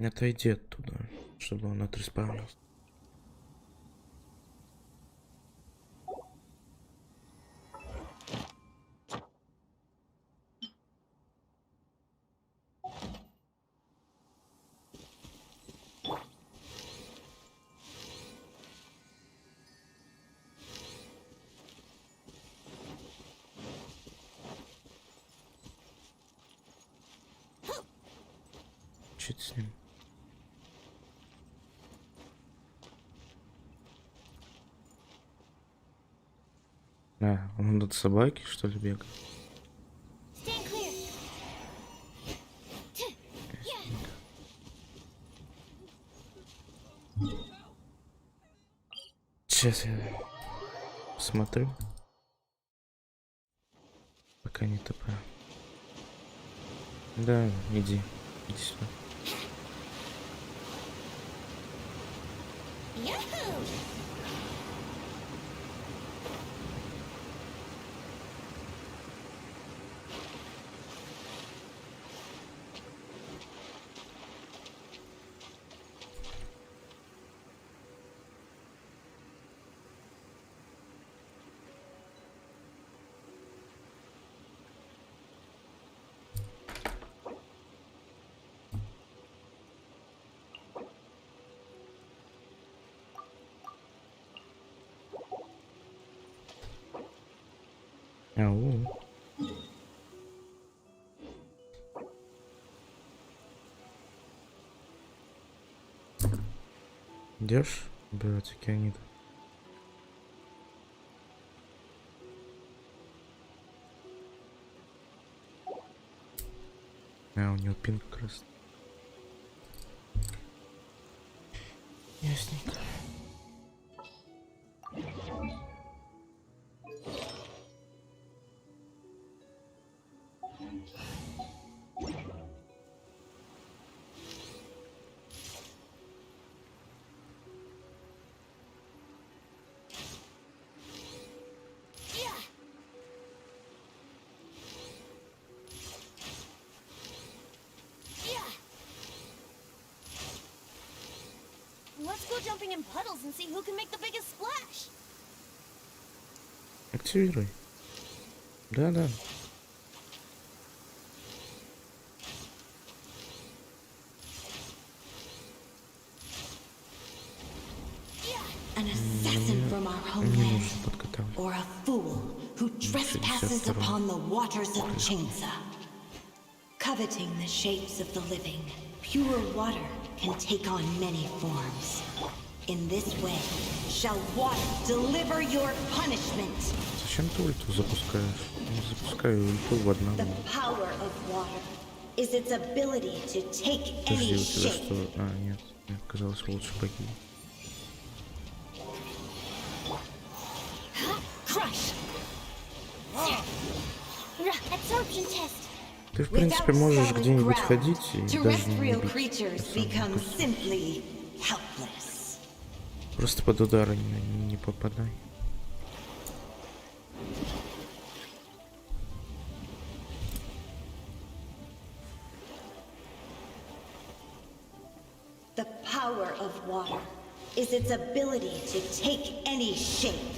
Отойди оттуда, чтобы он отреспаунился. Чуть с ним. А, он от собаки, что ли, бегает? Сейчас я смотрю. Пока не ТП. Да, иди сюда. Ау. Идешь убивать океанида? А, у него пинг как раз. Ясненько. Let's go jumping in puddles and see who can make the biggest splash. Активируй. Да. An assassin from our homeland, or a fool who trespasses upon the waters of Chainsa. Coveting the shapes of the living, pure water can take on many forms. In this way, shall water deliver your punishment. Зачем ты ульту запускаешь? Не запускаю ульту в одного. The power of water is its ability to take any Подожди, у тебя shape. что? А, нет, мне казалось, лучше богиня. Crush. Ты, в принципе, можешь где-нибудь ходить и даже не бить. Просто под удары не попадай. The power of water is its ability to take any shape.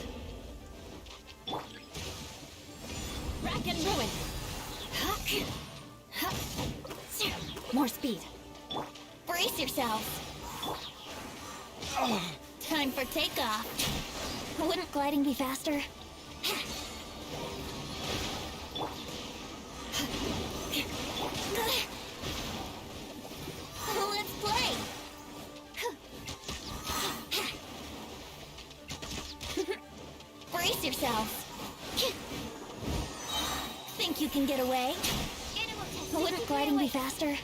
Rack and ruin. More speed. Brace yourselves. Time for takeoff. Wouldn't gliding be faster? Let's play. Brace yourselves. Think you can get away? Wouldn't gliding be faster?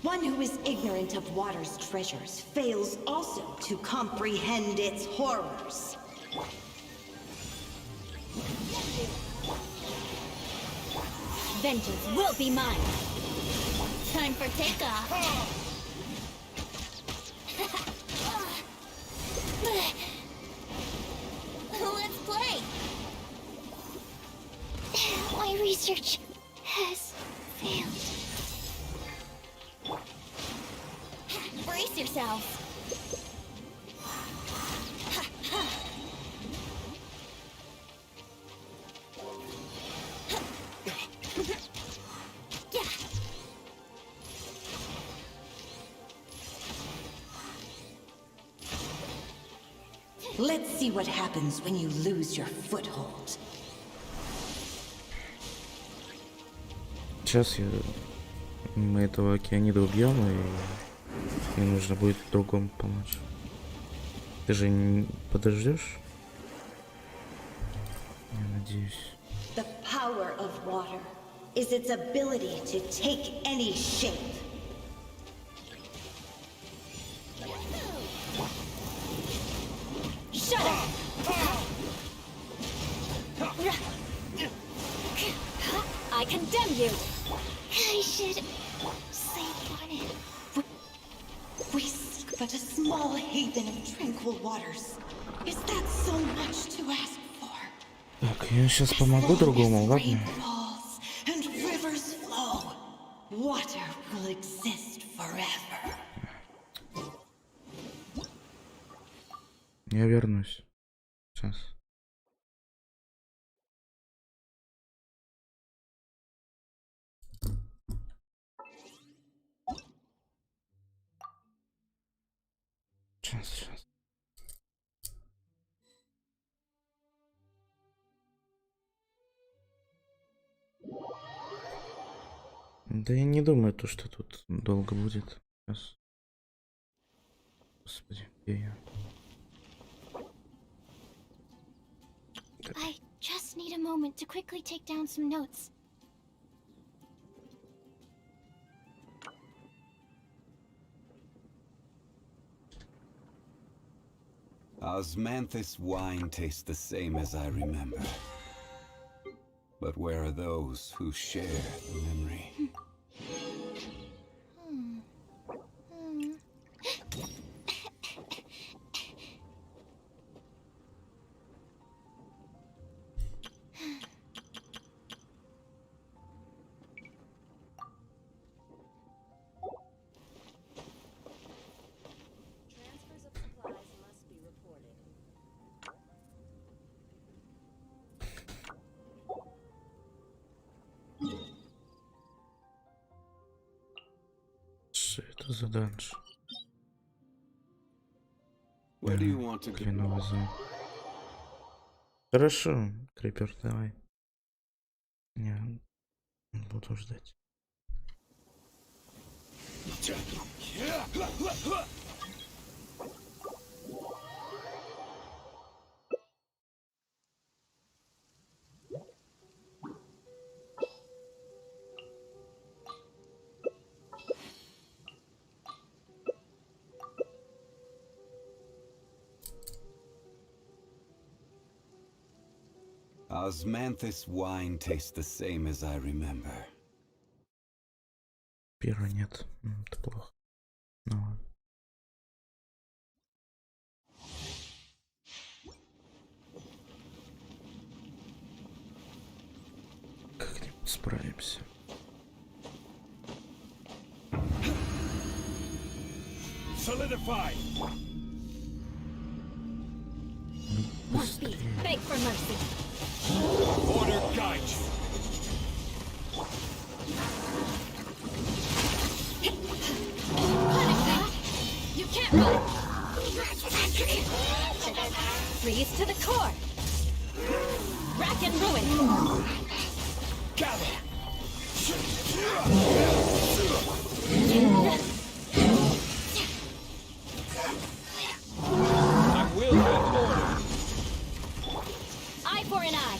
One who is ignorant of water's treasures fails also to comprehend its horrors. Vengeance will be mine. Time for takeoff. Let's play. My research has failed. Brace yourselves. Let's see what happens when you lose your foothold. Сейчас мы этого океанида убьем, и мне нужно будет другому помочь. Ты же не подождешь? Я надеюсь. The power of water is its ability to take any shape. Shut up! I condemn you! I should sleep on it. We seek but a small haven of tranquil waters. Is that so much to ask for? Так, я сейчас помогу другому, ладно? And rivers flow. Water will exist forever. Я вернусь. Сейчас. Сейчас. Да я не думаю, что тут долго будет. Сейчас. Господи, где я? I just need a moment to quickly take down some notes. Osmanthus wine tastes the same as I remember. But where are those who share the memory? Что это за данж? Кленовый зал. Хорошо, крипер, давай. Я буду ждать. Osmanthus wine tastes the same as I remember. Пира нет. Это плохо. Ну ладно. Как-нибудь справимся. Solidify. More speed. Beg for mercy. Order guide you. You can't run. Freeze to the core. Rack and ruin. Gather. I will have order. Eye for an eye.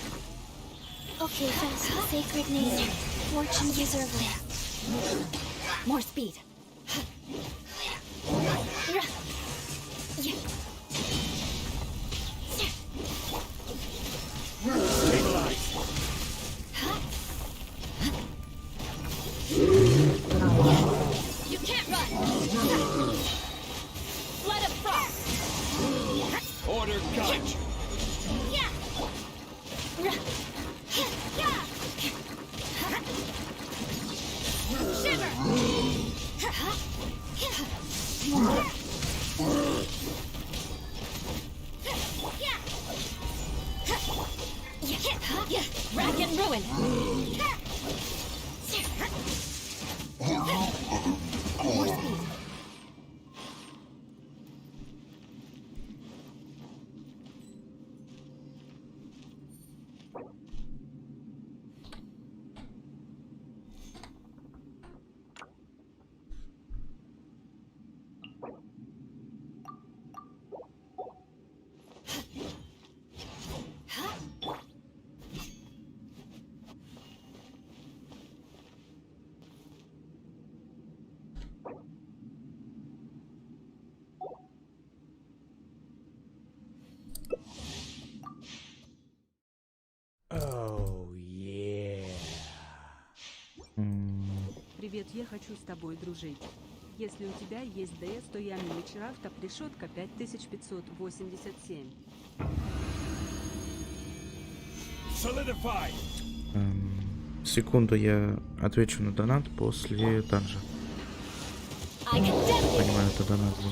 Okay, fast the sacred name. Fortune preserver. More speed. Stabilize. You can't run. Flood of frost. Order guide you. Shiver. Rack and ruin. More speed. Привет, я хочу с тобой дружить. Если у тебя есть ДС, то я Миличрафт, решетка 5587. Solidify. Секунду, я отвечу на донат после данжа. Понимаю, это донат был.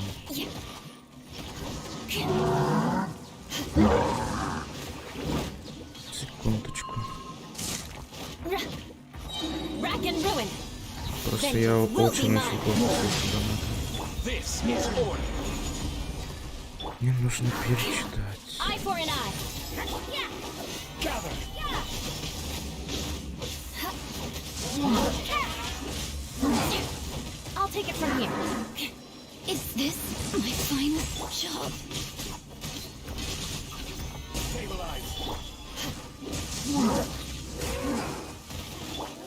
Секундочку. Просто я очень плохо слышу донат. Мне нужно перечитать. I'll take it from here. Is this my final job?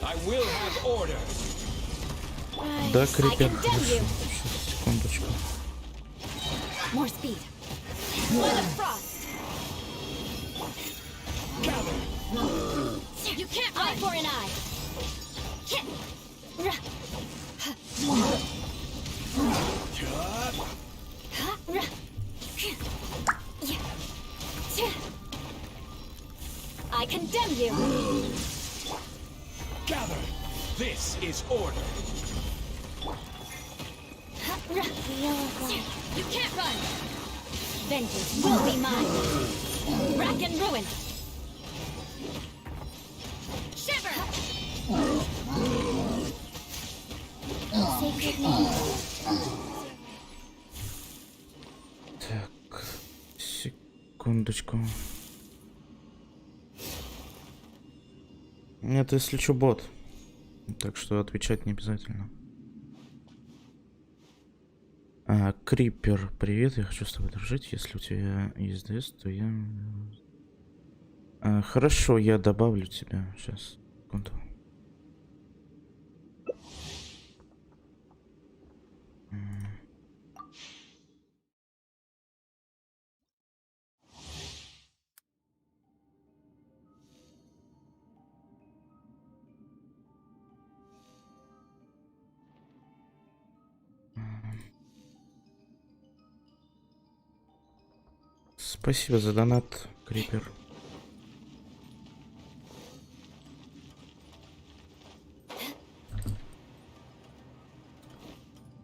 I will have order. Да, крипер. Секундочку. More speed. Flood of frost. You can't eye for an eye. I condemn you. Gather. This is order. You can't run. Vengeance will be mine. Rack and ruin. Shiver. Sacred name. Так, секундочку. Это, если что, бот. Так что отвечать не обязательно. Крипер, привет, я хочу с тобой дружить. Если у тебя есть ДС, то я... хорошо, я добавлю тебя. Сейчас, секунду. Спасибо за донат, Крипер.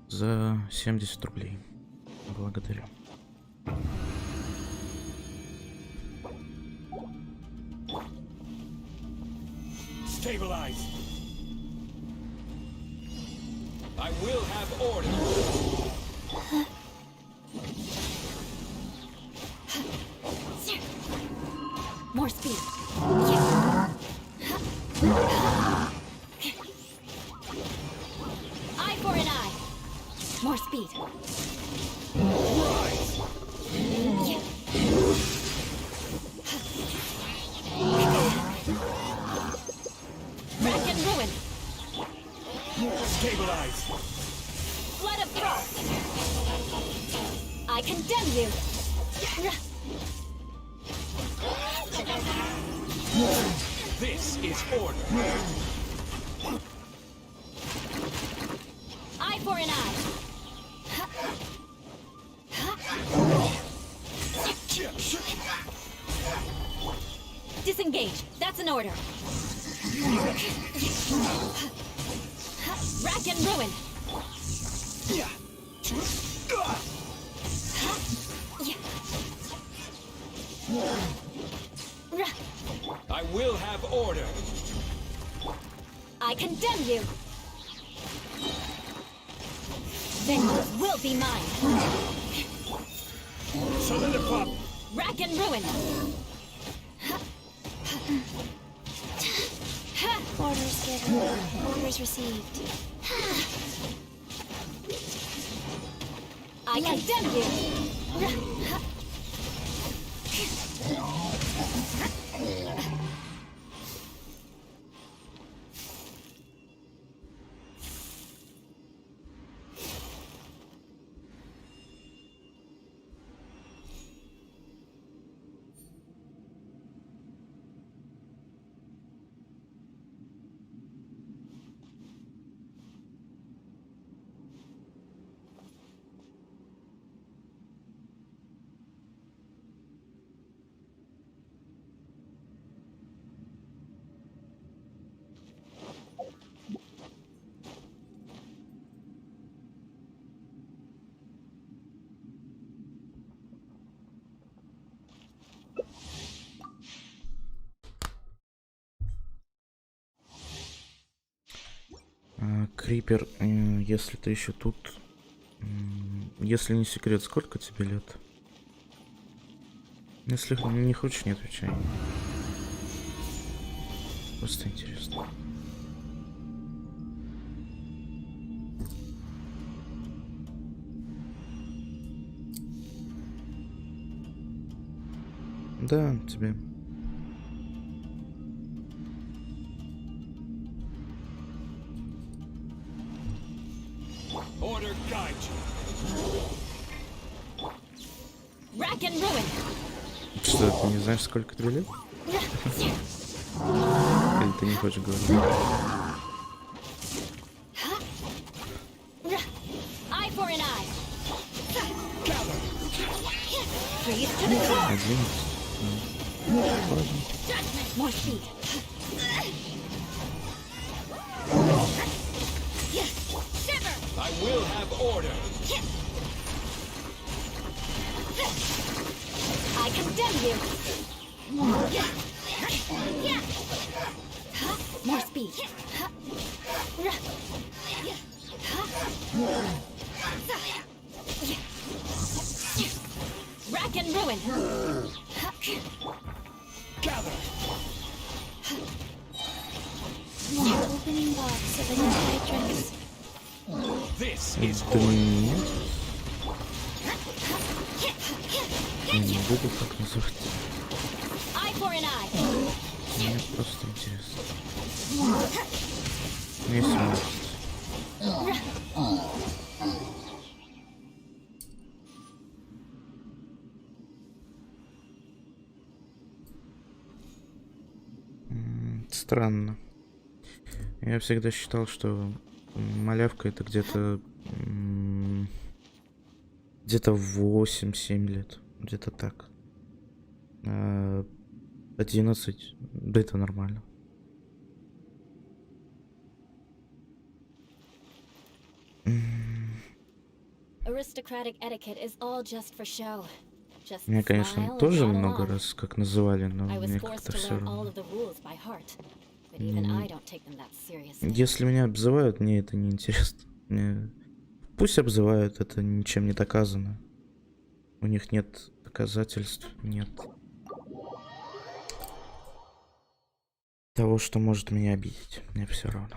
За 70 рублей. Благодарю. Stabilize. I will have order. More speed. Eye for an eye. More speed. Rise. Rack and ruin. Stabilize. Flood of frost. I condemn you. This is order. Eye for an eye. Disengage. That's an order. Rack and ruin. I will have order. I condemn you. Vengeance will be mine. Solidify. Rack and ruin. Orders given. Orders received. I condemn you. Крипер, если ты еще тут, если не секрет, сколько тебе лет? Если не хочешь, не отвечай. Просто интересно. Да, тебе. Order guide you. Rack and ruin. Что, ты не знаешь, сколько тебе лет? Или ты не хочешь говорить? Eye for an eye. Freeze to the core. 11. Judgment. More speed. Shiver. I will have order. I condemn you. More speed. Rack and ruin. Gather. Opening box of identified drinks. This is Да order. нет. Я не буду так называть. Eye for an eye. Мне просто интересно. Мне сможет. Странно. Я всегда считал, что малявка это где-то 8-7 лет. Где-то так. 11. Да это нормально. Aristocratic etiquette is all just for show. Just Меня, конечно, smile and тоже nod много along. раз как называли, но I was мне forced как-то to все learn all равно. of the rules by heart, but even I don't take them that seriously. Если меня обзывают, мне это не интересно. Пусть обзывают, это ничем не доказано. У них нет доказательств, нет того, что может меня обидеть. Мне все равно.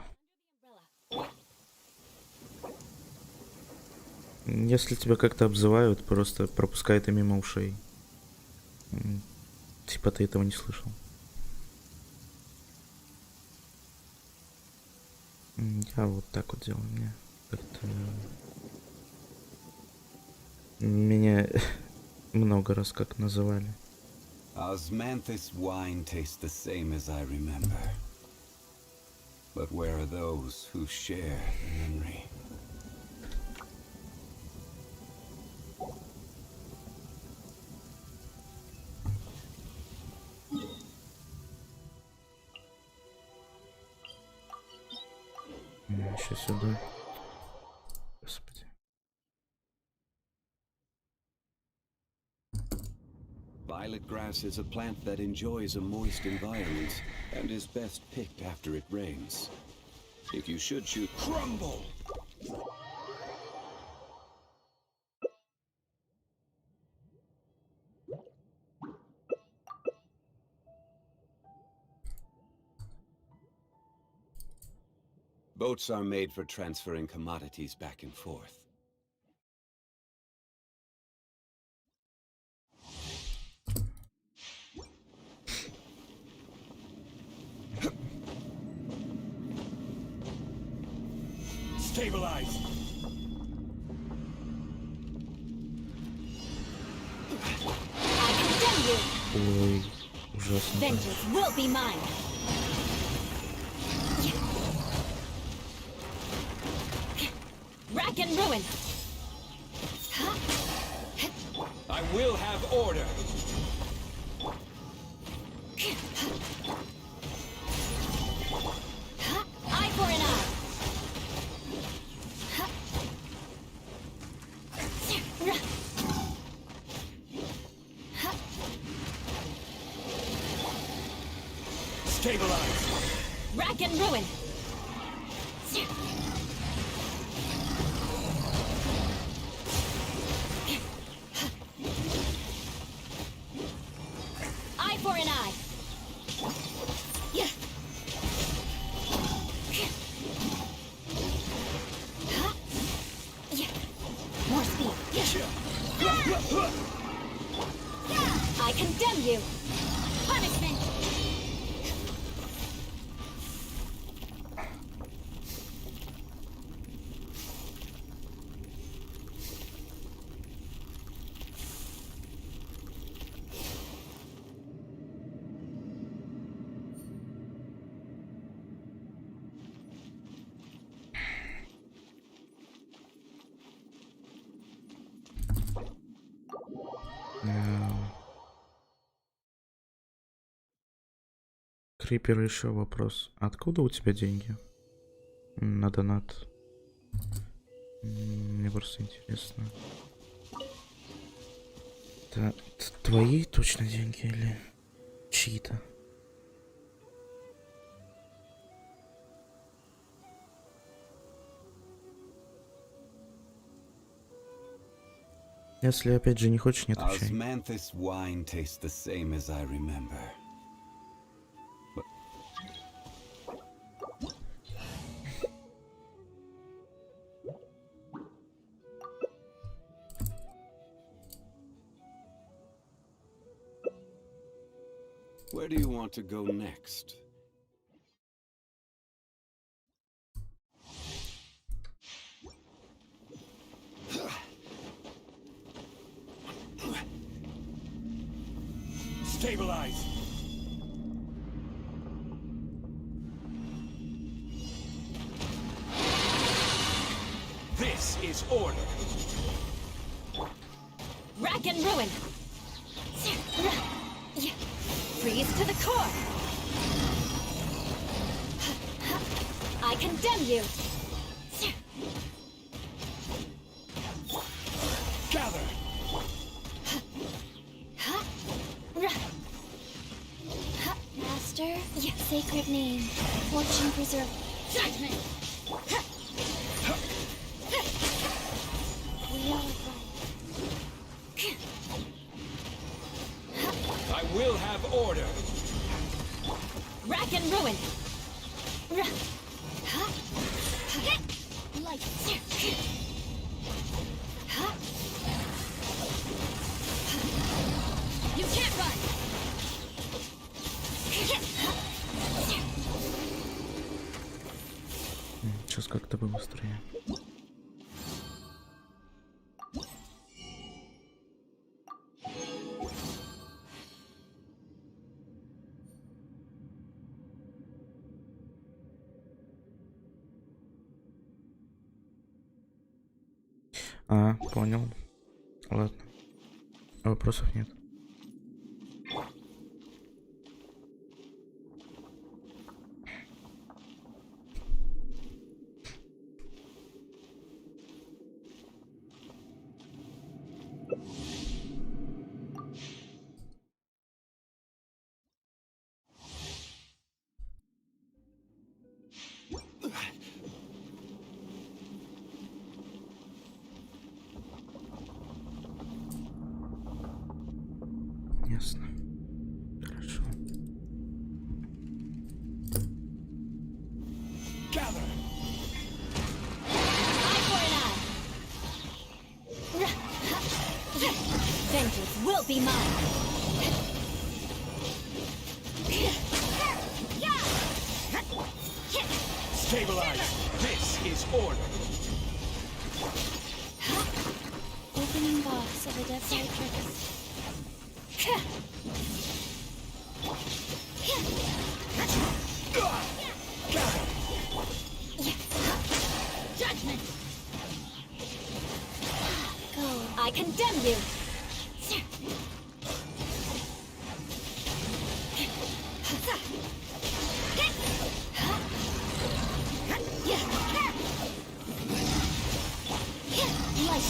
Если тебя как-то обзывают, просто пропускай это мимо ушей. Типа ты этого не слышал. Я вот так вот делаю. Мне как-то... Меня много раз как называли. Osmanthus wine tastes the same as I remember. But where are those who share the memory? Еще сюда. Господи. Violet grass is a plant that enjoys a moist environment and is best picked after it rains. If you should shoot... Crumble! Boats are made for transferring commodities back and forth. Stabilize! I condemn you! Ой, ужасно. Vengeance will be mine! Rack and ruin! I will have order! Eye for an eye! Stabilize! Rack and ruin! Eye for an eye! More speed! I condemn you! Punishment! Крипер, еще вопрос. Откуда у тебя деньги? На донат. Мне просто интересно. Это твои точно деньги или чьи-то? Если опять же не хочешь, не отвечай. Osmanthus wine tastes the same as I remember. Where do you want to go next? Stabilize! This is order! Rack and ruin! Freeze to the core! I condemn you! Gather! Master, sacred name, fortune preserve. Judgment! We are I will have order! Rack and ruin! light. You can't run! Сейчас как-то бы быстрее. Понял. Ладно. Вопросов нет. Ясно. Хорошо. Vengeance will be mine! Stabilize! This is order! Opening box of the Dead Side Triggers. Judgment! Go. I condemn you!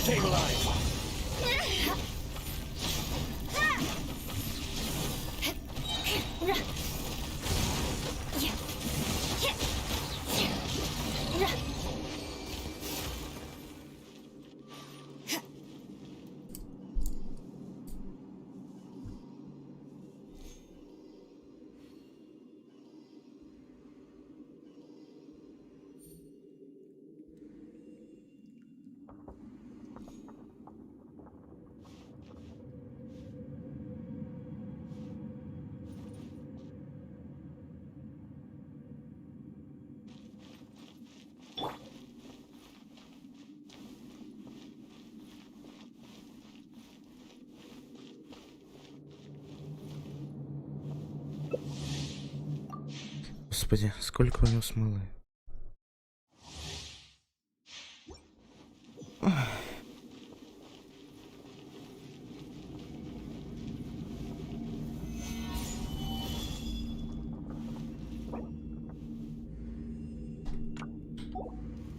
Stabilize! Господи, сколько у него смолы.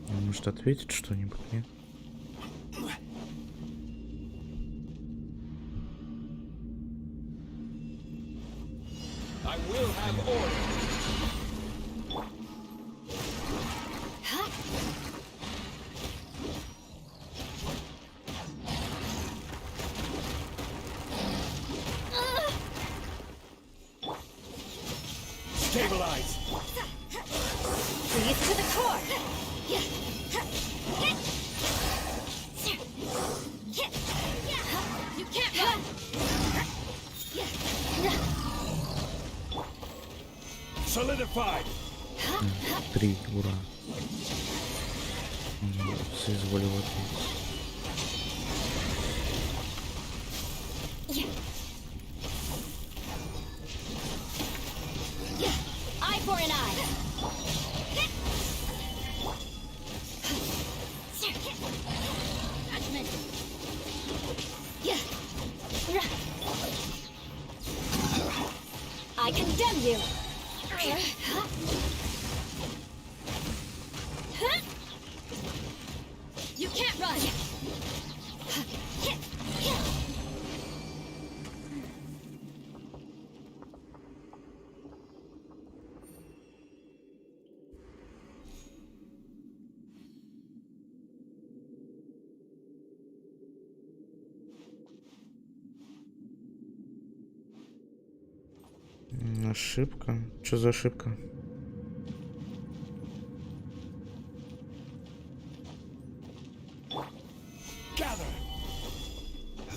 Он может ответить что-нибудь, нет? I will have order! Stabilize! Freeze to the core! You can't run! Solidified! 3, ура. Соизволил ответить. Eye for an eye! Judgment! I condemn you! You can't run! Ошибка. Что за ошибка?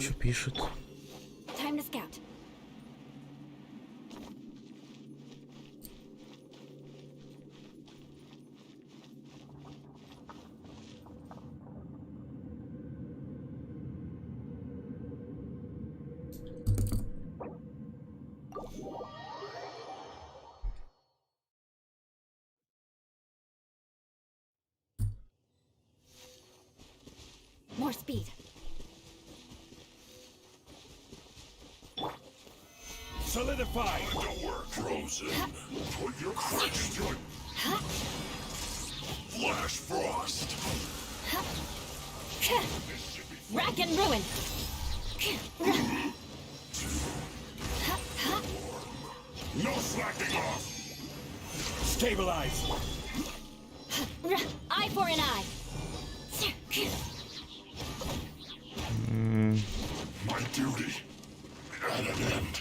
Что пишет? Time to scout. More speed. Solidify! Underwork frozen. Put your question. Flash frost. Rack and ruin. No slacking off. Stabilize. Eye for an eye. My duty at an end.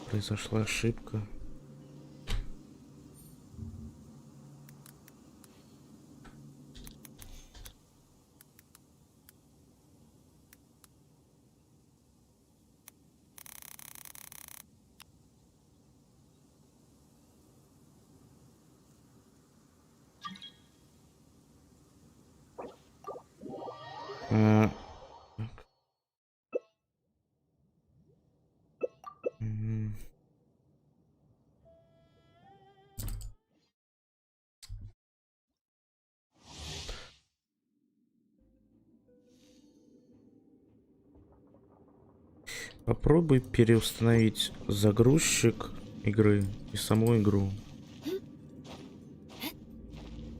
Произошла ошибка. Попробуй переустановить загрузчик игры и саму игру.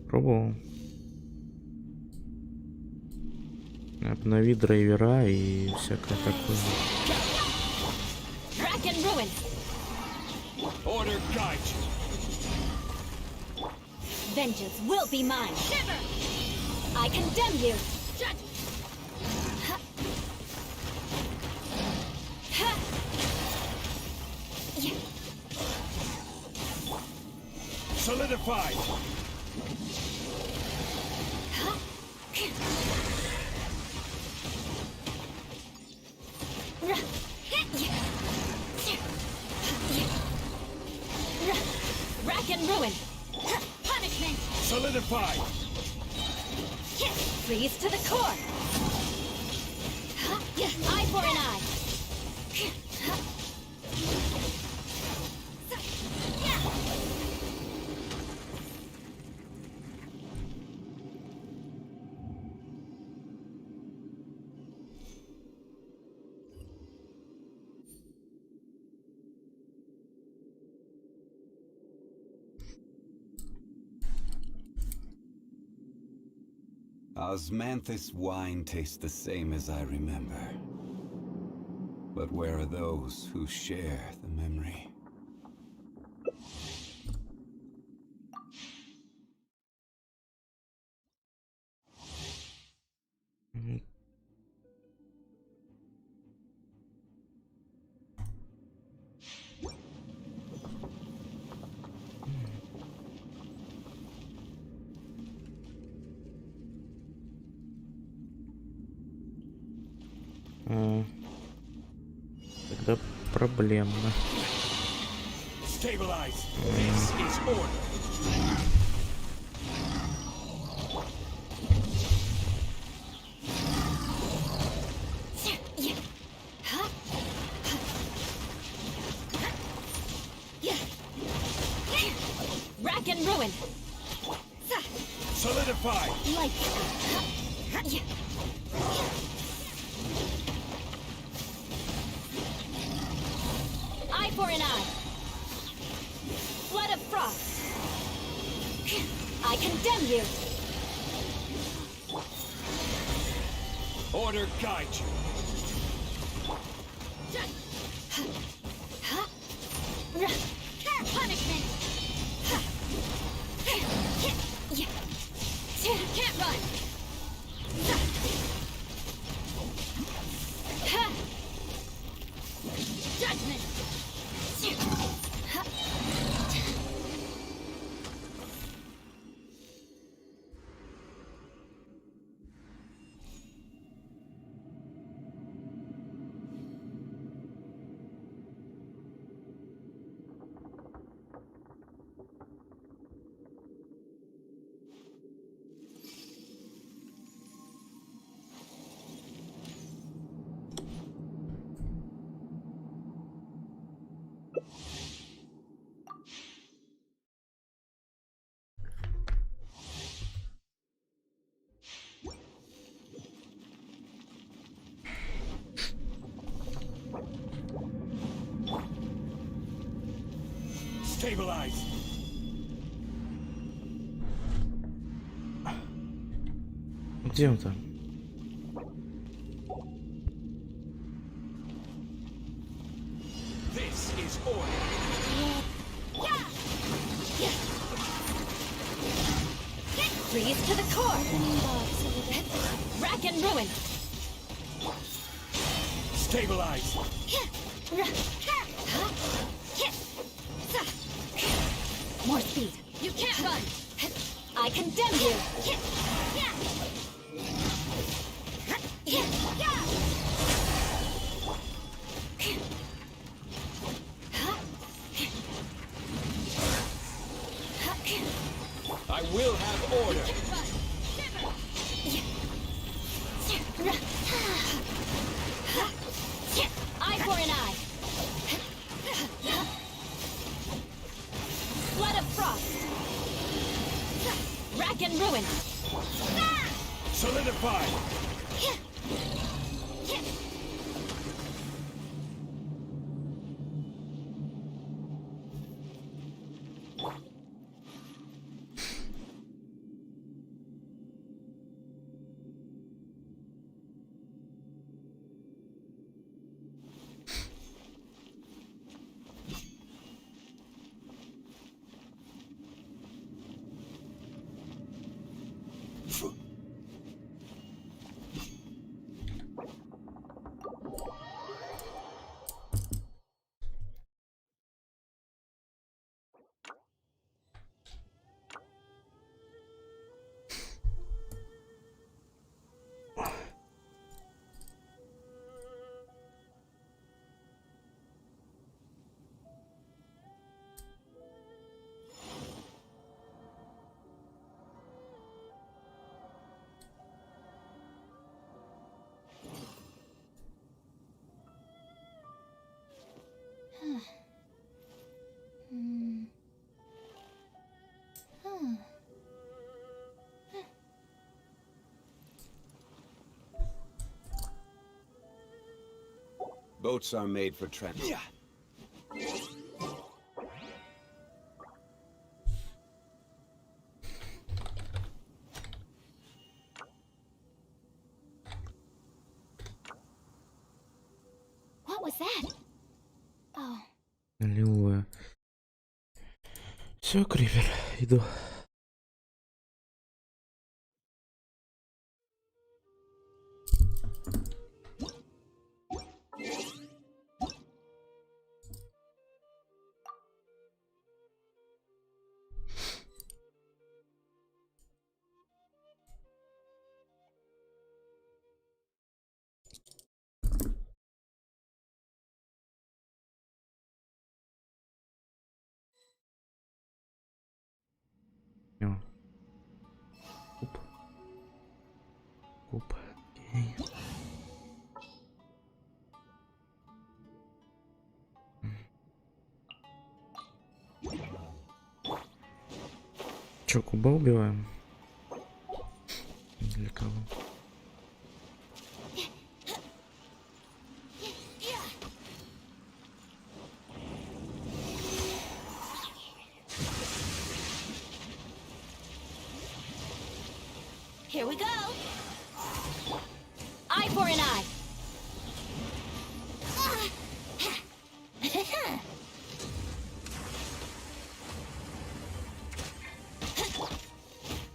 Пробовал. Обнови драйвера и всякое такое. Vengeance will be mine. I condemn you. Solidify. Rack and ruin. Punishment. Solidify. Freeze to the core. Eye for an eye. Osmanthus wine tastes the same as I remember. But where are those who share the memory? Тогда проблемно. Stabilize. This is order. Rack and ruin. Solidify. Like. Order guide you. Punishment! You can't run! Judgment! Stabilize. Где он там? This is order. Freeze to the core! Rack and ruin! Stabilize. More speed! You can't run! I condemn you! I will have order. Eye for an eye! Flood of frost! Rack and ruin! Solidify. Boats are made for transport. Yeah. What was that? Oh. Лиловая. Все, Кривер, иду. Оп. Окей. Чё, куба убиваем? Для кого? Here we go. Eye for an eye.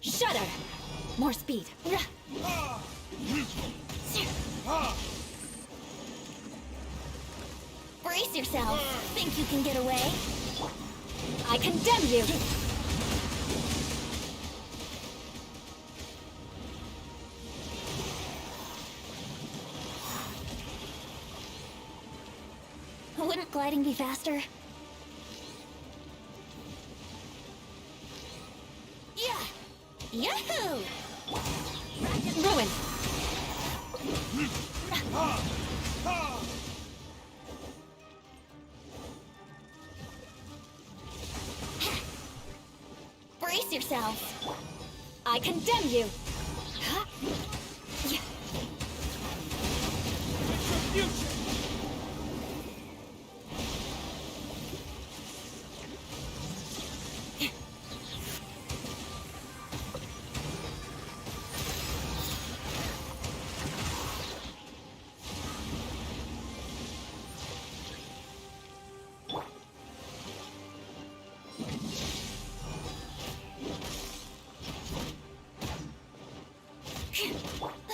Shudder. More speed. Brace yourself. Think you can get away? I condemn you. Wouldn't gliding be faster? Yeah! Yahoo! Ruin! Brace yourselves! I condemn you! Huh? Yeah. Retribution!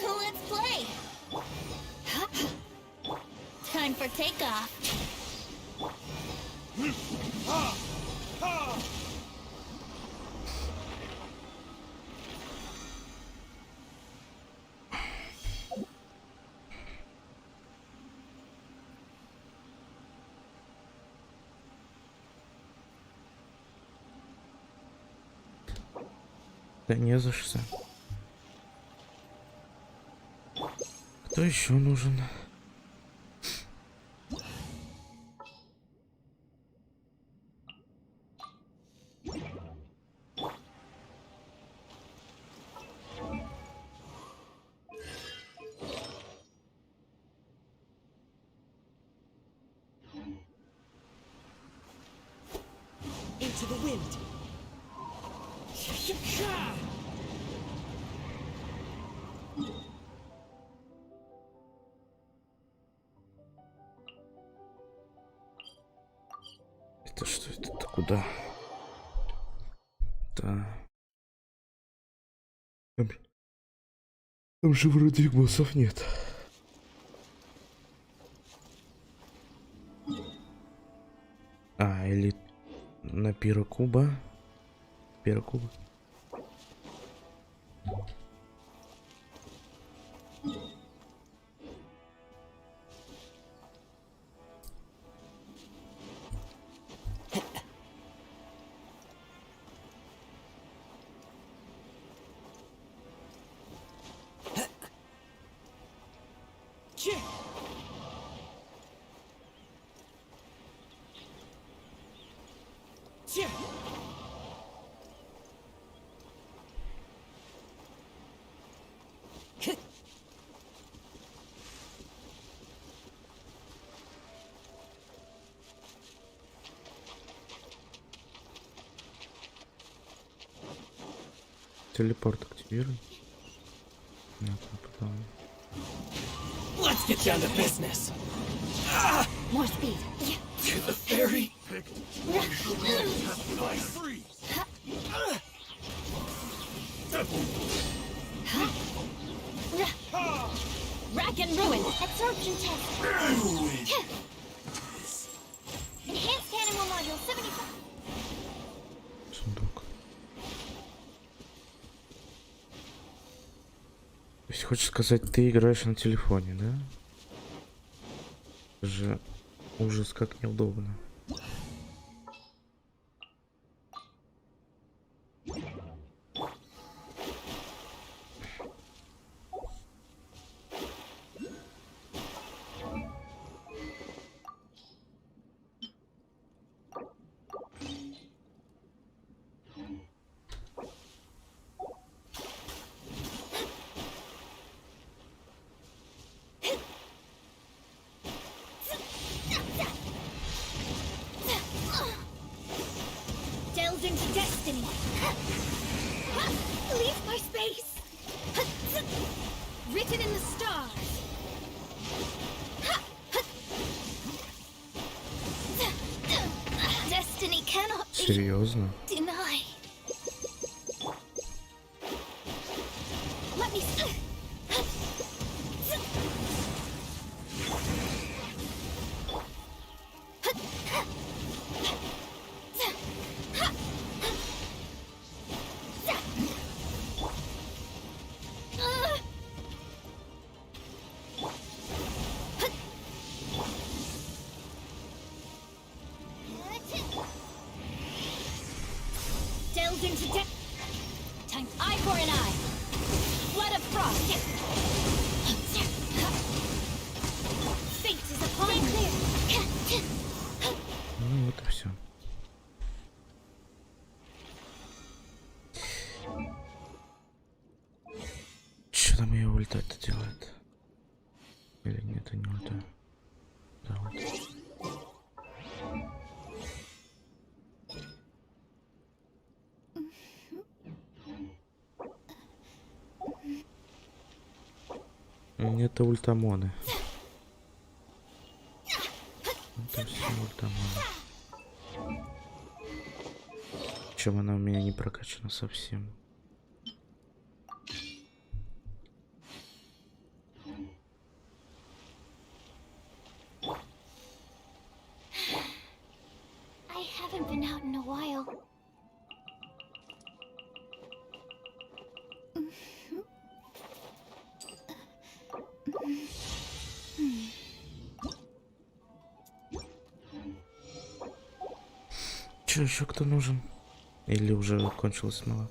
Let's play! Time for takeoff! Да не за что. Кто еще нужен? Into the wind. Это что это? Куда? Да. Там же вроде боссов нет. А, или на пирокуба. Пирокуба. Телепорт активируй. Нет, потом. Let's get down to business. More speed. To the ferry. Rack and ruin. Absorption test. Enhanced animal module 75. Сундук. То есть хочешь сказать, ты играешь на телефоне, да? Это же ужас, как неудобно. Delved into destiny. Leave my space. Written in the stars. Destiny cannot be Серьезно? denied. Let me Delve into depth. Time eye for an eye. Blood of frost. Fate is upon clear. Ну вот и все. Что там ее ульта-то делает? Или нет, это не ульта? Да, ульта. Это ультамоны. Это все ультамоны. Причем она у меня не прокачана совсем. I haven't been out in a while. Че, еще кто нужен? Или уже кончилась смола?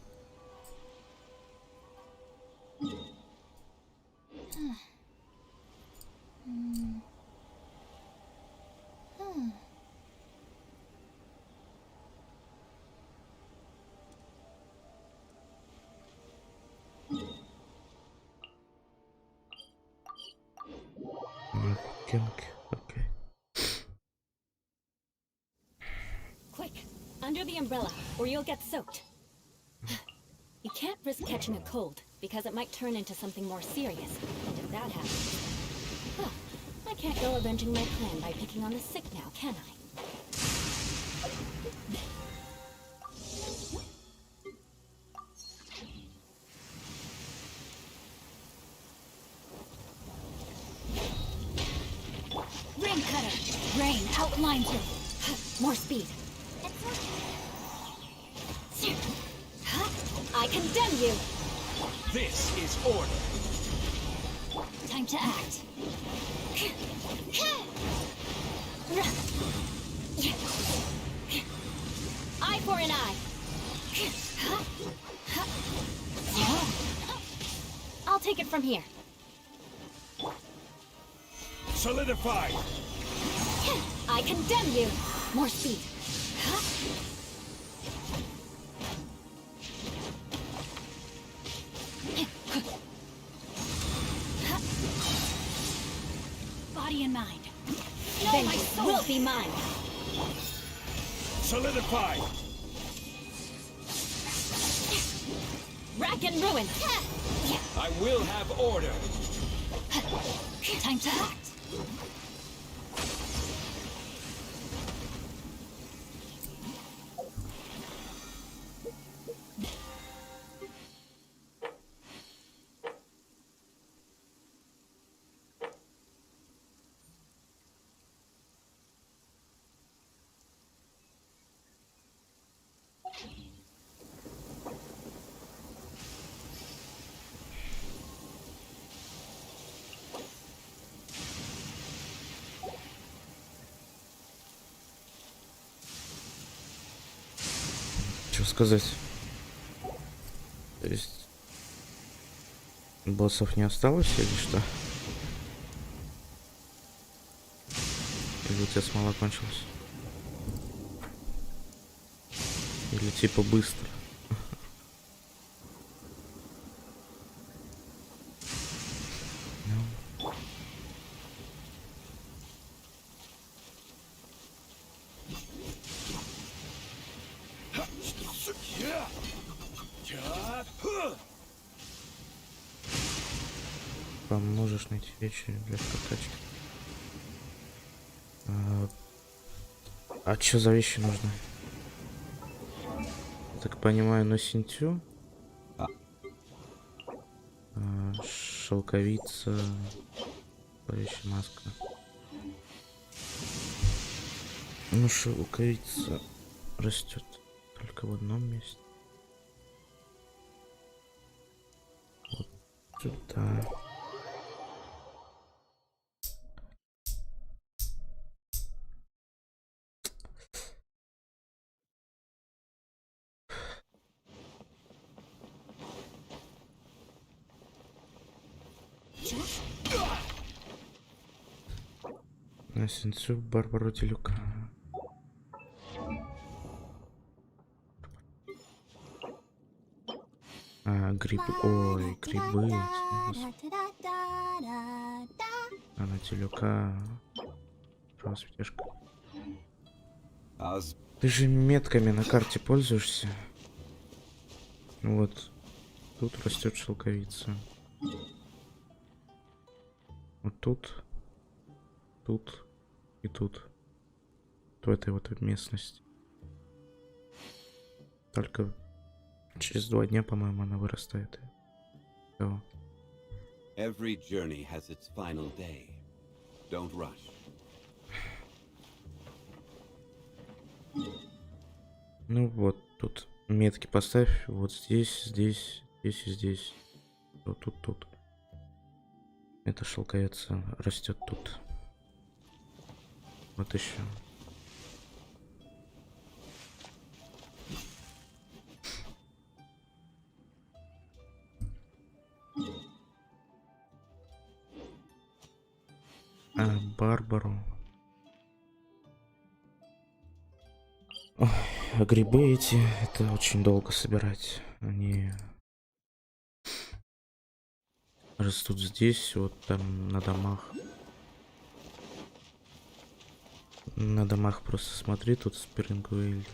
Окей. Quick, under the umbrella, or you'll get soaked. You can't risk catching a cold, because it might turn into something more serious. And if that happens, well, I can't go avenging my clan by picking on the sick now, can I? Rain cutter. Rain outlines him. More speed. I condemn you! This is order. Time to act. Eye for an eye. I'll take it from here. Solidify. I condemn you. More speed. Body and mind. No, vengeance will be mine. Solidify. Rack and ruin. I will have order. Time to act. Что сказать? То есть боссов не осталось или что? Или у тебя смола кончилась? Или типа быстро? Поможешь найти вечер для прокачки. А что за вещи нужны? Так понимаю, на синтю. Шелковица. Парящая маска. Ну, шелковица растет только в одном месте. Вот сюда. На сенсу Барбару Делюка. Грибы. Ой, грибы. А на Делюка. Распятешка. Ты же метками на карте пользуешься. Вот. Тут растет шелковица. Вот тут. Тут. И тут. В этой вот местности. Только через 2 дня, по-моему, она вырастает. Все. Every journey has its final day. Don't rush. Ну вот, тут метки поставь. Вот здесь, здесь, здесь и здесь. Вот тут, тут. Эта шелковица растет тут. Вот еще. Барбару. Ой, а грибы эти, это очень долго собирать. Они растут здесь, вот там на домах. На домах просто смотри, тут спрингвейль.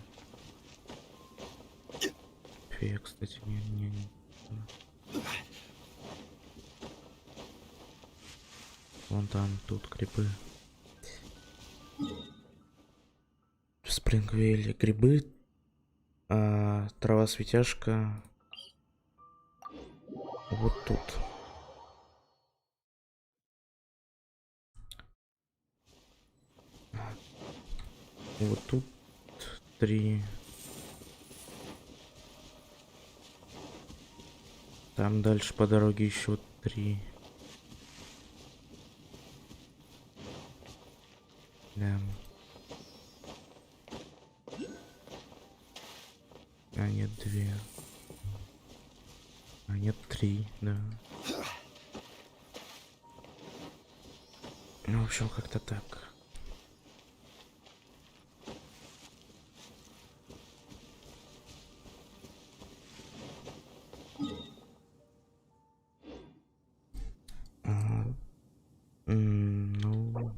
Фея, кстати, не. Вон там, тут грибы. В спрингвейле грибы. Трава светяшка. Вот тут. Вот тут 3. Там дальше по дороге еще 3. Да. А нет, 2. А нет, 3, да. Ну, в общем, как-то так. Ну...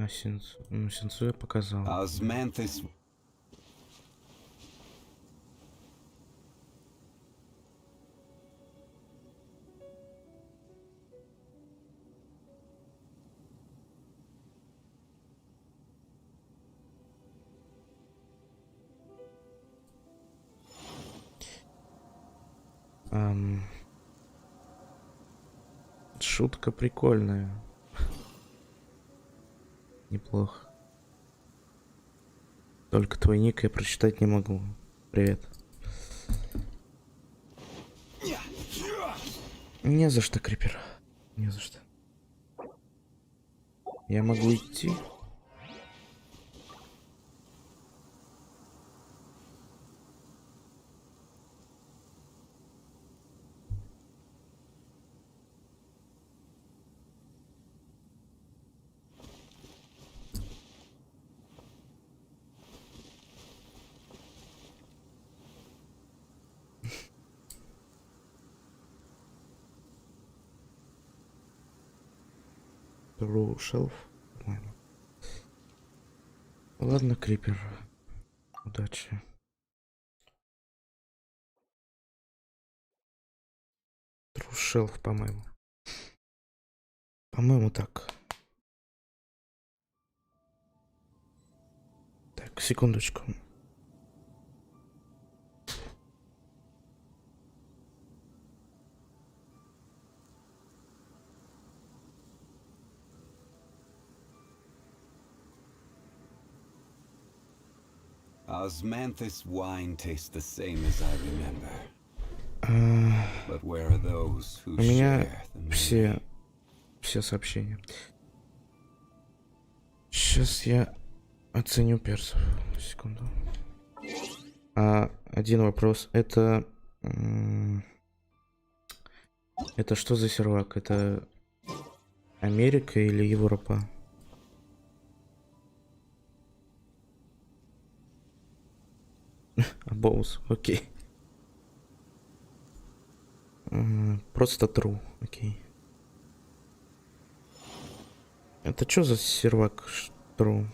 сенсу я показал. Шутка прикольная. Неплохо. Только твой ник я прочитать не могу. Привет. Не за что, Крипер. Не за что. Я могу идти. Шелф. Ладно, Крипер. Удачи. шелф, по-моему. По-моему, так. Так, секундочку. Osmanthus wine tastes the same as I remember. But where are those who У меня share the memory? все сообщения. Сейчас я оценю персов. Секунду. Один вопрос. Это что за сервак? Это Америка или Европа? Боус, окей. Просто true, окей. Это что за сервак true?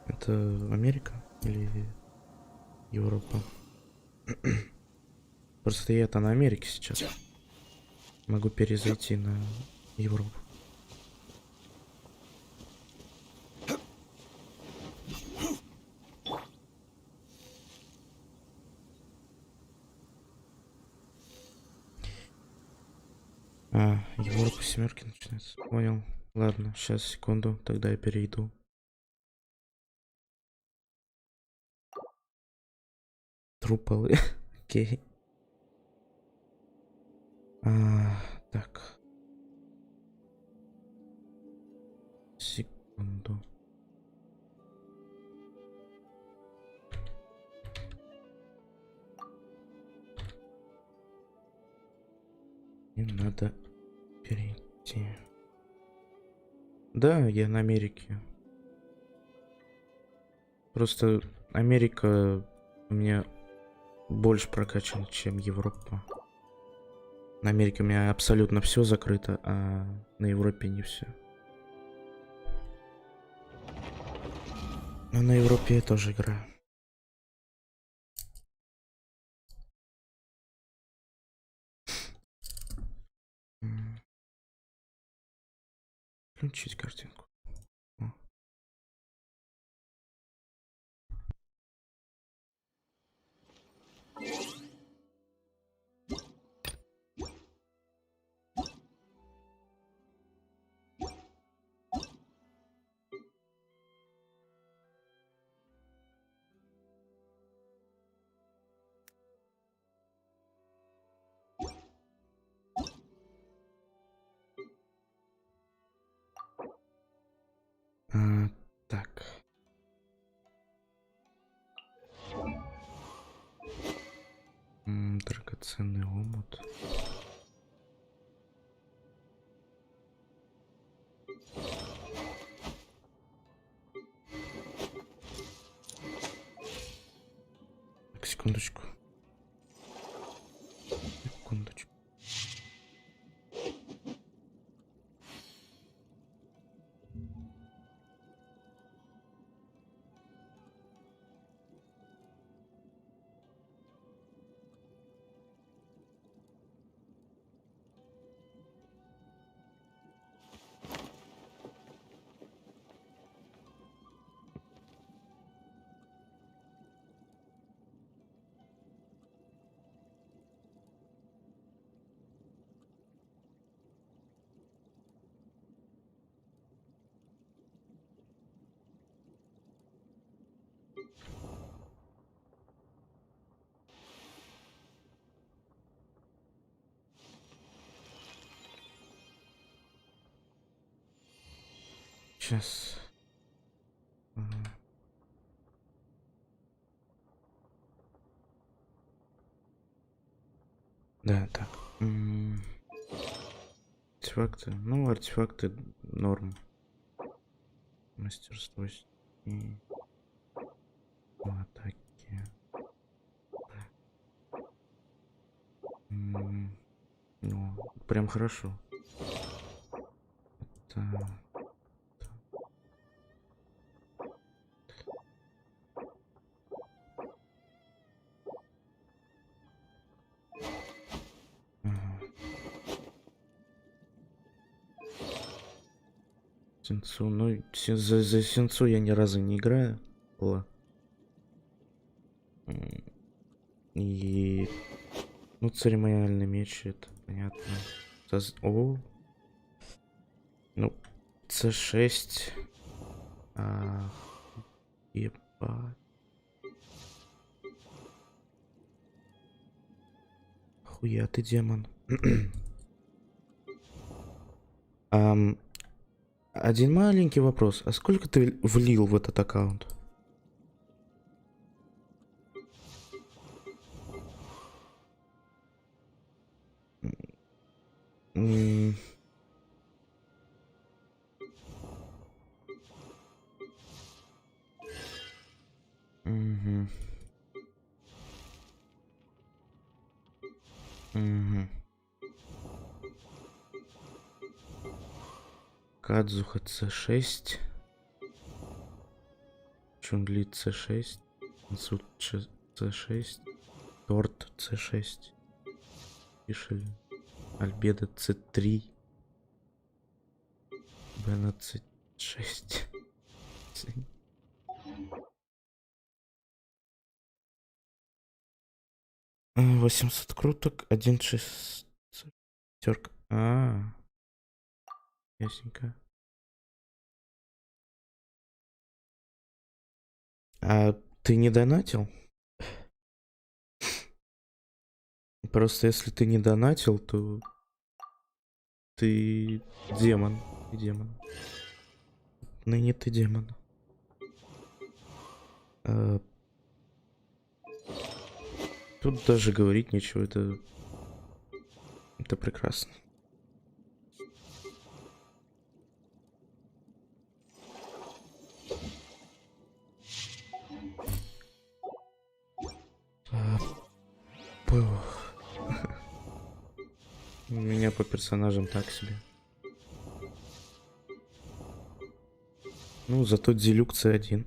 Это Америка или Европа? Просто я-то на Америке сейчас. Могу перезайти на Европу. Европа семерки начинается. Понял. Ладно, сейчас, секунду, тогда я перейду. Трупалы. Окей. Так. Секунду. Мне надо перейти. Да, я на Америке. Просто Америка у меня больше прокачана, чем Европа. На Америке у меня абсолютно все закрыто, а на Европе не все. Но на Европе я тоже играю. Включить картинку. Так. Драгоценный омут. Так, секундочку. Секундочку. Сейчас. Да, так. Артефакты. Ну, артефакты норм. Мастерство и атаки. Ну, прям хорошо. Это... Сенцу, ну, за Сенцу я ни разу не играю. И... Ну, церемониальный меч, это понятно. О! Ну, С6. Ебать. Хуя ты демон. Один маленький вопрос. А сколько ты влил в этот аккаунт? Угу. Угу. Кадзуха С6. Чунгли С6. Инсут С6. Торт С6. Пишели. Альбедо С3. Бена С6. 800 круток, 1 шестерка. Ясненько. А ты не донатил? Просто если ты не донатил, то ты демон. Ты демон. Ныне ты демон. Тут даже говорить нечего, это прекрасно. У меня по персонажам так себе. Ну, зато Делюк С1.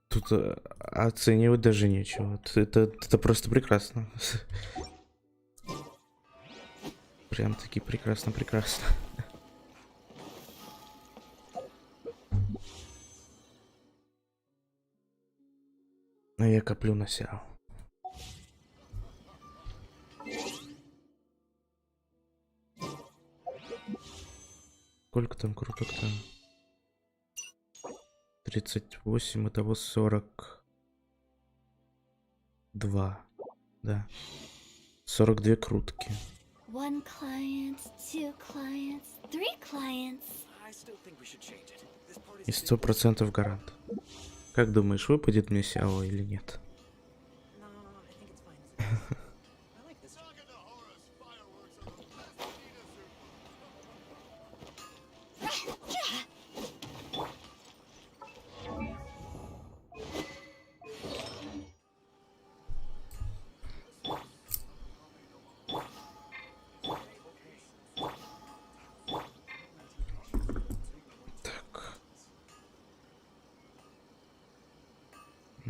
Тут оценивать даже нечего. Это просто прекрасно. Прям таки прекрасно. Но я коплю на сяо. Сколько там круток-то? 38, итого 42. Да. 42 крутки. One client, two clients, three clients. И 100% гарант. Как думаешь, выпадет мне сяо или нет?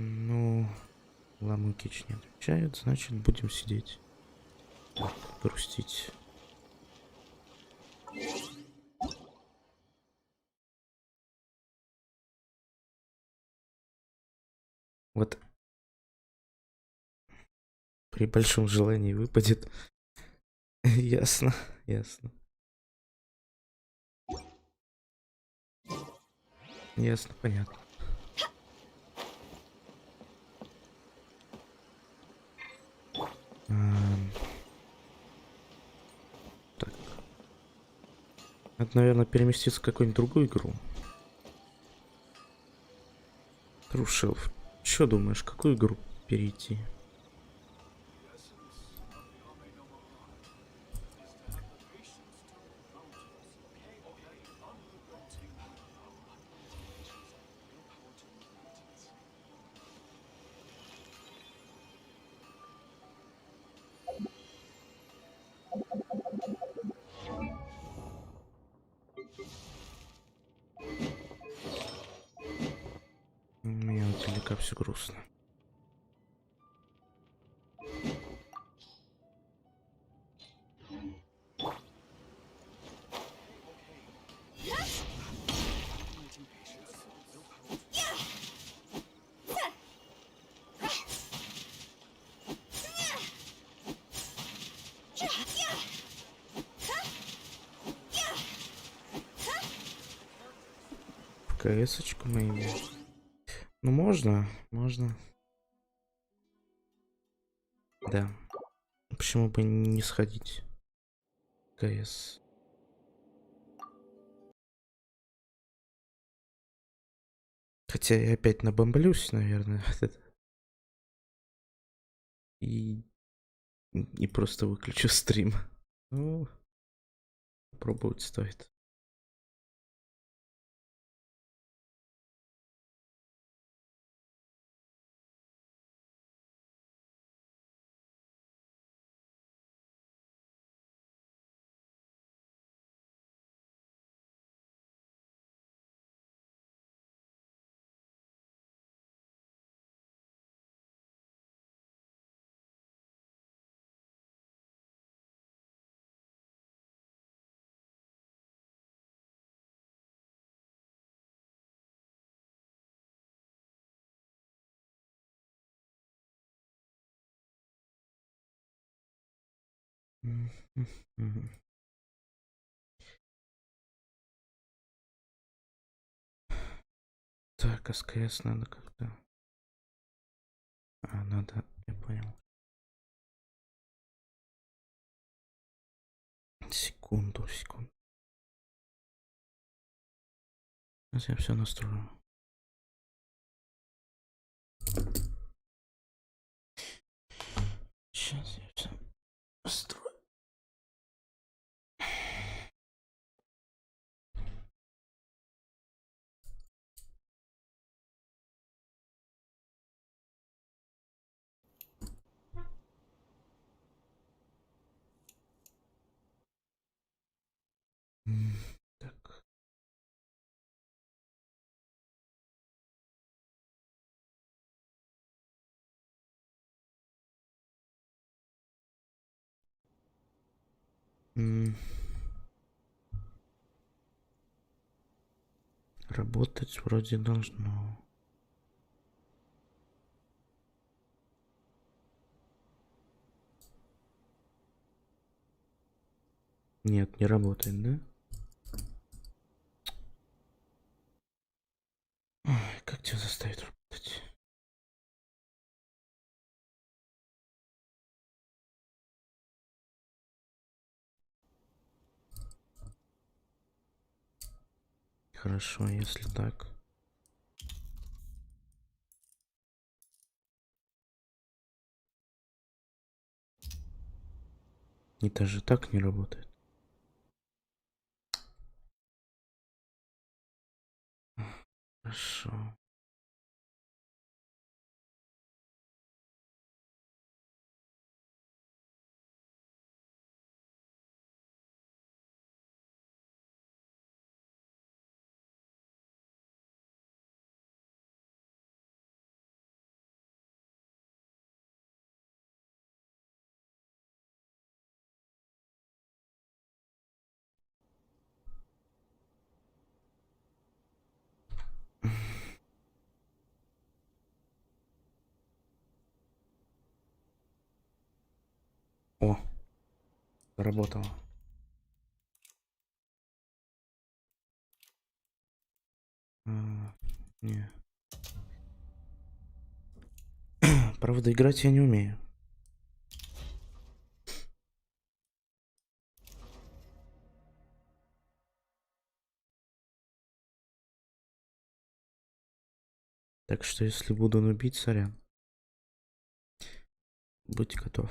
Ну, Ламыкич не отвечает, значит будем сидеть. Так, грустить. Вот при большом желании выпадет. Ясно. Ясно, понятно. Так. Надо, наверное, переместиться в какую-нибудь другую игру. Трушев, что думаешь, какую игру перейти? пока все грустно. КС-очку моими. Ну можно. Да. Почему бы не сходить? КС. Хотя я опять набомблюсь, наверное. И просто выключу стрим. Ну, пробовать стоит. Так, СКС надо как-то... надо, я понял. Секунду. Сейчас я все настрою. Сейчас я все настрою. Так. Работать вроде должно. Нет, не работает, да? Ой, как тебя заставить работать? Хорошо, если так. И даже так не работает. Хорошо. О, работало. Не. Правда, играть я не умею. Так что, если буду нубить, сорян. Будь готов.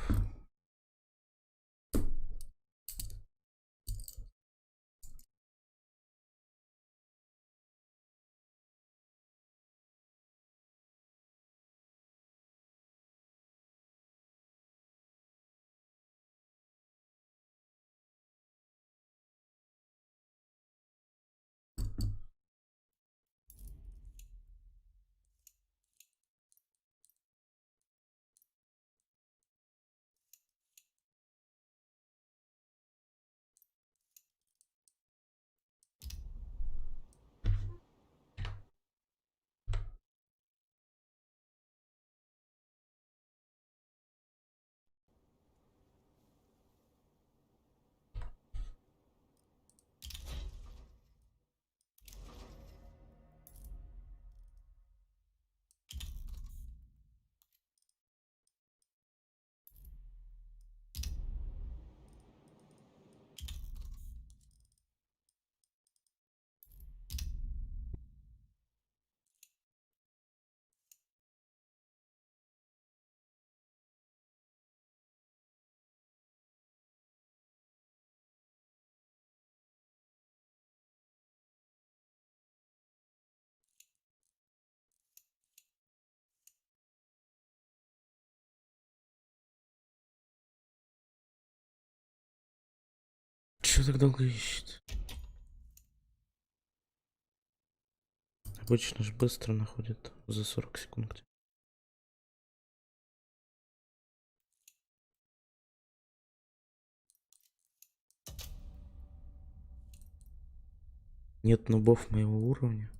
Чего так долго ищет? Обычно же быстро находит за 40 секунд. Нет нубов моего уровня.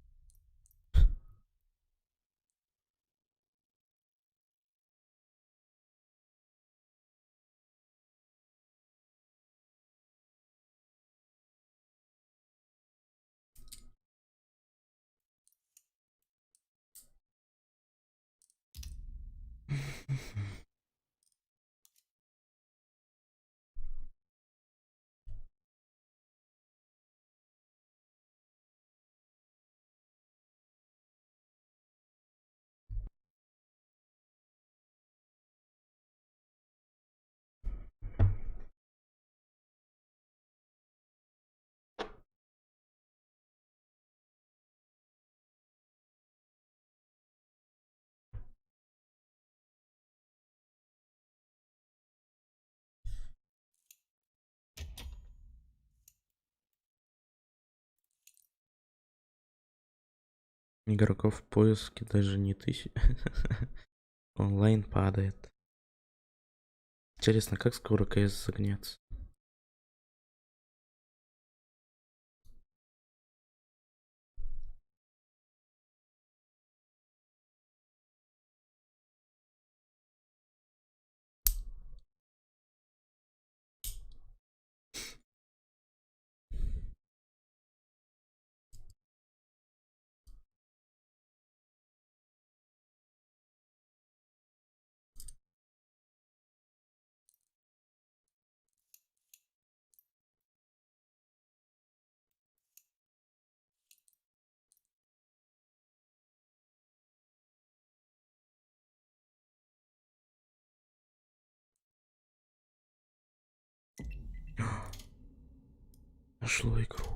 Игроков в поиске даже не 1000. Онлайн падает. Интересно, как скоро КС загнется? Нашло игру.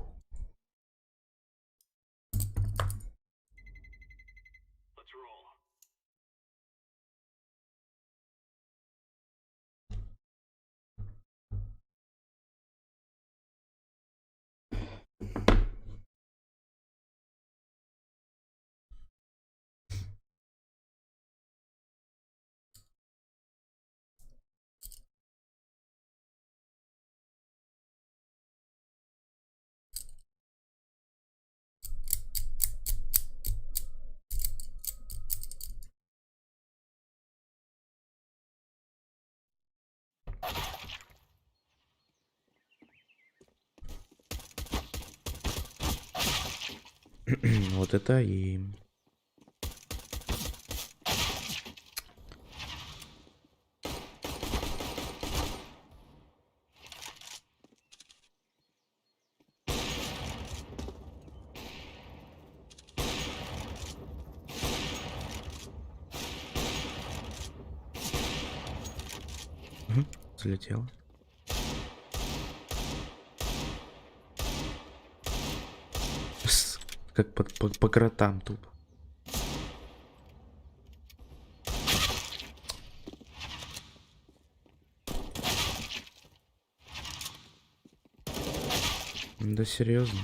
Вот это и... Залетело. Как по кротам тупо. Да серьезно.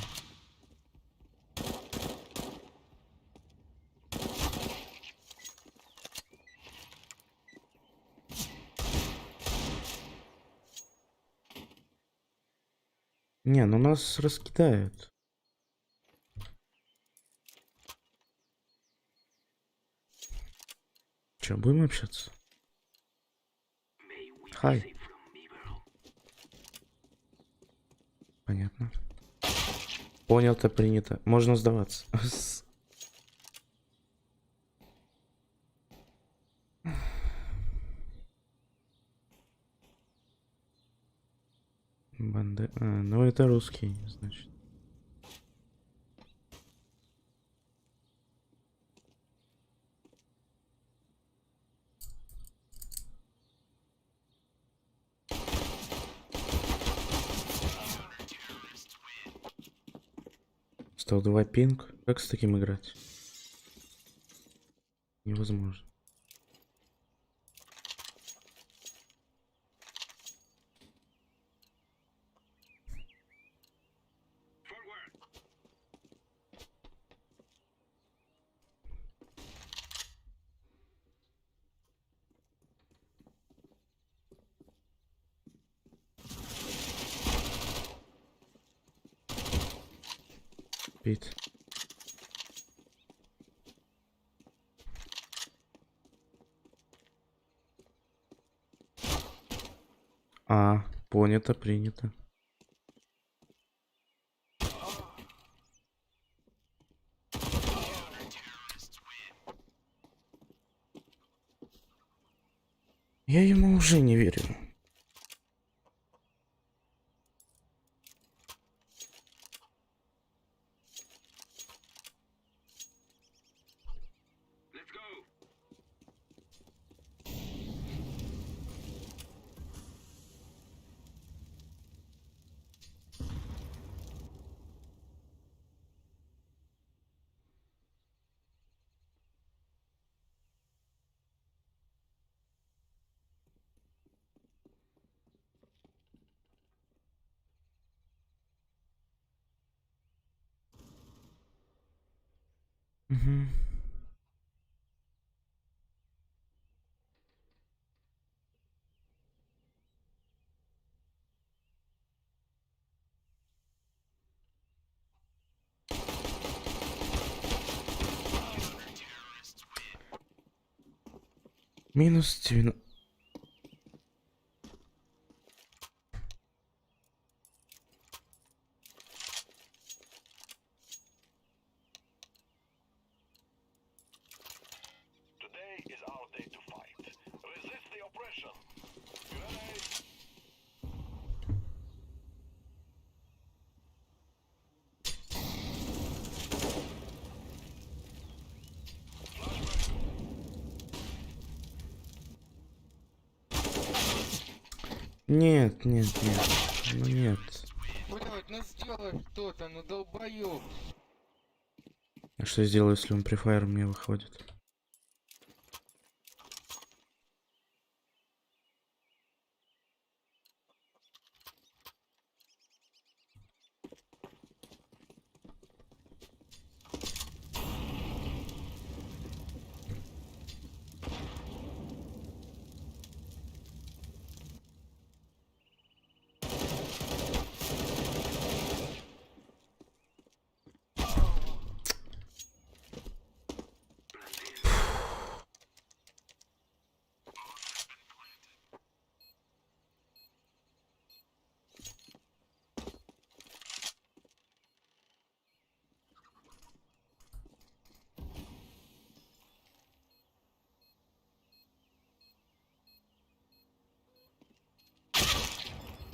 Не, ну нас раскидают. Че, будем общаться? Хай. Понятно. Понял-то, принято. Можно сдаваться. Банды. А, ну это русские, значит. Стал 2 пинг. Как с таким играть? Невозможно. Пит. А, понято, принято. Я ему уже не верю. Угу. Минус 90. Нет, нет, нет. Ну нет. Блять, ну сделай что-то, ну долбоёб. А что я сделаю, если он префайр мне выходит?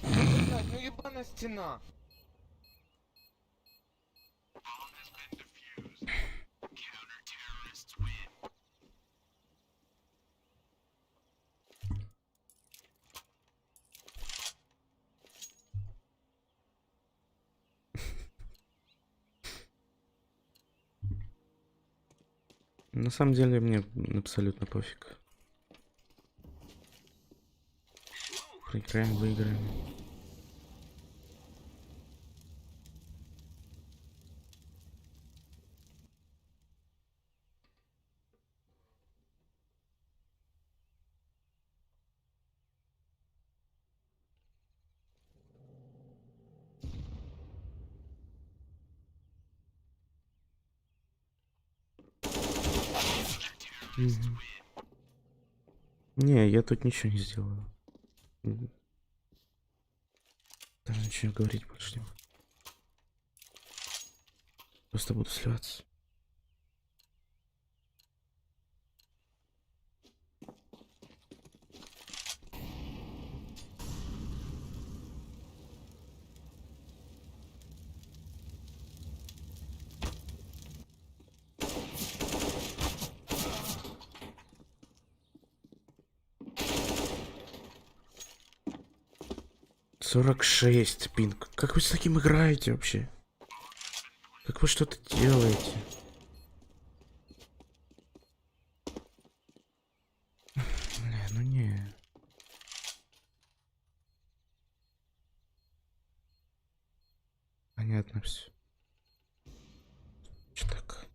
Блять, ну ебаная стена. На самом деле мне абсолютно пофиг. Проиграем, выиграем. Мгм. Не, я тут ничего не сделаю. Даже ничего говорить больше не буду. Просто буду сливаться. Сорок 46 пинг. Как вы с таким играете вообще? Как вы что-то делаете? Не, ну не. Понятно все. Что так?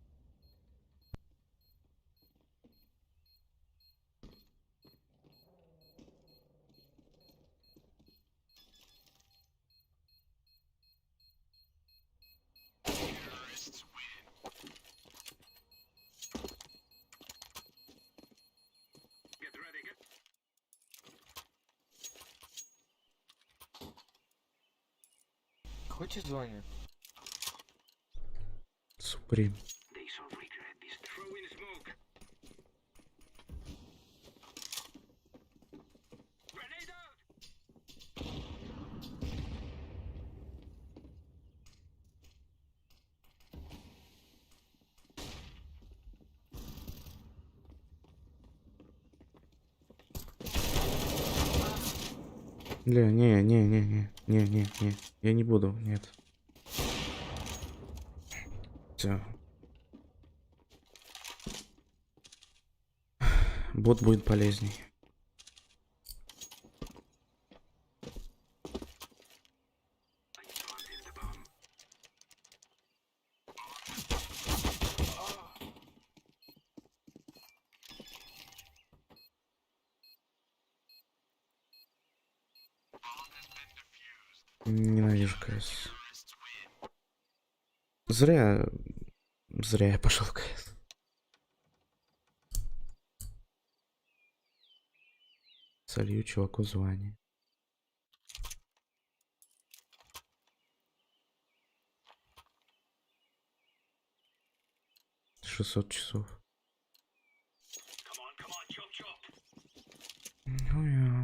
хочешь звание? Суприм. Бля, не, я не буду, нет. Все. Бот будет полезней. Ненавижу КС. Зря я пошел в КС. Солью чуваку звание. 600 часов. Ну я.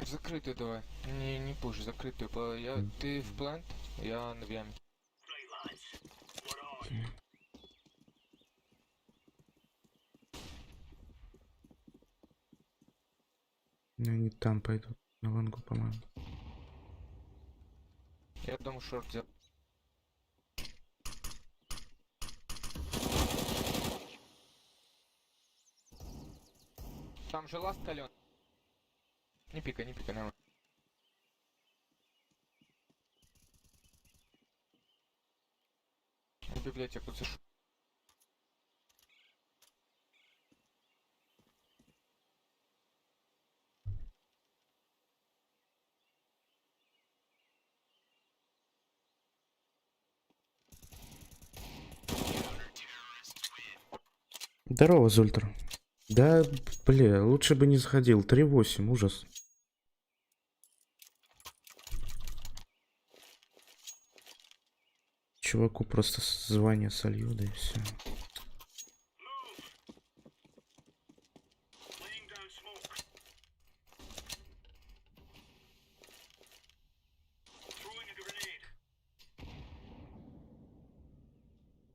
Закрытую давай. Не пуш, закрытую. Ты в плант, я на боями. Они там пойдут. На лангу, по-моему. Я думаю, шорт взял. Там же ласт кален. Не пикай, нормально. В библиотеку зашу. Здорово, Зультер. Да, бля, лучше бы не заходил. 3-8, ужас. Чуваку просто звание солью, да и все.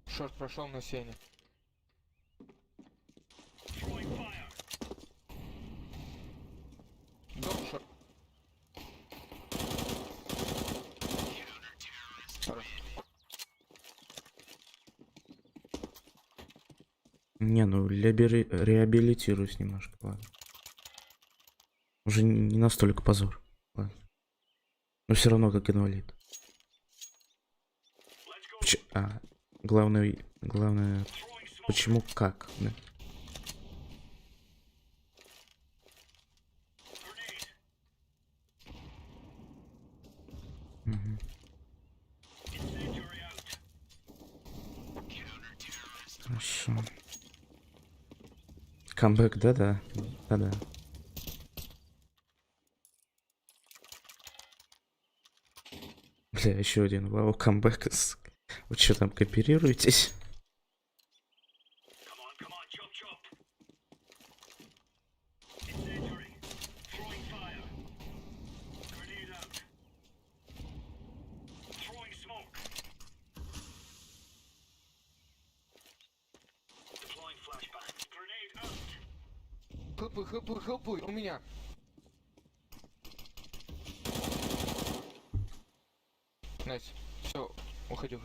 Шорт прошел на сене. Дом шорт. Хорош. Не, ну реабилитируюсь немножко, ладно. Уже не настолько позор. Ладно. Но все равно как инвалид. Главное, почему как, да? Угу. Хорошо. Камбэк, да-да. Бля, еще один. Вау, камбэк. Вы что там кооперируетесь? Хлопуй, у меня. Найс. Все, уходи.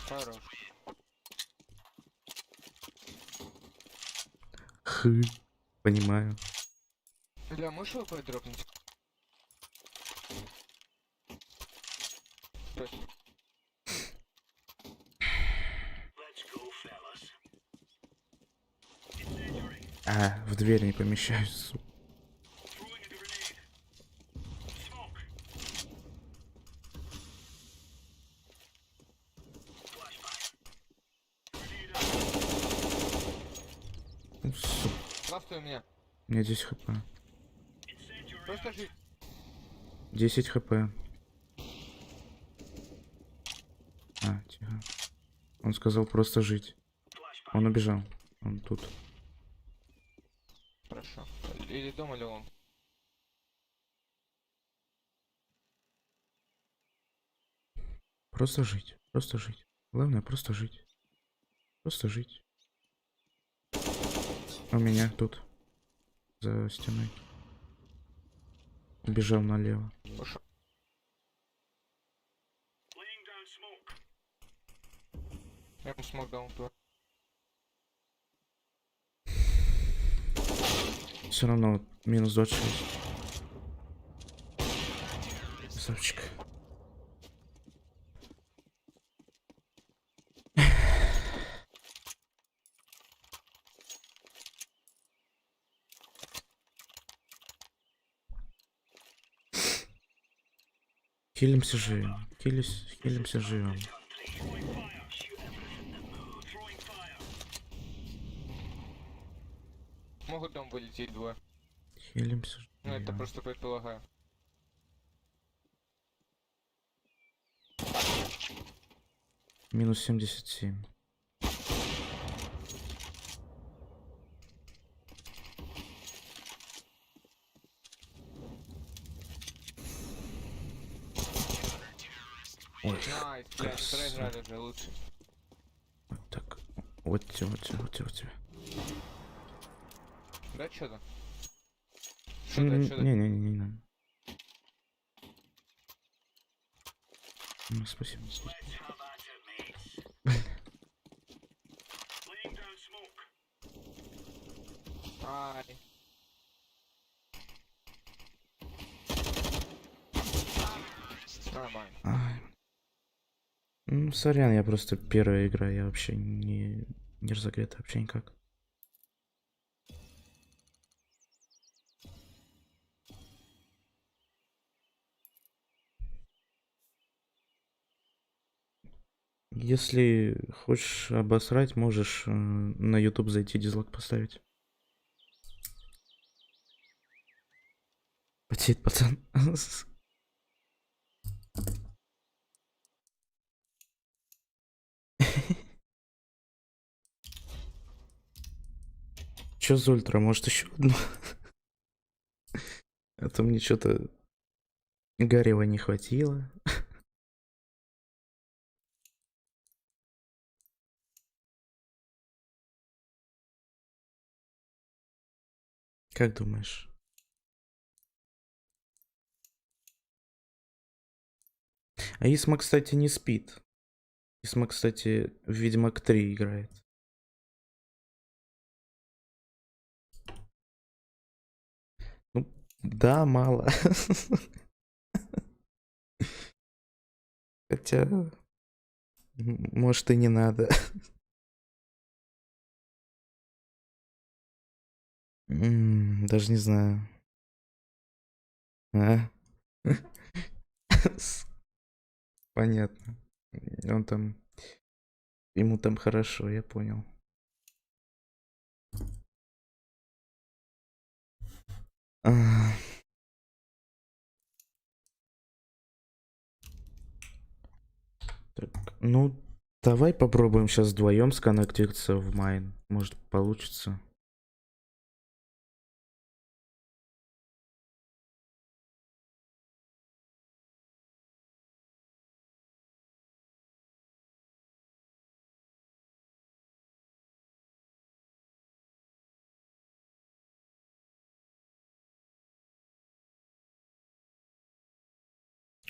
Хорош. Понимаю. Бля, можешь его подропнуть? А, в дверь не помещаюсь. Здравствуй у меня. У меня 10 хп. Просто жить. 10 хп. А, тихо. Он сказал просто жить. Он убежал. Он тут. Хорошо. Или дома, или он. Просто жить. Просто жить. Главное просто жить. Просто жить. У меня тут. За стеной. Убежал налево. Я ему смог даун туда. Все равно вот, минус 26. Красавчик. Хилимся живем. Хилимся живем. Могут дом вылететь двое. Хилимся живем. Ну, это просто предполагаю. Минус 77. Ой, Найс, блядь, не проиграли уже лучше. вот так. Вот тебе, вот тебе, вот тебе, вот тебе. Да, что-то? Что-то? Не надо. Ну, спасибо. Ай. Нормально. Ну, сорян, я просто первая игра, я вообще не разогрета вообще никак. Если хочешь обосрать, можешь на YouTube зайти, дизлайк поставить. Потеет пацан. Чё за ультра? Может еще одну? А то мне что-то Гарева не хватило. Как думаешь? А Исма, кстати, не спит. Исма, кстати, в Ведьмак 3 играет. Ну, да, мало. Хотя, может, и не надо. Даже не знаю. А? Понятно. Он там... Ему там хорошо, я понял. Так, ну, давай попробуем сейчас вдвоем сконнектиться в майн. Может, получится.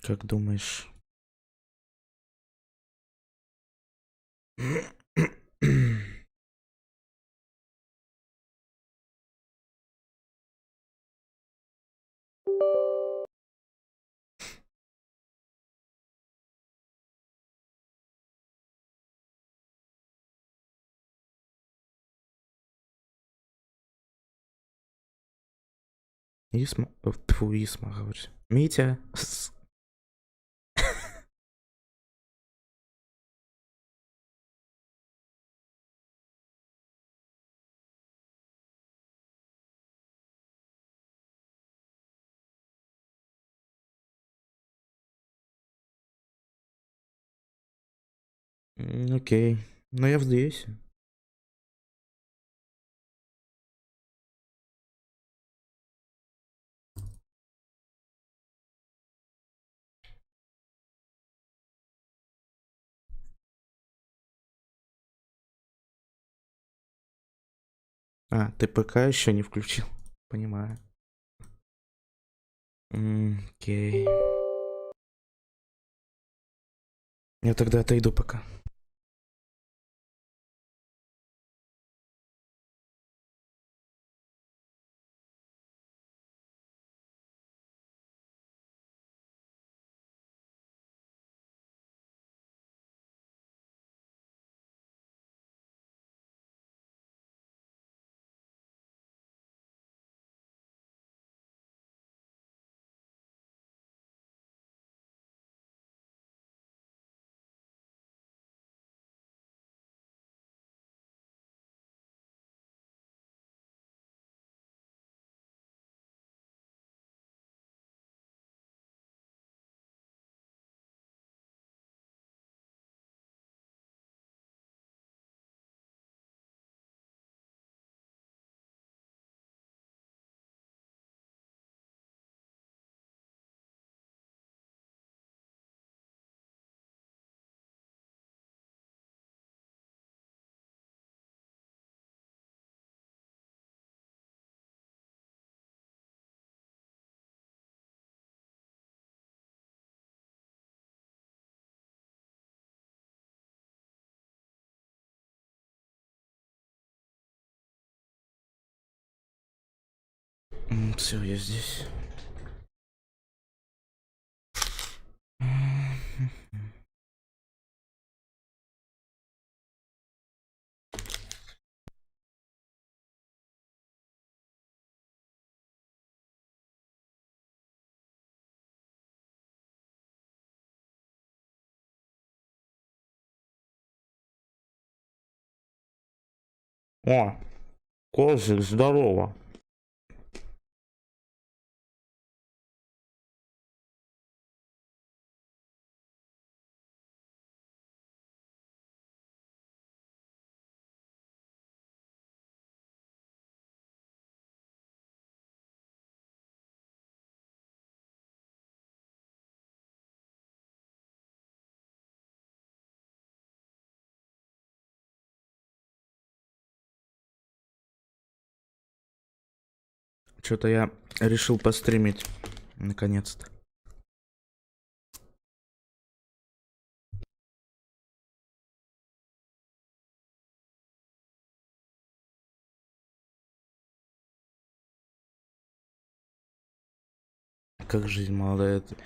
Как думаешь? Исма... Тьфу, Исма, говоришь. Митя. Окей. Но я здесь. А, ты ПК еще не включил? Понимаю. Окей. Я тогда отойду пока. Все, я здесь. О, Козик, здорово. Что-то я решил постримить. Наконец-то. Как жизнь молодая. Это...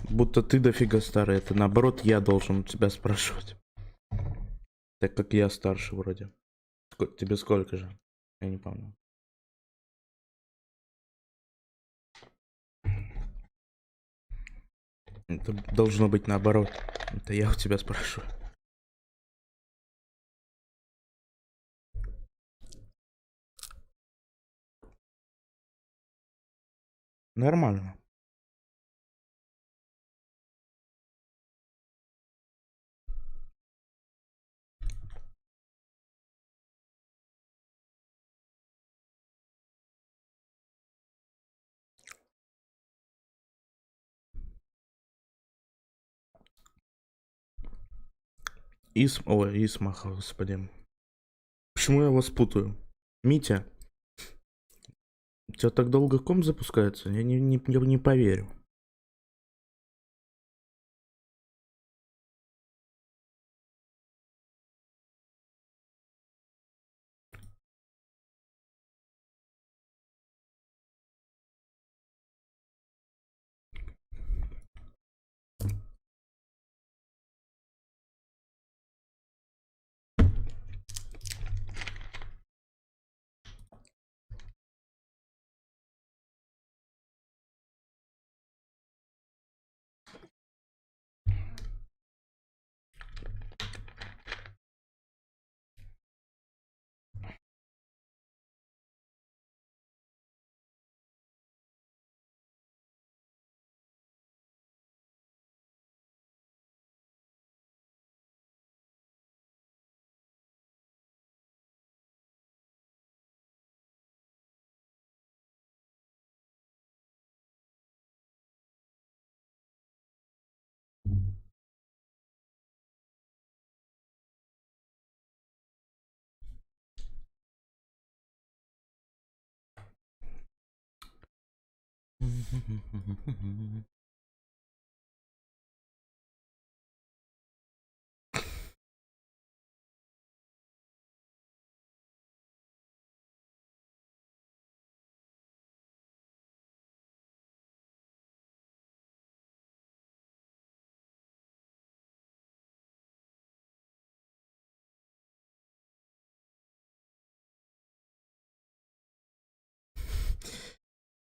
Будто ты дофига старый. Это наоборот я должен у тебя спрашивать. Так как я старше вроде. Тебе сколько же? Я не помню. Это должно быть наоборот. Это я у тебя спрашиваю. Нормально. Ой, Исмаха, господи. Почему я вас путаю? Митя, у тебя так долго комп запускается? Я не поверю.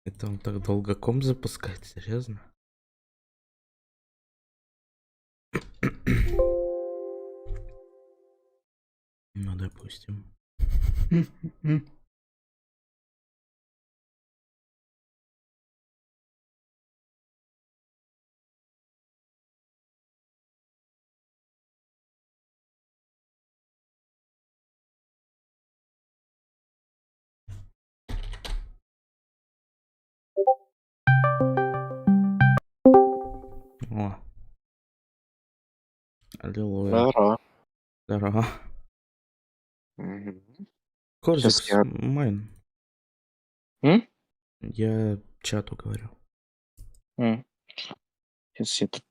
Это он так долго комп запускает, серьезно? Ну, допустим. О. Аллилуйя. Здорово. Здорово. Мгм. Корзик, Сейчас я... майн. М? Я чату говорю. Сейчас я тут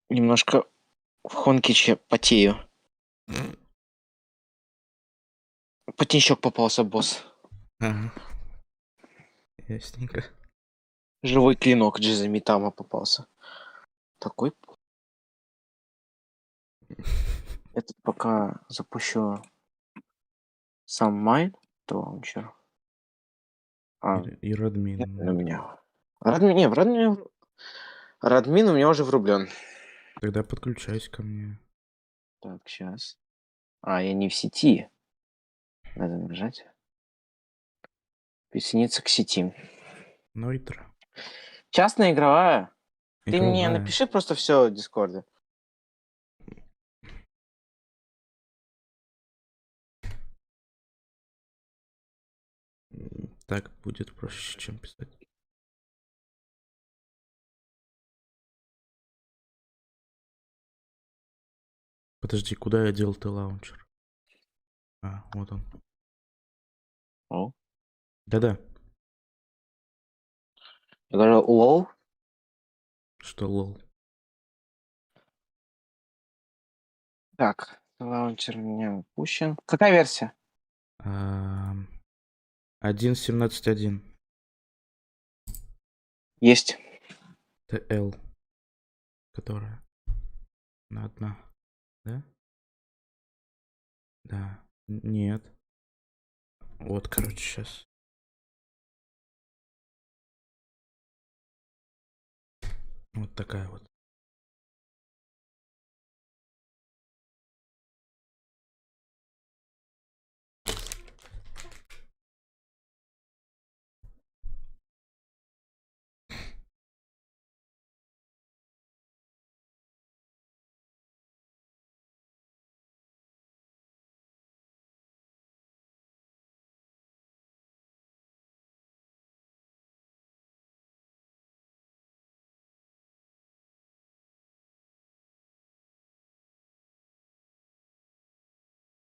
немножко в Хонкиче потею. Потенщик попался, босс. Ага. Ясненько. Живой клинок Джизамитама попался. Такой. Этот пока запущу сам майн, то лаунчер. И Радмин. Нет у меня. Радмин, не, Радмин у меня уже врублен. Тогда подключайся ко мне. Так, сейчас. Я не в сети. Надо нажать. Присоединиться к сети. Нойтер. Частная игровая. Ты мне Игровая. напиши просто все в Дискорде. Так будет проще, чем писать. Подожди, куда я дел ты лаунчер? Вот он. О. Да-да. Я говорю, лол. Что лол? Так, лаунчер у меня выпущен. Какая версия? 1.17.1. Есть. TL. Которая на одна. Да? Да. Нет. Вот, короче, сейчас. Вот такая вот.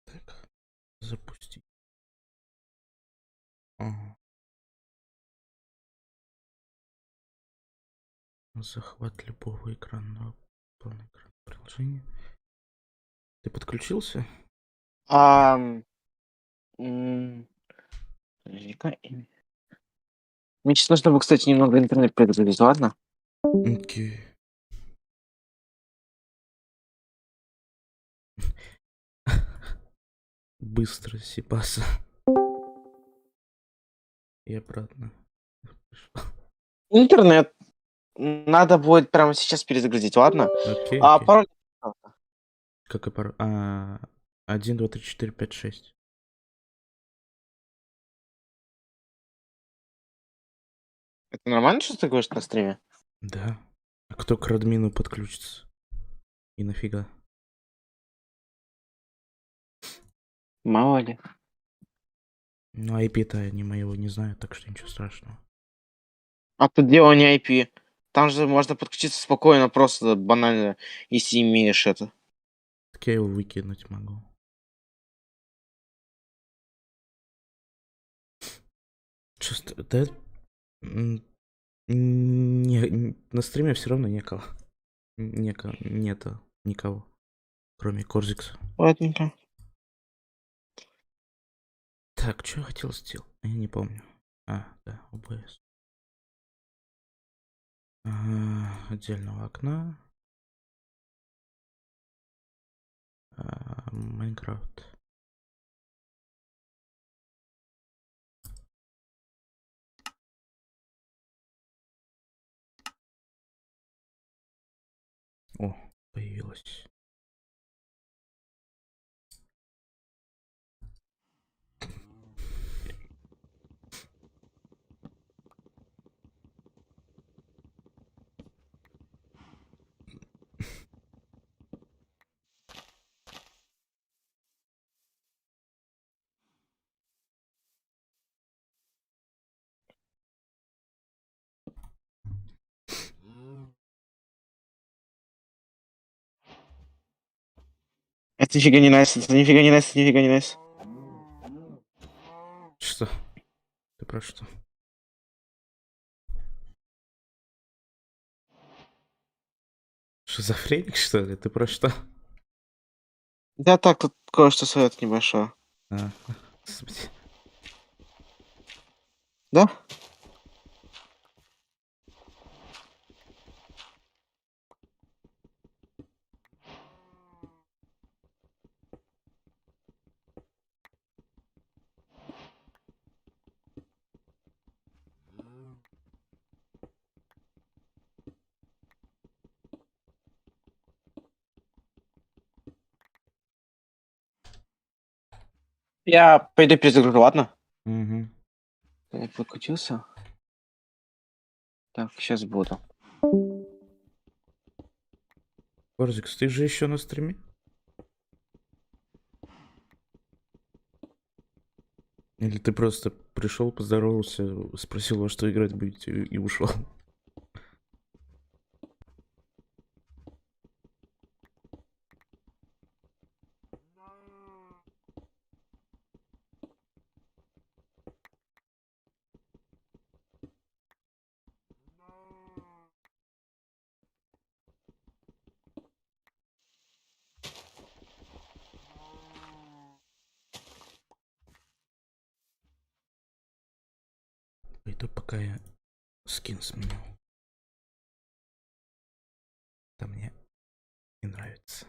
Так. Запусти. Ага. Захват любого экранного полный экран приложения. Ты подключился? Мне сейчас нужно бы, кстати, немного интернет перезагрузить, ладно? Окей. Быстро, Сипаса. И обратно. Интернет. Надо будет прямо сейчас перезагрузить, ладно? Окей, окей. Пароль. Как и пароль? 1, 2, 3, 4, 5, 6. Это нормально, что ты говоришь на стриме? Да. А кто к Радмину подключится? И нафига? Мало ли. Ну, IP-то они моего не знают, так что ничего страшного. А тут дело не IP. Там же можно подключиться спокойно, просто банально, если имеешь это. Так я его выкинуть могу. Чувство, да? на стриме все равно некого. Нету никого, кроме Корзикса. Ладненько. Так, что я хотел сделать? Я не помню. Да, ОБС. Отдельного окна. Майнкрафт. О, появилась. Это нифига не найс, это нифига не найс, это нифига не найс. Что? Ты про что? Шизофреник, что ли? Ты про что? Да так, тут кое-что совет небольшое. Господи. Да? Я пойду перезагружу, ладно? Угу. Я подключился. Так, сейчас буду. Корзикс, ты же еще на стриме? Или ты просто пришел, поздоровался, спросил, во что играть будете, и ушел? Пойду, пока я скин сменю. Это мне не нравится.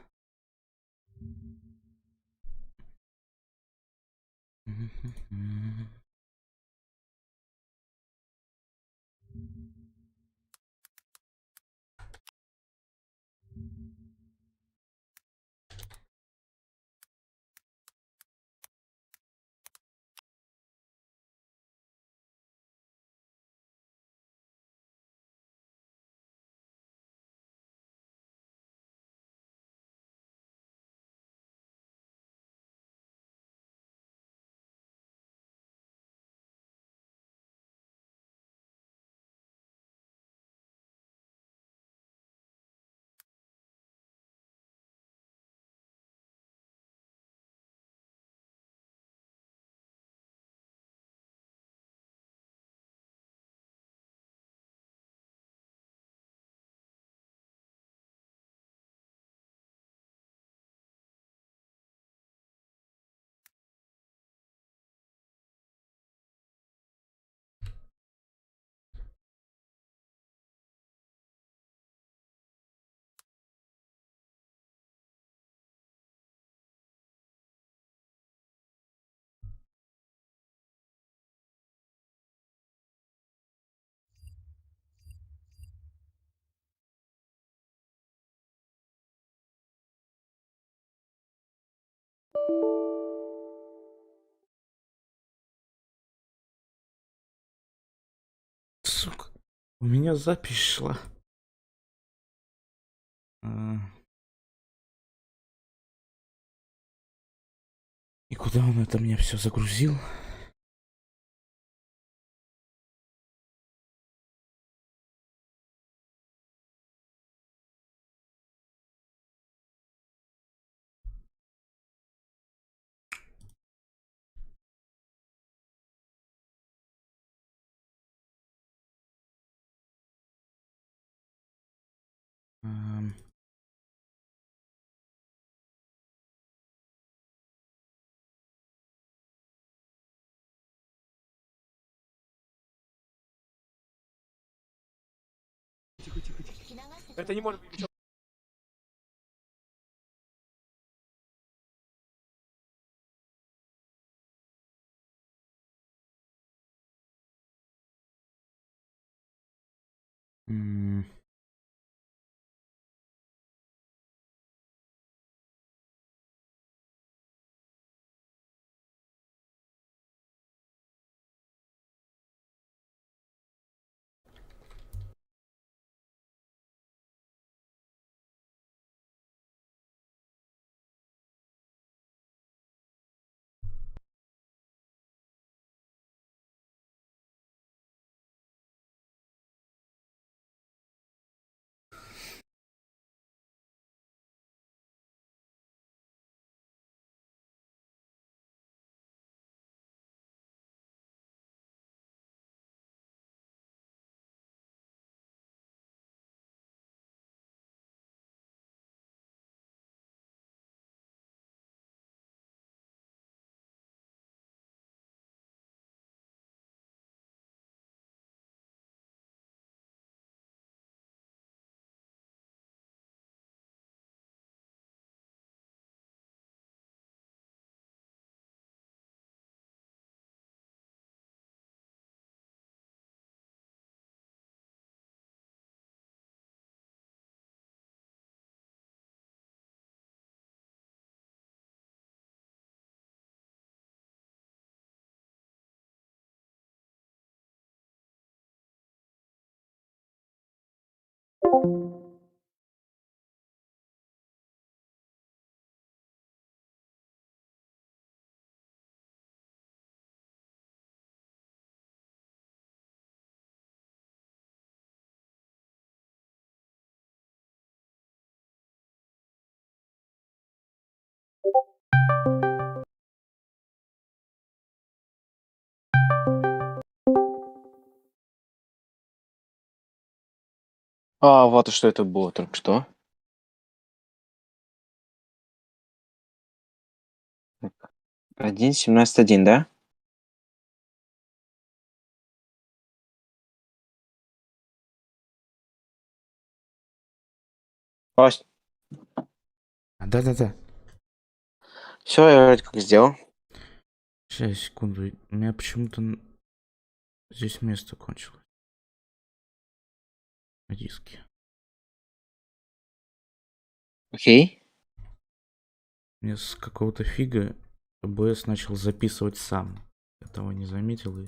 Сука, у меня запись шла. И куда он это мне все загрузил? Это не может быть ничего. А, вот и что это было только что. 1.17.1, да? Ось. Да-да-да. Все, я вроде как сделал. Сейчас, секунду. У меня почему-то здесь место кончилось. На диске. Окей. Мне с какого-то фига OBS начал записывать сам. Я того не заметил и...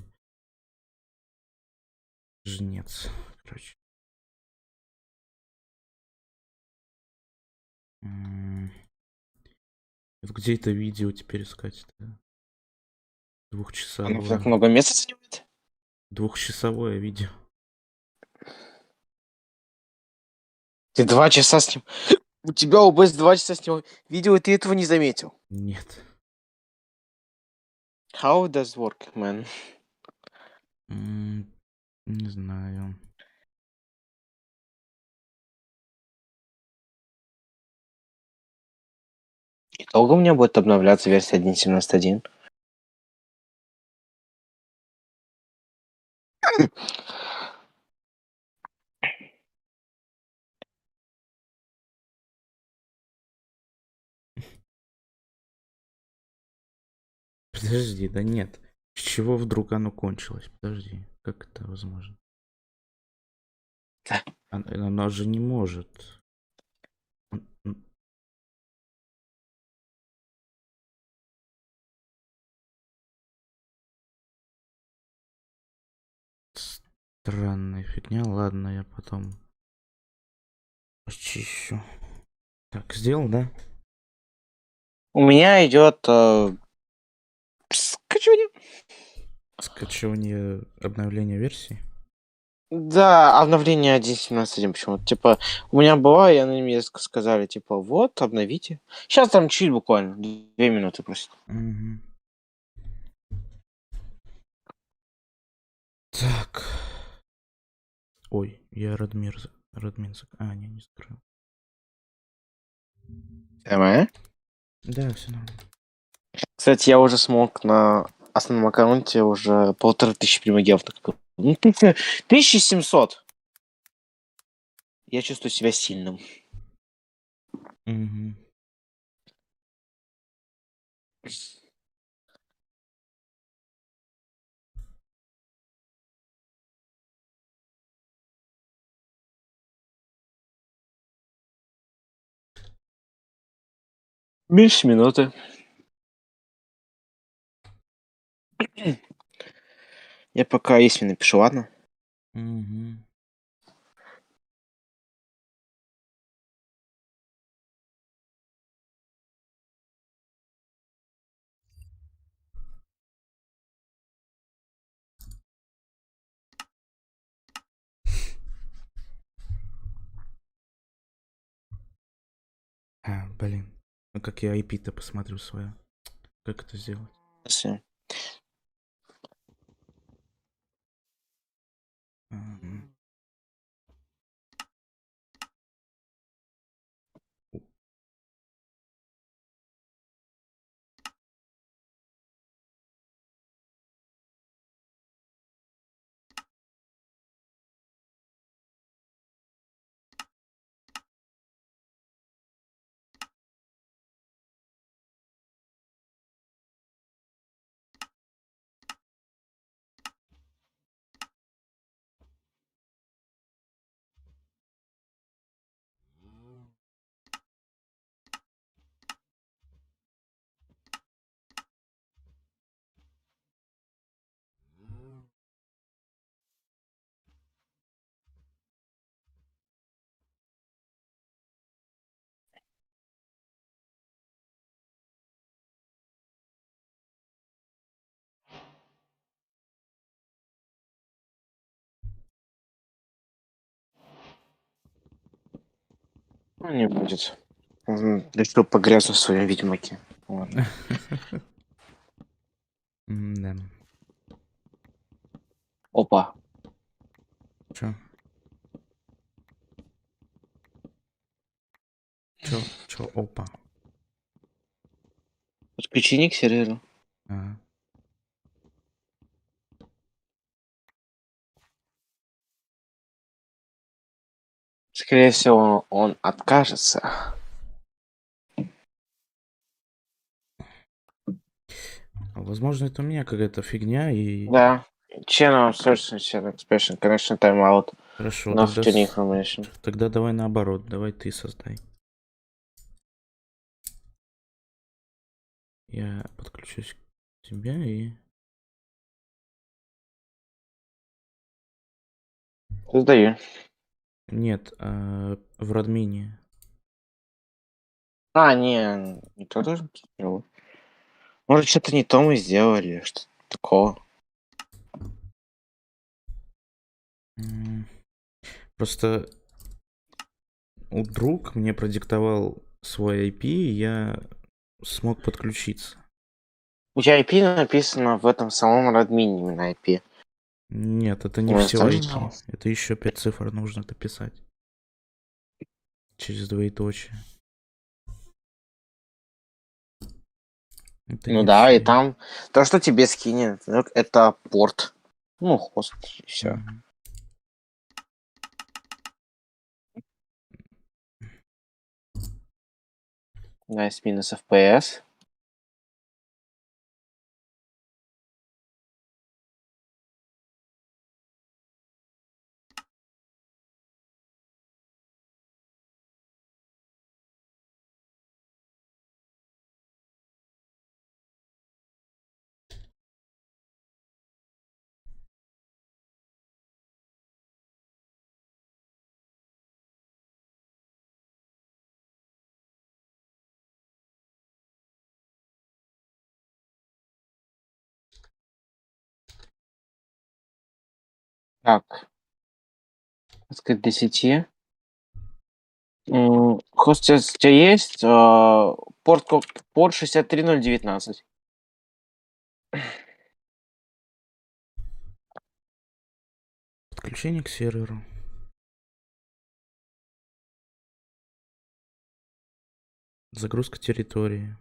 Жнец. Короче. Вот где это видео теперь искать? Да? Двухчасовое. Оно так много места занимает? Двухчасовое видео. Ты 2 часа с ним... У тебя OBS 2 часа снимал видео, и ты этого не заметил? Нет. How does work, man? Не знаю. И долго у меня будет обновляться версия 1.17.1? Подожди, да нет. С чего вдруг оно кончилось? Подожди, как это возможно? Оно же не может. Странная фигня. Ладно, я потом очищу. Так, сделал, да? У меня идет скачивание. Скачивание обновления версии. Да, обновление 1.17.1 почему-то. Типа, у меня была, и они мне сказали, типа, вот, обновите. Сейчас там чуть буквально, 2 минуты просто. Угу. Так. Ой, я Радмин. А, не закрыл. Самое? Да, все нормально. Кстати, я уже смог на основном аккаунте уже 1500 примагев. Ну, 1700. Я чувствую себя сильным. Угу. Меньше минуты. Я пока если напишу, ладно? Угу. Блин. Ну как я IP-то посмотрю свое. Как это сделать? Все. Ну, не будет. Решил погрязнуть в своем ведьмаке. Ладно. Да. Опа. Чё? Чё, опа. Подключение к серверу. Ага. Скорее всего, он откажется. Возможно, это у меня какая-то фигня и... Да. Channel search expression connection timeout. Хорошо, Not tuning information. тогда давай наоборот, давай ты создай. Я подключусь к тебе и... Создаю. Нет, в радмине. Не то должен сделать. Может, что-то не то мы сделали, что-то такого. Просто друг мне продиктовал свой IP, и я смог подключиться. У тебя IP написано в этом самом админе именно IP. Нет, это не все IP. Это еще 5 цифр нужно дописать. Через двоеточие. Это Ну да, и там то, что тебе скинет, это порт. Ну, хост, и все. Nice минус FPS. Так. Сказать 10. Хост у тебя есть? Порт 63019. Подключение к серверу. Загрузка территории.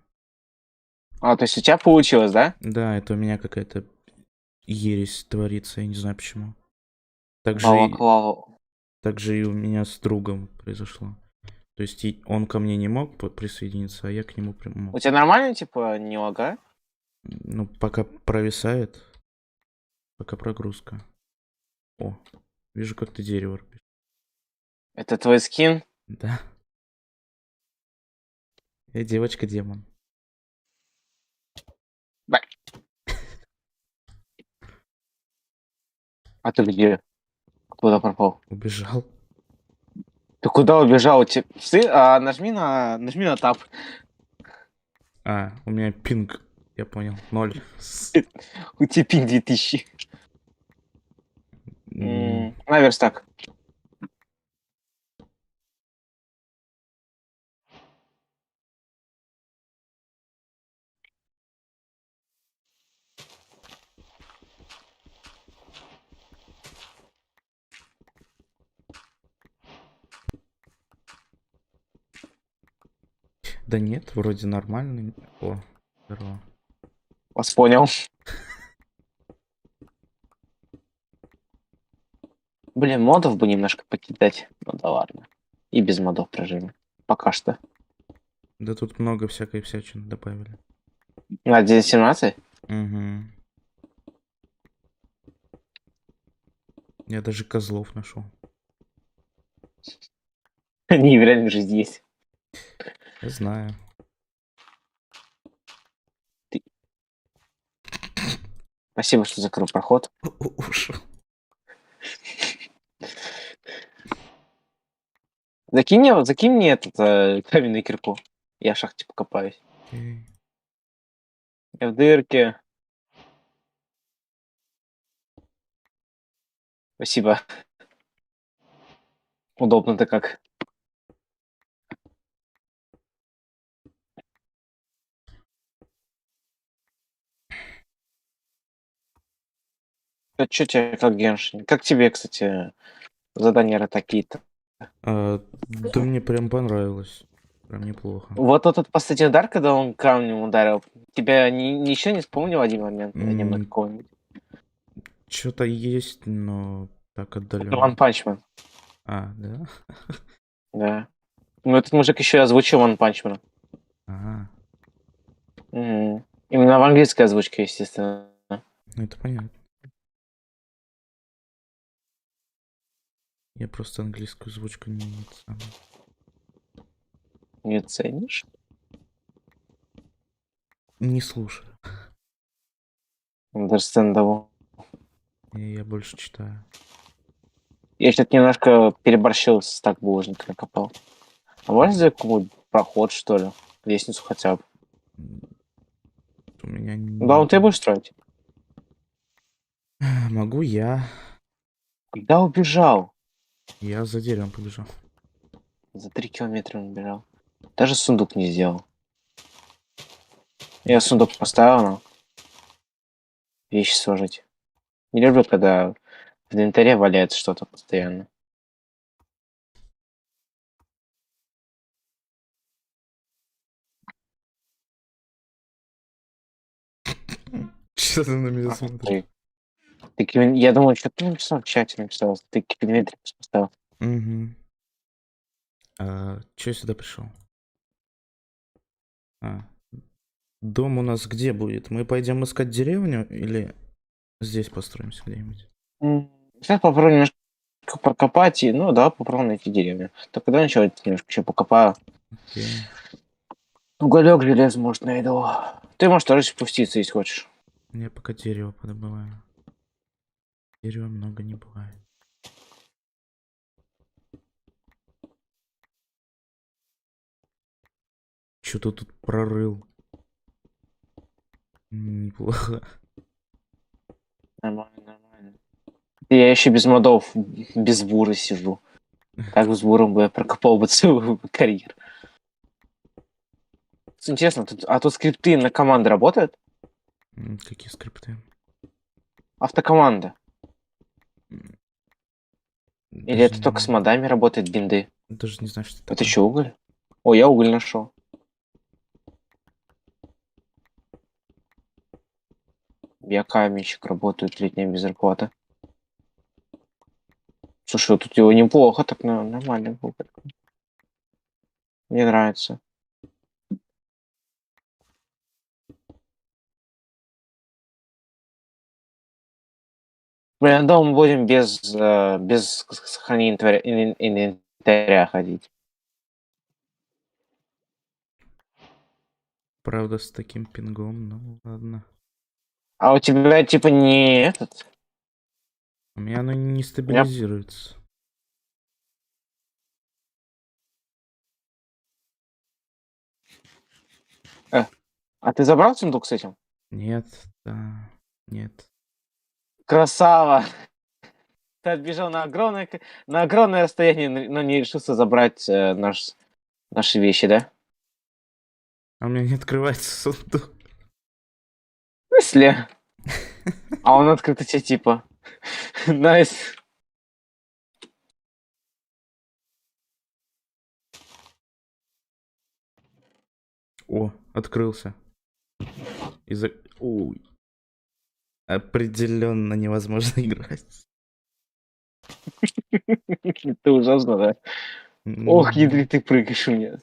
То есть у тебя получилось, да? Да, это у меня какая-то ересь творится, я не знаю почему. Также Так же и у меня с другом произошло. То есть он ко мне не мог присоединиться, а я к нему мог. У тебя нормально, типа, не лагает? Ну, пока провисает. Пока прогрузка. О, вижу, как ты дерево рубишь. Это твой скин? Да. Я девочка-демон. А ты где? Куда пропал? Убежал. Ты куда убежал? Нажми на тап. А, у меня пинг. Я понял. 0. У тебя пинг 2000. На верстак. Да нет, вроде нормально. О, здорово. Вас понял. Блин, модов бы немножко покидать. Ну да ладно. И без модов проживем. Пока что. Да тут много всякой всячины добавили. На 1.17? Угу. Я даже козлов нашел. Они в реальной жизни есть. Я знаю. Спасибо, что закрыл проход. Ушел. Закинь мне этот каменную кирку. Я в шахте покопаюсь. Я в дырке. Спасибо. Удобно-то как. Что тебе как Геншин? Как тебе, кстати, задания такие-то? Да мне прям понравилось. Прям неплохо. Вот этот последний удар, когда он камнем ударил, тебя ничего не вспомнил один момент аниме какого-нибудь? Что-то есть, но так Это отдаленно. One Punch Man. А, да? Да. Ну, этот мужик еще и озвучил One Punch Man. Ага. Угу. Именно в английской озвучке, естественно. Ну, это понятно. Я просто английскую озвучку Не ценишь? не слушаю. Understandable. Я больше читаю. Я что-то немножко переборщил с так булыжник накопал. А можно сделать какой-нибудь проход, что ли? Лестницу хотя бы. У меня Да, он ты будешь строить? Могу я. Когда убежал? Я за деревом побежал. За 3 километра он убежал. Даже сундук не сделал. Я сундук поставил, но вещи сложить. Не люблю, когда в инвентаре валяется что-то постоянно. Что ты на меня смотришь? Я думаю, что ты написал в чате, написал. Ты километр поставил. Угу. А чё я сюда пришел? Дом у нас где будет? Мы пойдем искать деревню или здесь построимся где-нибудь? Сейчас попробуем немножко прокопать и, ну да, попробуем найти деревню. Только когда начал немножко еще покопаю. Окей. Уголек, железо, может, найду. Ты можешь тоже спуститься, если хочешь. Я пока дерево подобываю. Дерева много не бывает. Что-то тут прорыл. Неплохо. Нормально. Я еще без модов, без бура сижу. Так с буром бы я прокопал бы целую карьеру. Интересно, тут скрипты на команды работают? Какие скрипты? Автокоманда. Или Даже это только с модами работает, бинды? Даже не знаю, что это Это такое. еще уголь? О, я уголь нашел. Я каменщик, работаю 3 дня без зарплаты. Слушай, тут его неплохо, так нормально было. Мне нравится. Блин, я думаю, мы будем без сохранения инвентаря ходить. Правда, с таким пингом, ну ладно. А у тебя типа не этот? У меня оно не стабилизируется. А ты забрал сундук с этим? Нет, да, нет. Красава! Ты отбежал на огромное расстояние, но не решился забрать наши вещи, да? А у меня не открывается сундук. В смысле? А он открыт у тебя типа. Найс. О, открылся. Ой. Определенно невозможно играть. Ты ужасно, да? Ох, ядрит, ты прыгаешь у меня.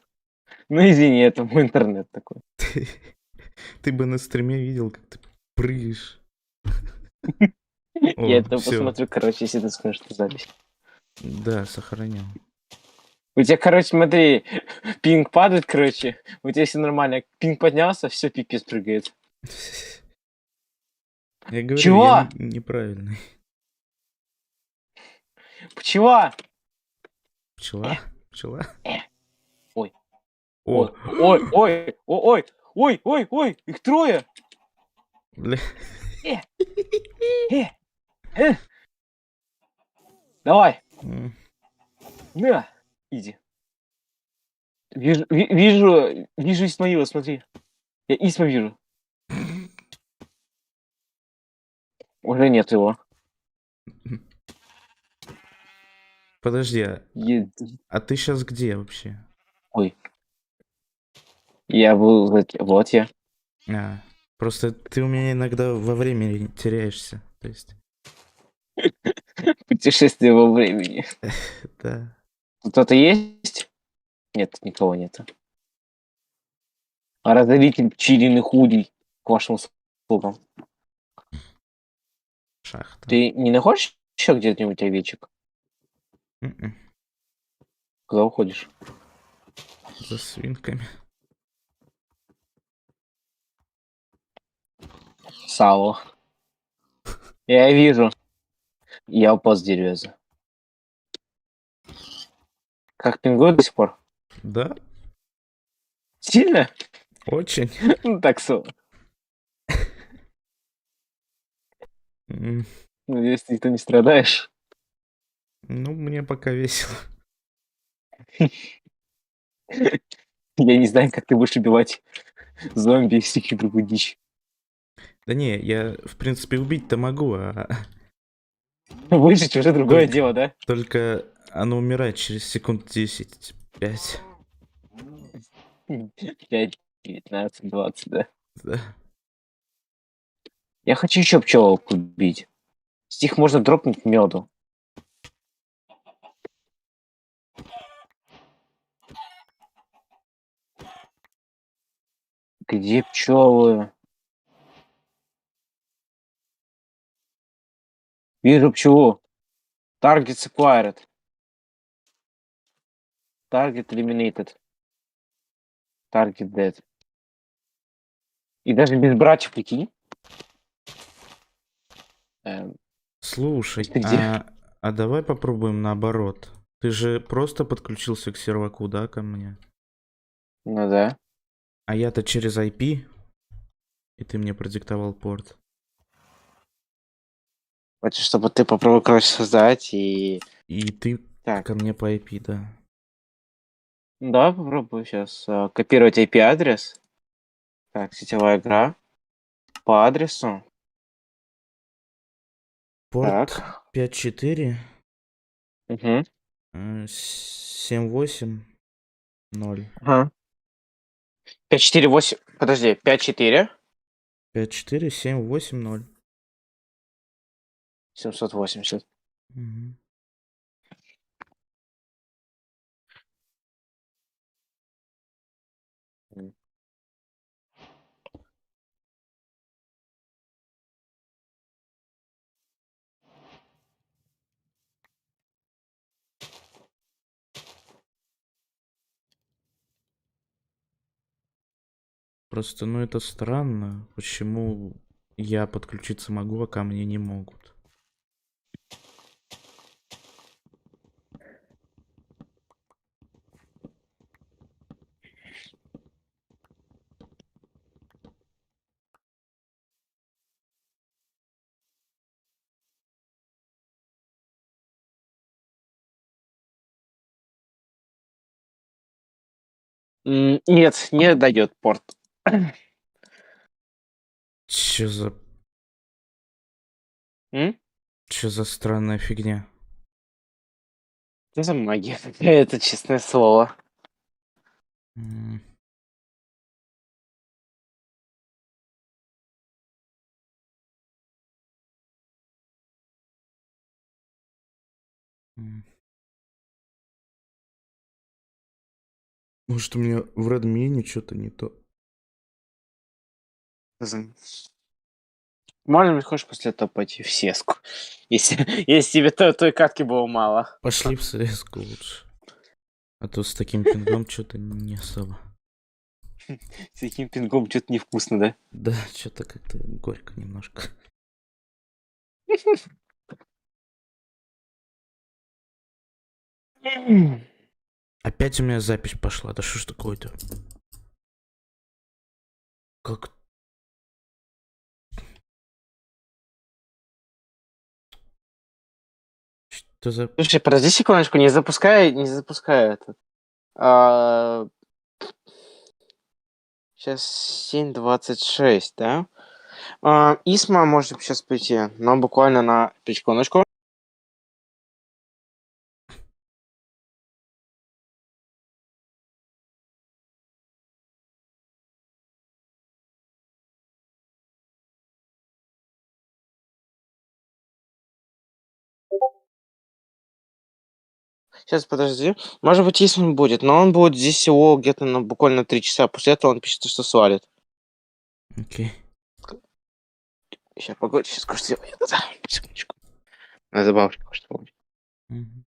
Ну извини, это мой интернет такой. Ты бы на стриме видел, как ты прыгаешь. Я это посмотрю, короче, если ты скажешь, что запись. Да, сохранял. У тебя, короче, смотри, пинг падает, короче. У тебя все нормально. Пинг поднялся, все, пипец прыгает. Я говорю, чего? Я неправильный. Пчела! Пчела? Пчела? Ой. О. Ой, их трое! Бля. Давай. На, иди. Вижу Исмаила, смотри. Я Исма вижу. Уже нет его. Подожди, а ты сейчас где вообще? Ой. Я был... Вот я. Просто ты у меня иногда во времени теряешься. То есть... Путешествие во времени. Да. Кто-то есть? Нет, никого нету. Разоритель пчелиных улей к вашим услугам. Шахта. Ты не находишь еще где-нибудь овечек? Куда уходишь? За свинками. Сало. Я вижу. Я упал с деревья. Как пингует до сих пор? Да. Сильно? Очень. Ну так со. Надеюсь, ты не страдаешь. Ну, мне пока весело. Я не знаю, как ты будешь убивать зомби и всяких другую дичь. Да не, я, в принципе, убить-то могу, а... Выжить уже другое дело, да? Только оно умирает через секунд 10, 5. 5, 19, 20, да? Да. Я хочу еще пчелок убить. С них можно дропнуть меду. Где пчелы? Вижу пчелу. Target acquired. Target eliminated. Target dead. И даже без братьев, прикинь. Слушай, ты где? а давай попробуем наоборот. Ты же просто подключился к серваку, да, ко мне? Ну да. А я-то через IP, и ты мне продиктовал порт. Хочешь, чтобы ты попробовал, короче, создать и... И ты ко мне по IP, да. Да, попробую сейчас копировать IP-адрес. Так, сетевая игра. По адресу. Порт Так. 5.4. Угу. 7.8. 0. Ага. 5.4.8. Подожди, 5.4. 5.4, 7.8, 0. 780. Угу. Просто, ну это странно. Почему я подключиться могу, а ко мне не могут? Нет, не дает порт. Чё за... М? Чё за странная фигня? Это за магия. Это честное слово. М. М. Может, у меня в Redmi что-то не то? Можно мне хочешь после этого пойти в сеску? Если тебе той катки было мало. Пошли в cs лучше. А то с таким пингом что-то не особо. С таким пингом что-то невкусно, да? Да, что-то как-то горько немножко. Опять у меня запись пошла. Да что ж такое-то? Как? Что за... Слушай, подожди секундочку, не запускай это. Сейчас 7:26, да? Исма может сейчас прийти, но буквально на секундочку. Сейчас, подожди. Может быть, Исма будет, но он будет здесь всего где-то на буквально 3 часа. После этого он пишет, что свалит. Окей. Сейчас, погоди, сейчас кое-что сделаю. Да, секундочку. Надо добавить кое-что. Мгм.